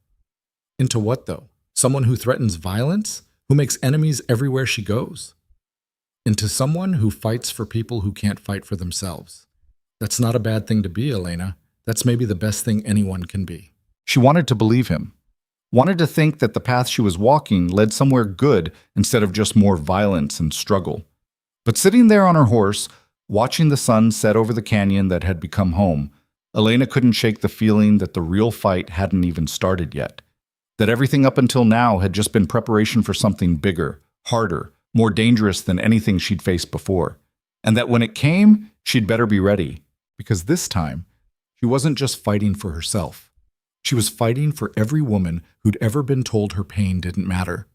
"Into what, though? Someone who threatens violence? Who makes enemies everywhere she goes?" "Into someone who fights for people who can't fight for themselves. That's not a bad thing to be, Elena. That's maybe the best thing anyone can be." She wanted to believe him. Wanted to think that the path she was walking led somewhere good instead of just more violence and struggle. But sitting there on her horse, watching the sun set over the canyon that had become home, Elena couldn't shake the feeling that the real fight hadn't even started yet. That everything up until now had just been preparation for something bigger, harder, more dangerous than anything she'd faced before. And that when it came, she'd better be ready. Because this time, she wasn't just fighting for herself. She was fighting for every woman who'd ever been told her pain didn't matter.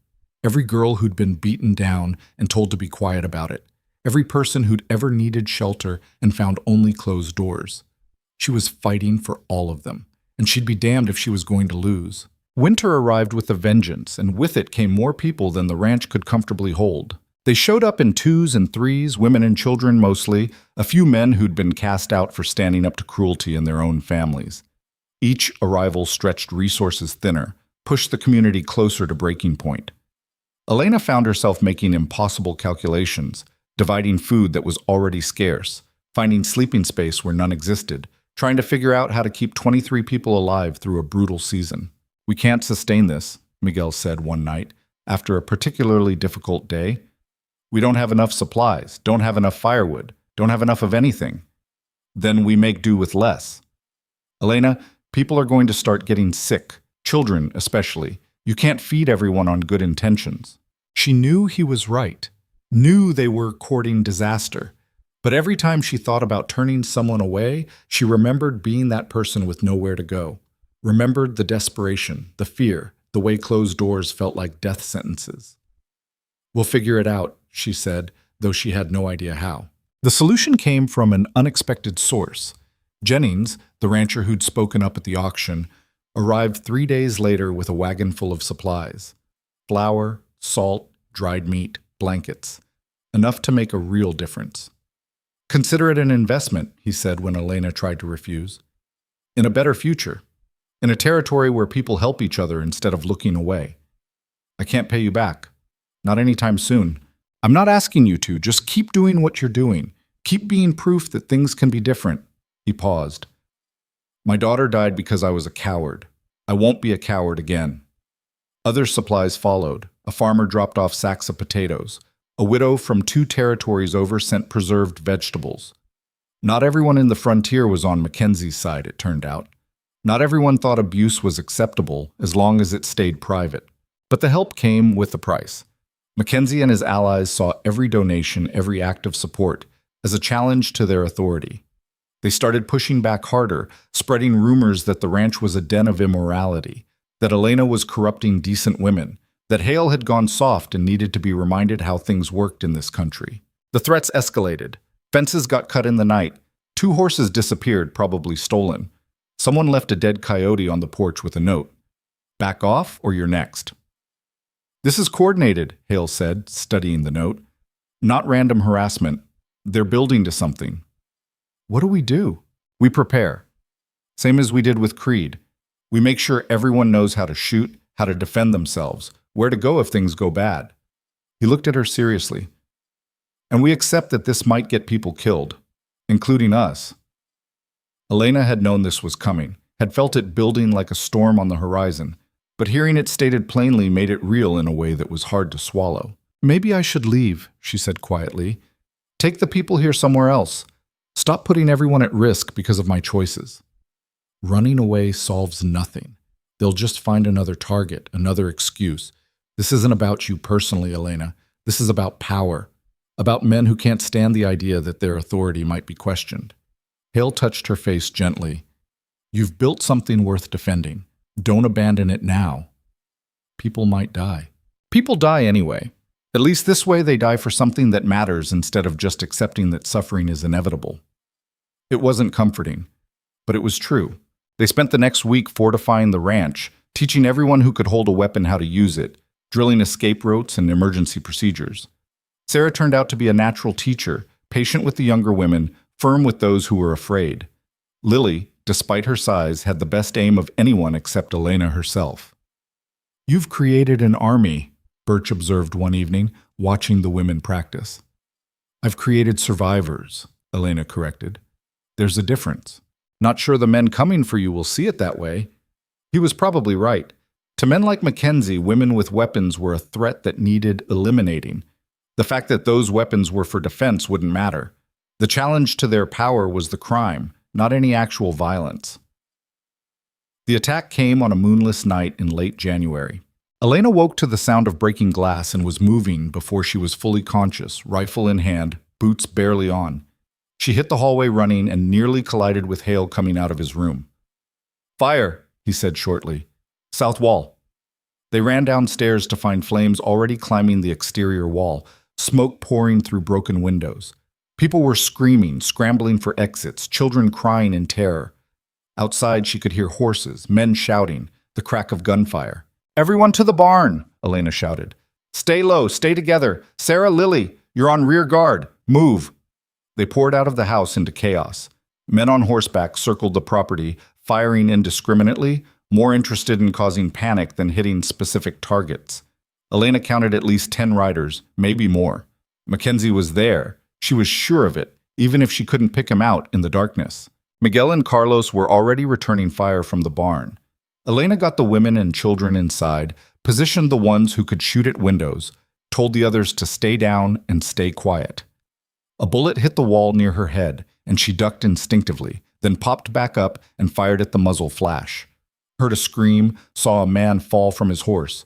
Every girl who'd been beaten down and told to be quiet about it. Every person who'd ever needed shelter and found only closed doors. She was fighting for all of them, and she'd be damned if she was going to lose. Winter arrived with a vengeance, and with it came more people than the ranch could comfortably hold. They showed up in twos and threes, women and children mostly, a few men who'd been cast out for standing up to cruelty in their own families. Each arrival stretched resources thinner, pushed the community closer to breaking point. Elena found herself making impossible calculations, dividing food that was already scarce, finding sleeping space where none existed, trying to figure out how to keep 23 people alive through a brutal season. "We can't sustain this," Miguel said one night, after a particularly difficult day. "We don't have enough supplies, don't have enough firewood, don't have enough of anything. Then we make do with less. Elena, people are going to start getting sick, children especially. You can't feed everyone on good intentions." She knew he was right, knew they were courting disaster. But every time she thought about turning someone away, she remembered being that person with nowhere to go. Remembered the desperation, the fear, the way closed doors felt like death sentences. "We'll figure it out," she said, though she had no idea how. The solution came from an unexpected source. Jennings, the rancher who'd spoken up at the auction, arrived 3 days later with a wagon full of supplies. Flour, salt, dried meat, blankets. Enough to make a real difference. Consider it an investment, he said when Elena tried to refuse. In a better future. In a territory where people help each other instead of looking away. I can't pay you back. Not anytime soon. I'm not asking you to. Just keep doing what you're doing. Keep being proof that things can be different. He paused. My daughter died because I was a coward. I won't be a coward again. Other supplies followed. A farmer dropped off sacks of potatoes. A widow from 2 territories over sent preserved vegetables. Not everyone in the frontier was on Mackenzie's side, it turned out. Not everyone thought abuse was acceptable as long as it stayed private. But the help came with a price. Mackenzie and his allies saw every donation, every act of support, as a challenge to their authority. They started pushing back harder, spreading rumors that the ranch was a den of immorality, that Elena was corrupting decent women, that Hale had gone soft and needed to be reminded how things worked in this country. The threats escalated. Fences got cut in the night. 2 horses disappeared, probably stolen. Someone left a dead coyote on the porch with a note. Back off or you're next. This is coordinated, Hale said, studying the note. Not random harassment. They're building to something. What do? We prepare. Same as we did with Creed. We make sure everyone knows how to shoot, how to defend themselves, where to go if things go bad. He looked at her seriously. And we accept that this might get people killed, including us. Elena had known this was coming, had felt it building like a storm on the horizon, but hearing it stated plainly made it real in a way that was hard to swallow. Maybe I should leave, she said quietly. Take the people here somewhere else. Stop putting everyone at risk because of my choices. Running away solves nothing. They'll just find another target, another excuse. This isn't about you personally, Elena. This is about power, about men who can't stand the idea that their authority might be questioned. Hale touched her face gently. You've built something worth defending. Don't abandon it now. People might die. People die anyway. At least this way they die for something that matters instead of just accepting that suffering is inevitable. It wasn't comforting, but it was true. They spent the next week fortifying the ranch, teaching everyone who could hold a weapon how to use it, drilling escape routes and emergency procedures. Sarah turned out to be a natural teacher, patient with the younger women, firm with those who were afraid. Lily, despite her size, had the best aim of anyone except Elena herself. You've created an army, Birch observed one evening, watching the women practice. I've created survivors, Elena corrected. There's a difference. Not sure the men coming for you will see it that way. He was probably right. To men like Mackenzie, women with weapons were a threat that needed eliminating. The fact that those weapons were for defense wouldn't matter. The challenge to their power was the crime, not any actual violence. The attack came on a moonless night in late January. Elena woke to the sound of breaking glass and was moving before she was fully conscious, rifle in hand, boots barely on. She hit the hallway running and nearly collided with Hale coming out of his room. Fire, he said shortly. South wall. They ran downstairs to find flames already climbing the exterior wall, smoke pouring through broken windows. People were screaming, scrambling for exits, children crying in terror. Outside, she could hear horses, men shouting, the crack of gunfire. Everyone to the barn, Elena shouted. Stay low, stay together. Sarah, Lily, you're on rear guard. Move. They poured out of the house into chaos. Men on horseback circled the property, firing indiscriminately, more interested in causing panic than hitting specific targets. Elena counted at least 10 riders, maybe more. Mackenzie was there. She was sure of it, even if she couldn't pick him out in the darkness. Miguel and Carlos were already returning fire from the barn. Elena got the women and children inside, positioned the ones who could shoot at windows, told the others to stay down and stay quiet. A bullet hit the wall near her head, and she ducked instinctively, then popped back up and fired at the muzzle flash. Heard a scream, saw a man fall from his horse.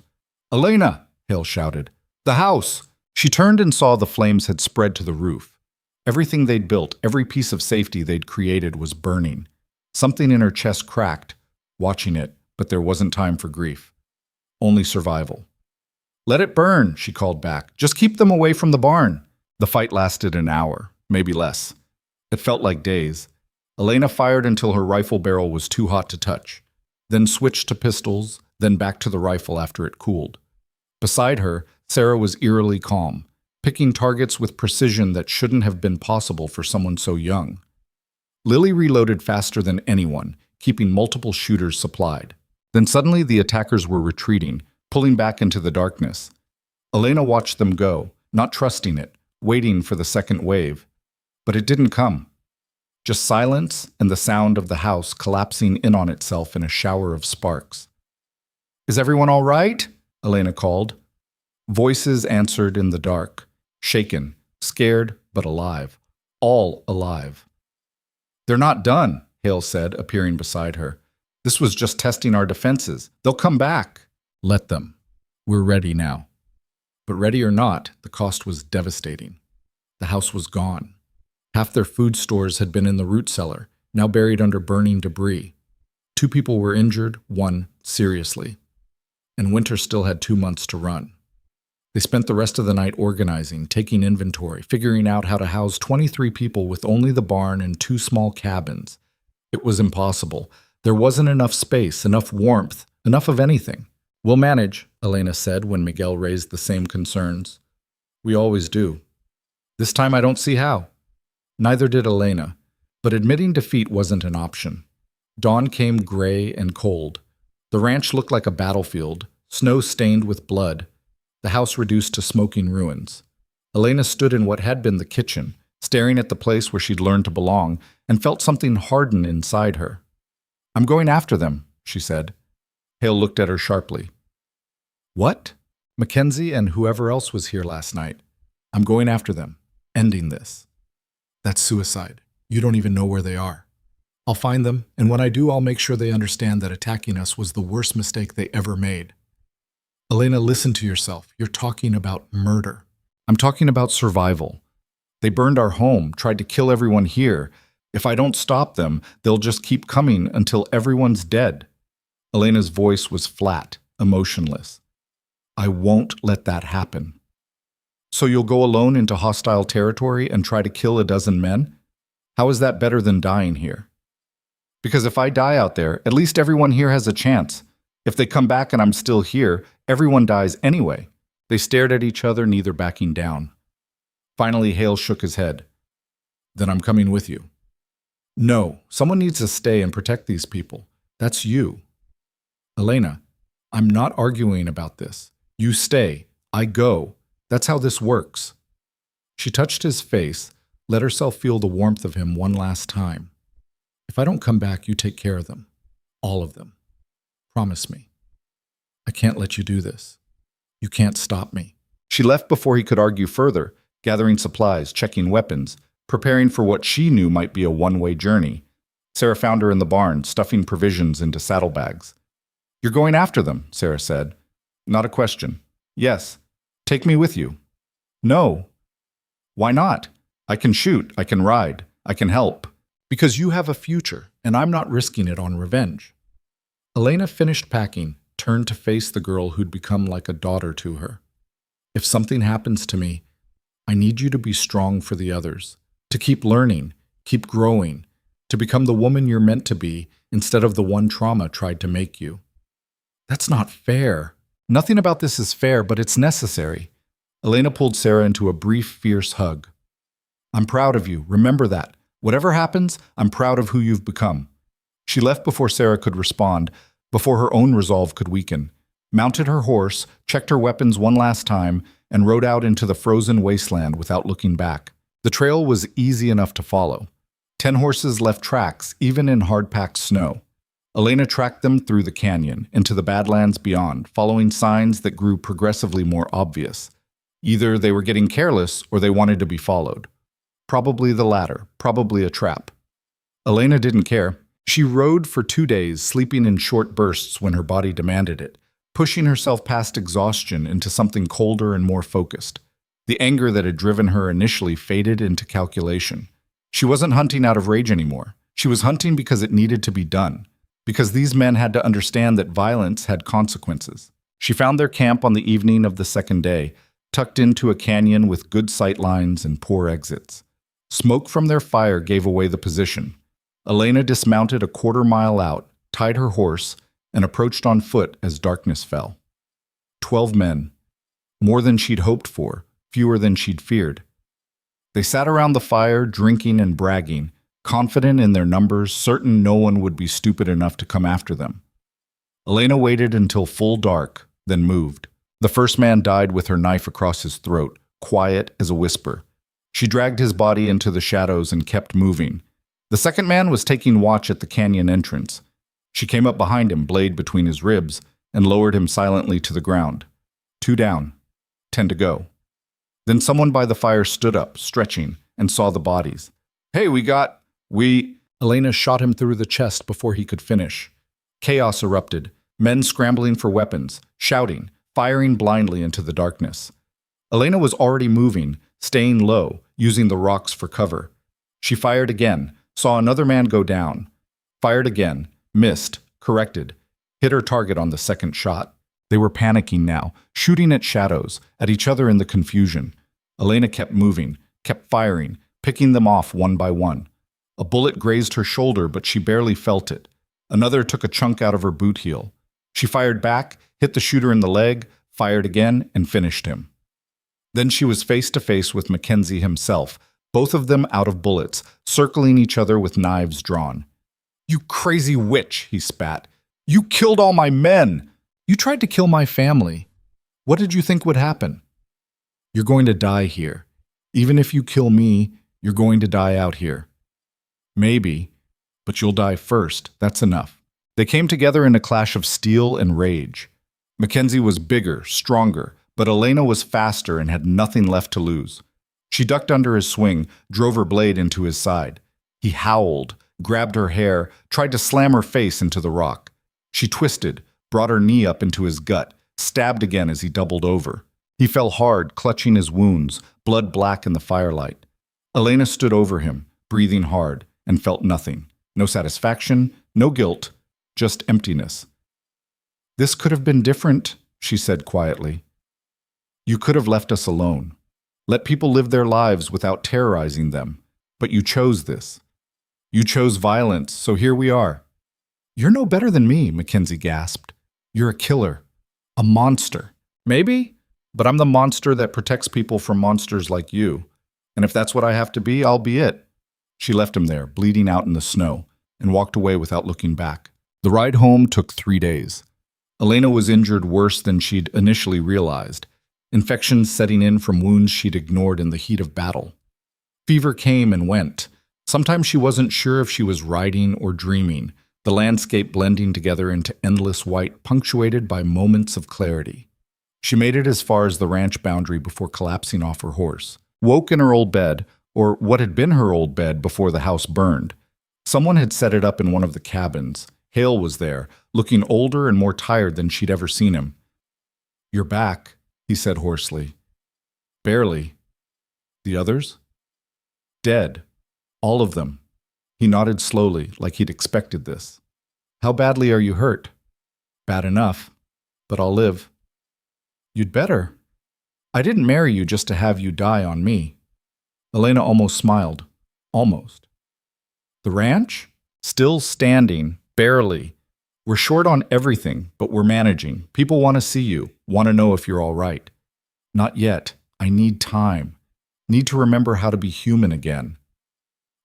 Elena, Hale shouted. The house! She turned and saw the flames had spread to the roof. Everything they'd built, every piece of safety they'd created was burning. Something in her chest cracked, watching it, but there wasn't time for grief. Only survival. Let it burn, she called back. Just keep them away from the barn. The fight lasted an hour, maybe less. It felt like days. Elena fired until her rifle barrel was too hot to touch, then switched to pistols, then back to the rifle after it cooled. Beside her, Sarah was eerily calm. picking targets with precision that shouldn't have been possible for someone so young. Lily reloaded faster than anyone, keeping multiple shooters supplied. Then suddenly the attackers were retreating, pulling back into the darkness. Elena watched them go, not trusting it, waiting for the second wave. But it didn't come. Just silence and the sound of the house collapsing in on itself in a shower of sparks. "Is everyone all right?" Elena called. Voices answered in the dark, shaken, scared, but alive. All alive. "They're not done," Hale said, appearing beside her. "This was just testing our defenses. They'll come back." "Let them. We're ready now." But ready or not, the cost was devastating. The house was gone. Half their food stores had been in the root cellar, now buried under burning debris. 2 people were injured, 1 seriously. And winter still had 2 months to run. They spent the rest of the night organizing, taking inventory, figuring out how to house 23 people with only the barn and 2 small cabins. It was impossible. There wasn't enough space, enough warmth, enough of anything. "We'll manage," Elena said when Miguel raised the same concerns. "We always do." "This time I don't see how." Neither did Elena, but admitting defeat wasn't an option. Dawn came gray and cold. The ranch looked like a battlefield, snow stained with blood, the house reduced to smoking ruins. Elena stood in what had been the kitchen, staring at the place where she'd learned to belong, and felt something harden inside her. "I'm going after them," she said. Hale looked at her sharply. "What?" "Mackenzie and whoever else was here last night. I'm going after them, ending this." "That's suicide. You don't even know where they are." "I'll find them, and when I do, I'll make sure they understand that attacking us was the worst mistake they ever made." "Elena, listen to yourself. You're talking about murder." "I'm talking about survival. They burned our home, tried to kill everyone here. If I don't stop them, they'll just keep coming until everyone's dead." Elena's voice was flat, emotionless. "I won't let that happen." "So you'll go alone into hostile territory and try to kill a dozen men? How is that better than dying here?" "Because if I die out there, at least everyone here has a chance. If they come back and I'm still here, everyone dies anyway." They stared at each other, neither backing down. Finally, Hale shook his head. "Then I'm coming with you." "No, someone needs to stay and protect these people. That's you." "Elena, I'm not arguing about this. You stay. I go. That's how this works." She touched his face, let herself feel the warmth of him one last time. "If I don't come back, you take care of them. All of them. Promise me. I can't let you do this. You can't stop me." She left before he could argue further, gathering supplies, checking weapons, preparing for what she knew might be a one-way journey. Sarah found her in the barn, stuffing provisions into saddlebags. "You're going after them," Sarah said. "Not a question." "Yes. Take me with you." "No." "Why not? I can shoot, I can ride, I can help." "Because you have a future, and I'm not risking it on revenge." Elena finished packing, turned to face the girl who'd become like a daughter to her. "If something happens to me, I need you to be strong for the others, to keep learning, keep growing, to become the woman you're meant to be instead of the one trauma tried to make you." "That's not fair." "Nothing about this is fair, but it's necessary." Elena pulled Sarah into a brief, fierce hug. "I'm proud of you. Remember that. Whatever happens, I'm proud of who you've become." She left before Sarah could respond, before her own resolve could weaken, mounted her horse, checked her weapons one last time, and rode out into the frozen wasteland without looking back. The trail was easy enough to follow. 10 horses left tracks, even in hard-packed snow. Elena tracked them through the canyon, into the badlands beyond, following signs that grew progressively more obvious. Either they were getting careless or they wanted to be followed. Probably the latter, probably a trap. Elena didn't care. She rode for 2 days, sleeping in short bursts when her body demanded it, pushing herself past exhaustion into something colder and more focused. The anger that had driven her initially faded into calculation. She wasn't hunting out of rage anymore. She was hunting because it needed to be done, because these men had to understand that violence had consequences. She found their camp on the evening of the second day, tucked into a canyon with good sight lines and poor exits. Smoke from their fire gave away the position. Elena dismounted a quarter-mile out, tied her horse, and approached on foot as darkness fell. 12 men, more than she'd hoped for, fewer than she'd feared. They sat around the fire, drinking and bragging, confident in their numbers, certain no one would be stupid enough to come after them. Elena waited until full dark, then moved. The first man died with her knife across his throat, quiet as a whisper. She dragged his body into the shadows and kept moving. The second man was taking watch at the canyon entrance. She came up behind him, blade between his ribs, and lowered him silently to the ground. 2 down, 10 to go. Then someone by the fire stood up, stretching, and saw the bodies. "Hey, we..." Elena shot him through the chest before he could finish. Chaos erupted, men scrambling for weapons, shouting, firing blindly into the darkness. Elena was already moving, staying low, using the rocks for cover. She fired again, saw another man go down. Fired again, missed, corrected, hit her target on the second shot. They were panicking now, shooting at shadows, at each other in the confusion. Elena kept moving, kept firing, picking them off one by one. A bullet grazed her shoulder, but she barely felt it. Another took a chunk out of her boot heel. She fired back, hit the shooter in the leg, fired again, and finished him. Then she was face to face with Mackenzie himself, both of them out of bullets, circling each other with knives drawn. "You crazy witch," he spat. "You killed all my men! You tried to kill my family. What did you think would happen? You're going to die here. Even if you kill me, you're going to die out here. Maybe, but you'll die first. That's enough." They came together in a clash of steel and rage. Mackenzie was bigger, stronger, but Elena was faster and had nothing left to lose. She ducked under his swing, drove her blade into his side. He howled, grabbed her hair, tried to slam her face into the rock. She twisted, brought her knee up into his gut, stabbed again as he doubled over. He fell hard, clutching his wounds, blood black in the firelight. Elena stood over him, breathing hard, and felt nothing. No satisfaction, no guilt, just emptiness. "This could have been different," she said quietly. "You could have left us alone. Let people live their lives without terrorizing them. But you chose this. You chose violence, so here we are." "You're no better than me," Mackenzie gasped. "You're a killer. A monster. Maybe, but I'm the monster that protects people from monsters like you. And if that's what I have to be, I'll be it." She left him there, bleeding out in the snow, and walked away without looking back. The ride home took 3 days. Elena was injured worse than she'd initially realized, infections setting in from wounds she'd ignored in the heat of battle. Fever came and went. Sometimes she wasn't sure if she was riding or dreaming, the landscape blending together into endless white, punctuated by moments of clarity. She made it as far as the ranch boundary before collapsing off her horse. Woke in her old bed, or what had been her old bed before the house burned. Someone had set it up in one of the cabins. Hale was there, looking older and more tired than she'd ever seen him. "You're back," he said hoarsely. "Barely. The others?" "Dead. All of them." He nodded slowly, like he'd expected this. "How badly are you hurt?" "Bad enough, but I'll live." "You'd better. I didn't marry you just to have you die on me." Elena almost smiled. Almost. "The ranch? Still standing, barely. We're short on everything, but we're managing. People want to see you, want to know if you're all right." "Not yet. I need time. Need to remember how to be human again."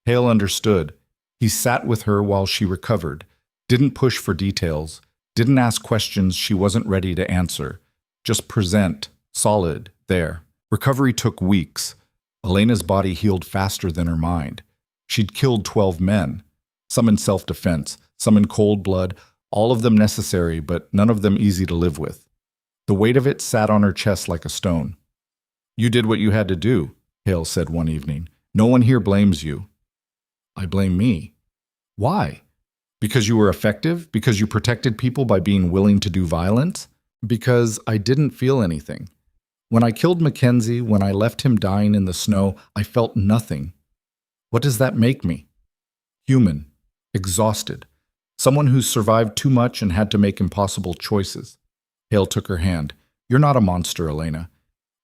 Hale understood. He sat with her while she recovered, didn't push for details, didn't ask questions she wasn't ready to answer. Just present, solid, there. Recovery took weeks. Elena's body healed faster than her mind. She'd killed 12 men, some in self-defense, some in cold blood, all of them necessary, but none of them easy to live with. The weight of it sat on her chest like a stone. "You did what you had to do," Hale said one evening. "No one here blames you." "I blame me." "Why? Because you were effective? Because you protected people by being willing to do violence?" "Because I didn't feel anything. When I killed Mackenzie, when I left him dying in the snow, I felt nothing. What does that make me? Human. Exhausted. Someone who's survived too much and had to make impossible choices." Hale took her hand. "You're not a monster, Elena.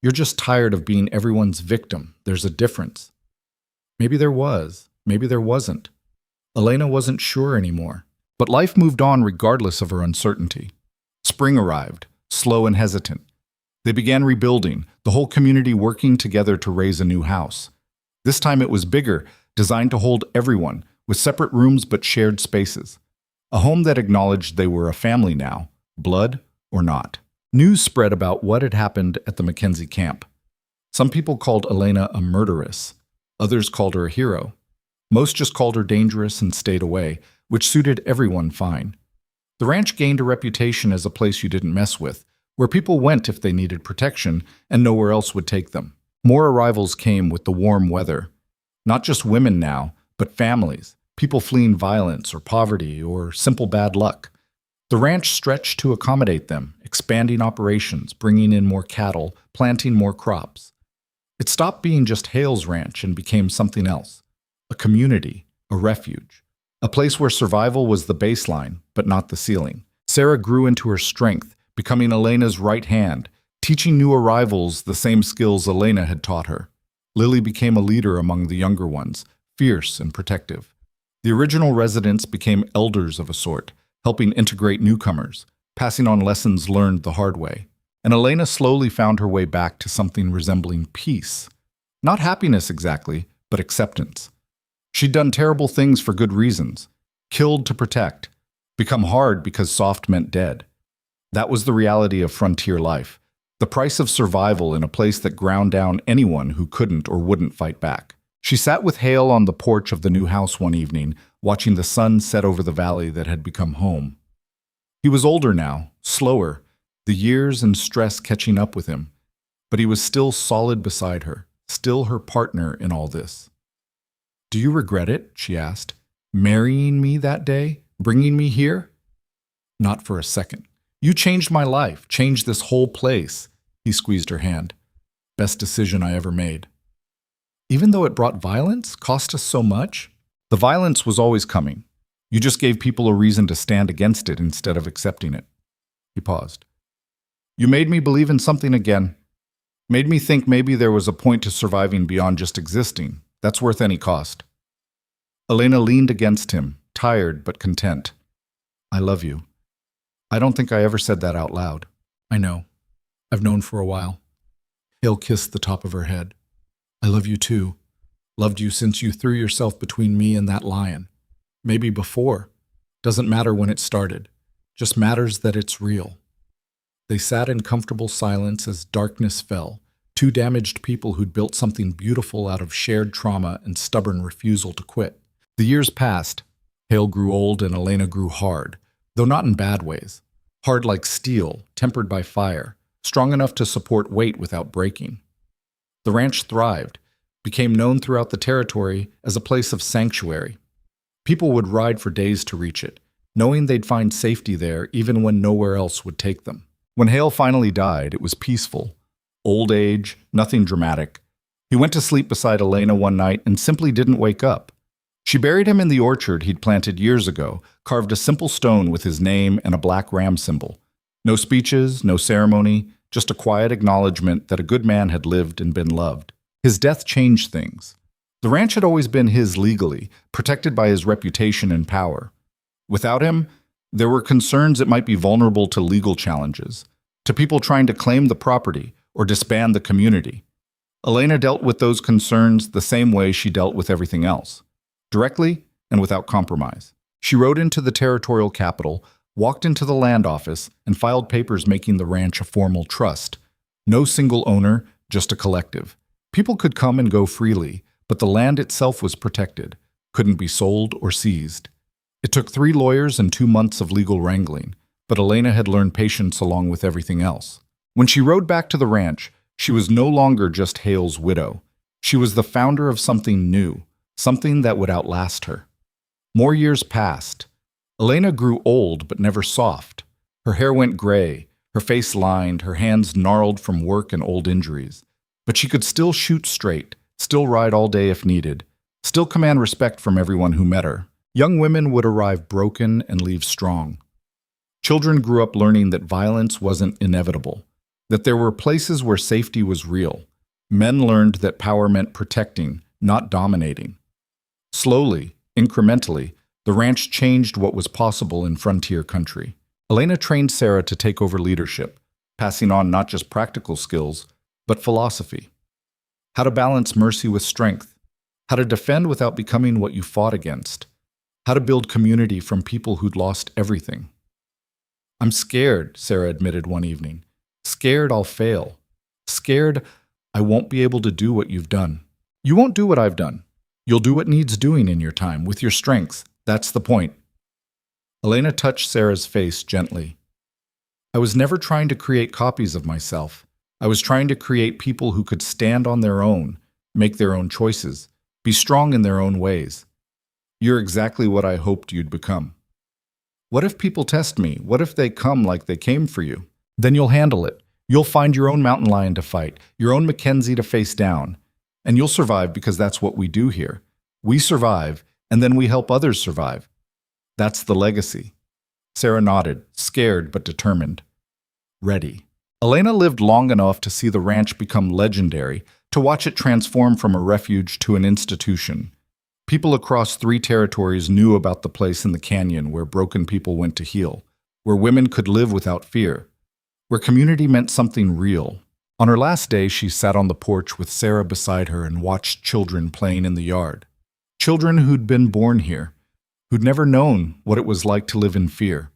You're just tired of being everyone's victim. There's a difference." Maybe there was. Maybe there wasn't. Elena wasn't sure anymore. But life moved on regardless of her uncertainty. Spring arrived, slow and hesitant. They began rebuilding, the whole community working together to raise a new house. This time it was bigger, designed to hold everyone, with separate rooms but shared spaces. A home that acknowledged they were a family now, blood or not. News spread about what had happened at the Mackenzie camp. Some people called Elena a murderess. Others called her a hero. Most just called her dangerous and stayed away, which suited everyone fine. The ranch gained a reputation as a place you didn't mess with, where people went if they needed protection and nowhere else would take them. More arrivals came with the warm weather. Not just women now, but families, people fleeing violence or poverty or simple bad luck. The ranch stretched to accommodate them, expanding operations, bringing in more cattle, planting more crops. It stopped being just Hale's ranch and became something else. A community, a refuge, a place where survival was the baseline, but not the ceiling. Sarah grew into her strength, becoming Elena's right hand, teaching new arrivals the same skills Elena had taught her. Lily became a leader among the younger ones, fierce and protective. The original residents became elders of a sort, helping integrate newcomers, passing on lessons learned the hard way. And Elena slowly found her way back to something resembling peace. Not happiness exactly, but acceptance. She'd done terrible things for good reasons, killed to protect, become hard because soft meant dead. That was the reality of frontier life, the price of survival in a place that ground down anyone who couldn't or wouldn't fight back. She sat with Hale on the porch of the new house one evening, watching the sun set over the valley that had become home. He was older now, slower, the years and stress catching up with him, but he was still solid beside her, still her partner in all this. "Do you regret it?" she asked. "Marrying me that day? Bringing me here?" "Not for a second. You changed my life, changed this whole place." He squeezed her hand. "Best decision I ever made." "Even though it brought violence, cost us so much?" "The violence was always coming. You just gave people a reason to stand against it instead of accepting it." He paused. "You made me believe in something again. Made me think maybe there was a point to surviving beyond just existing. That's worth any cost." Elena leaned against him, tired but content. "I love you. I don't think I ever said that out loud." "I know. I've known for a while." Hale kissed the top of her head. "I love you too. Loved you since you threw yourself between me and that lion. Maybe before. Doesn't matter when it started. Just matters that it's real." They sat in comfortable silence as darkness fell, two damaged people who'd built something beautiful out of shared trauma and stubborn refusal to quit. The years passed. Hale grew old and Elena grew hard, though not in bad ways. Hard like steel, tempered by fire, strong enough to support weight without breaking. The ranch thrived, became known throughout the territory as a place of sanctuary. People would ride for days to reach it, knowing they'd find safety there even when nowhere else would take them. When Hale finally died, it was peaceful. Old age, nothing dramatic. He went to sleep beside Elena one night and simply didn't wake up. She buried him in the orchard he'd planted years ago, carved a simple stone with his name and a black ram symbol. No speeches, no ceremony, just a quiet acknowledgement that a good man had lived and been loved. His death changed things. The ranch had always been his legally, protected by his reputation and power. Without him, there were concerns it might be vulnerable to legal challenges, to people trying to claim the property or disband the community. Elena dealt with those concerns the same way she dealt with everything else, directly and without compromise. She rode into the territorial capital, walked into the land office, and filed papers making the ranch a formal trust. No single owner, just a collective. People could come and go freely, but the land itself was protected, couldn't be sold or seized. It took 3 lawyers and 2 months of legal wrangling, but Elena had learned patience along with everything else. When she rode back to the ranch, she was no longer just Hale's widow. She was the founder of something new, something that would outlast her. More years passed. Elena grew old but never soft. Her hair went gray, her face lined, her hands gnarled from work and old injuries. But she could still shoot straight, still ride all day if needed, still command respect from everyone who met her. Young women would arrive broken and leave strong. Children grew up learning that violence wasn't inevitable, that there were places where safety was real. Men learned that power meant protecting, not dominating. Slowly, incrementally, the ranch changed what was possible in frontier country. Elena trained Sarah to take over leadership, passing on not just practical skills, but philosophy. How to balance mercy with strength, how to defend without becoming what you fought against, how to build community from people who'd lost everything. "I'm scared," Sarah admitted one evening. "Scared I'll fail. Scared I won't be able to do what you've done." "You won't do what I've done. You'll do what needs doing in your time, with your strength. That's the point." Elena touched Sarah's face gently. "I was never trying to create copies of myself. I was trying to create people who could stand on their own, make their own choices, be strong in their own ways. You're exactly what I hoped you'd become." "What if people test me? What if they come like they came for you?" "Then you'll handle it. You'll find your own mountain lion to fight, your own Mackenzie to face down. And you'll survive because that's what we do here. We survive, and then we help others survive. That's the legacy." Sarah nodded, scared but determined. Ready. Elena lived long enough to see the ranch become legendary, to watch it transform from a refuge to an institution. People across 3 territories knew about the place in the canyon where broken people went to heal, where women could live without fear, where community meant something real. On her last day, she sat on the porch with Sarah beside her and watched children playing in the yard. Children who'd been born here, who'd never known what it was like to live in fear,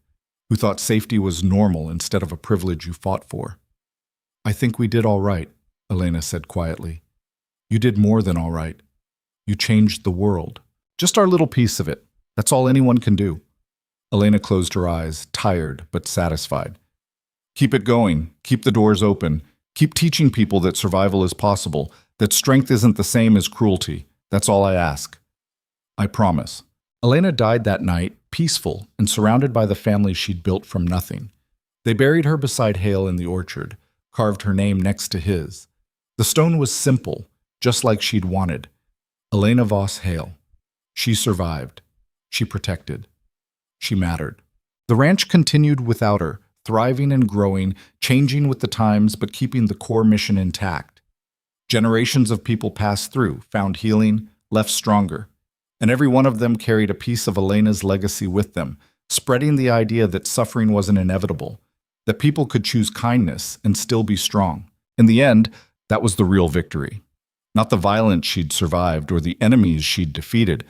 who thought safety was normal instead of a privilege you fought for. "I think we did all right," Elena said quietly. "You did more than all right. You changed the world. Just our little piece of it. That's all anyone can do." Elena closed her eyes, tired but satisfied. "Keep it going. Keep the doors open. Keep teaching people that survival is possible, that strength isn't the same as cruelty. That's all I ask. I promise." Elena died that night, peaceful and surrounded by the family she'd built from nothing. They buried her beside Hale in the orchard, carved her name next to his. The stone was simple, just like she'd wanted. Elena Voss Hale. She survived. She protected. She mattered. The ranch continued without her, thriving and growing, changing with the times but keeping the core mission intact. Generations of people passed through, found healing, left stronger. And every one of them carried a piece of Elena's legacy with them, spreading the idea that suffering wasn't inevitable, that people could choose kindness and still be strong. In the end, that was the real victory. Not the violence she'd survived or the enemies she'd defeated,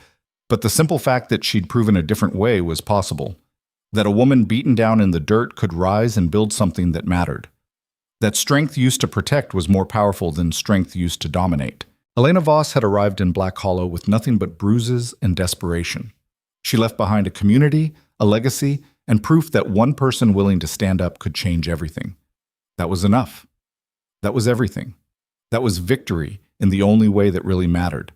but the simple fact that she'd proven a different way was possible. That a woman beaten down in the dirt could rise and build something that mattered. That strength used to protect was more powerful than strength used to dominate. Elena Voss had arrived in Black Hollow with nothing but bruises and desperation. She left behind a community, a legacy, and proof that one person willing to stand up could change everything. That was enough. That was everything. That was victory in the only way that really mattered.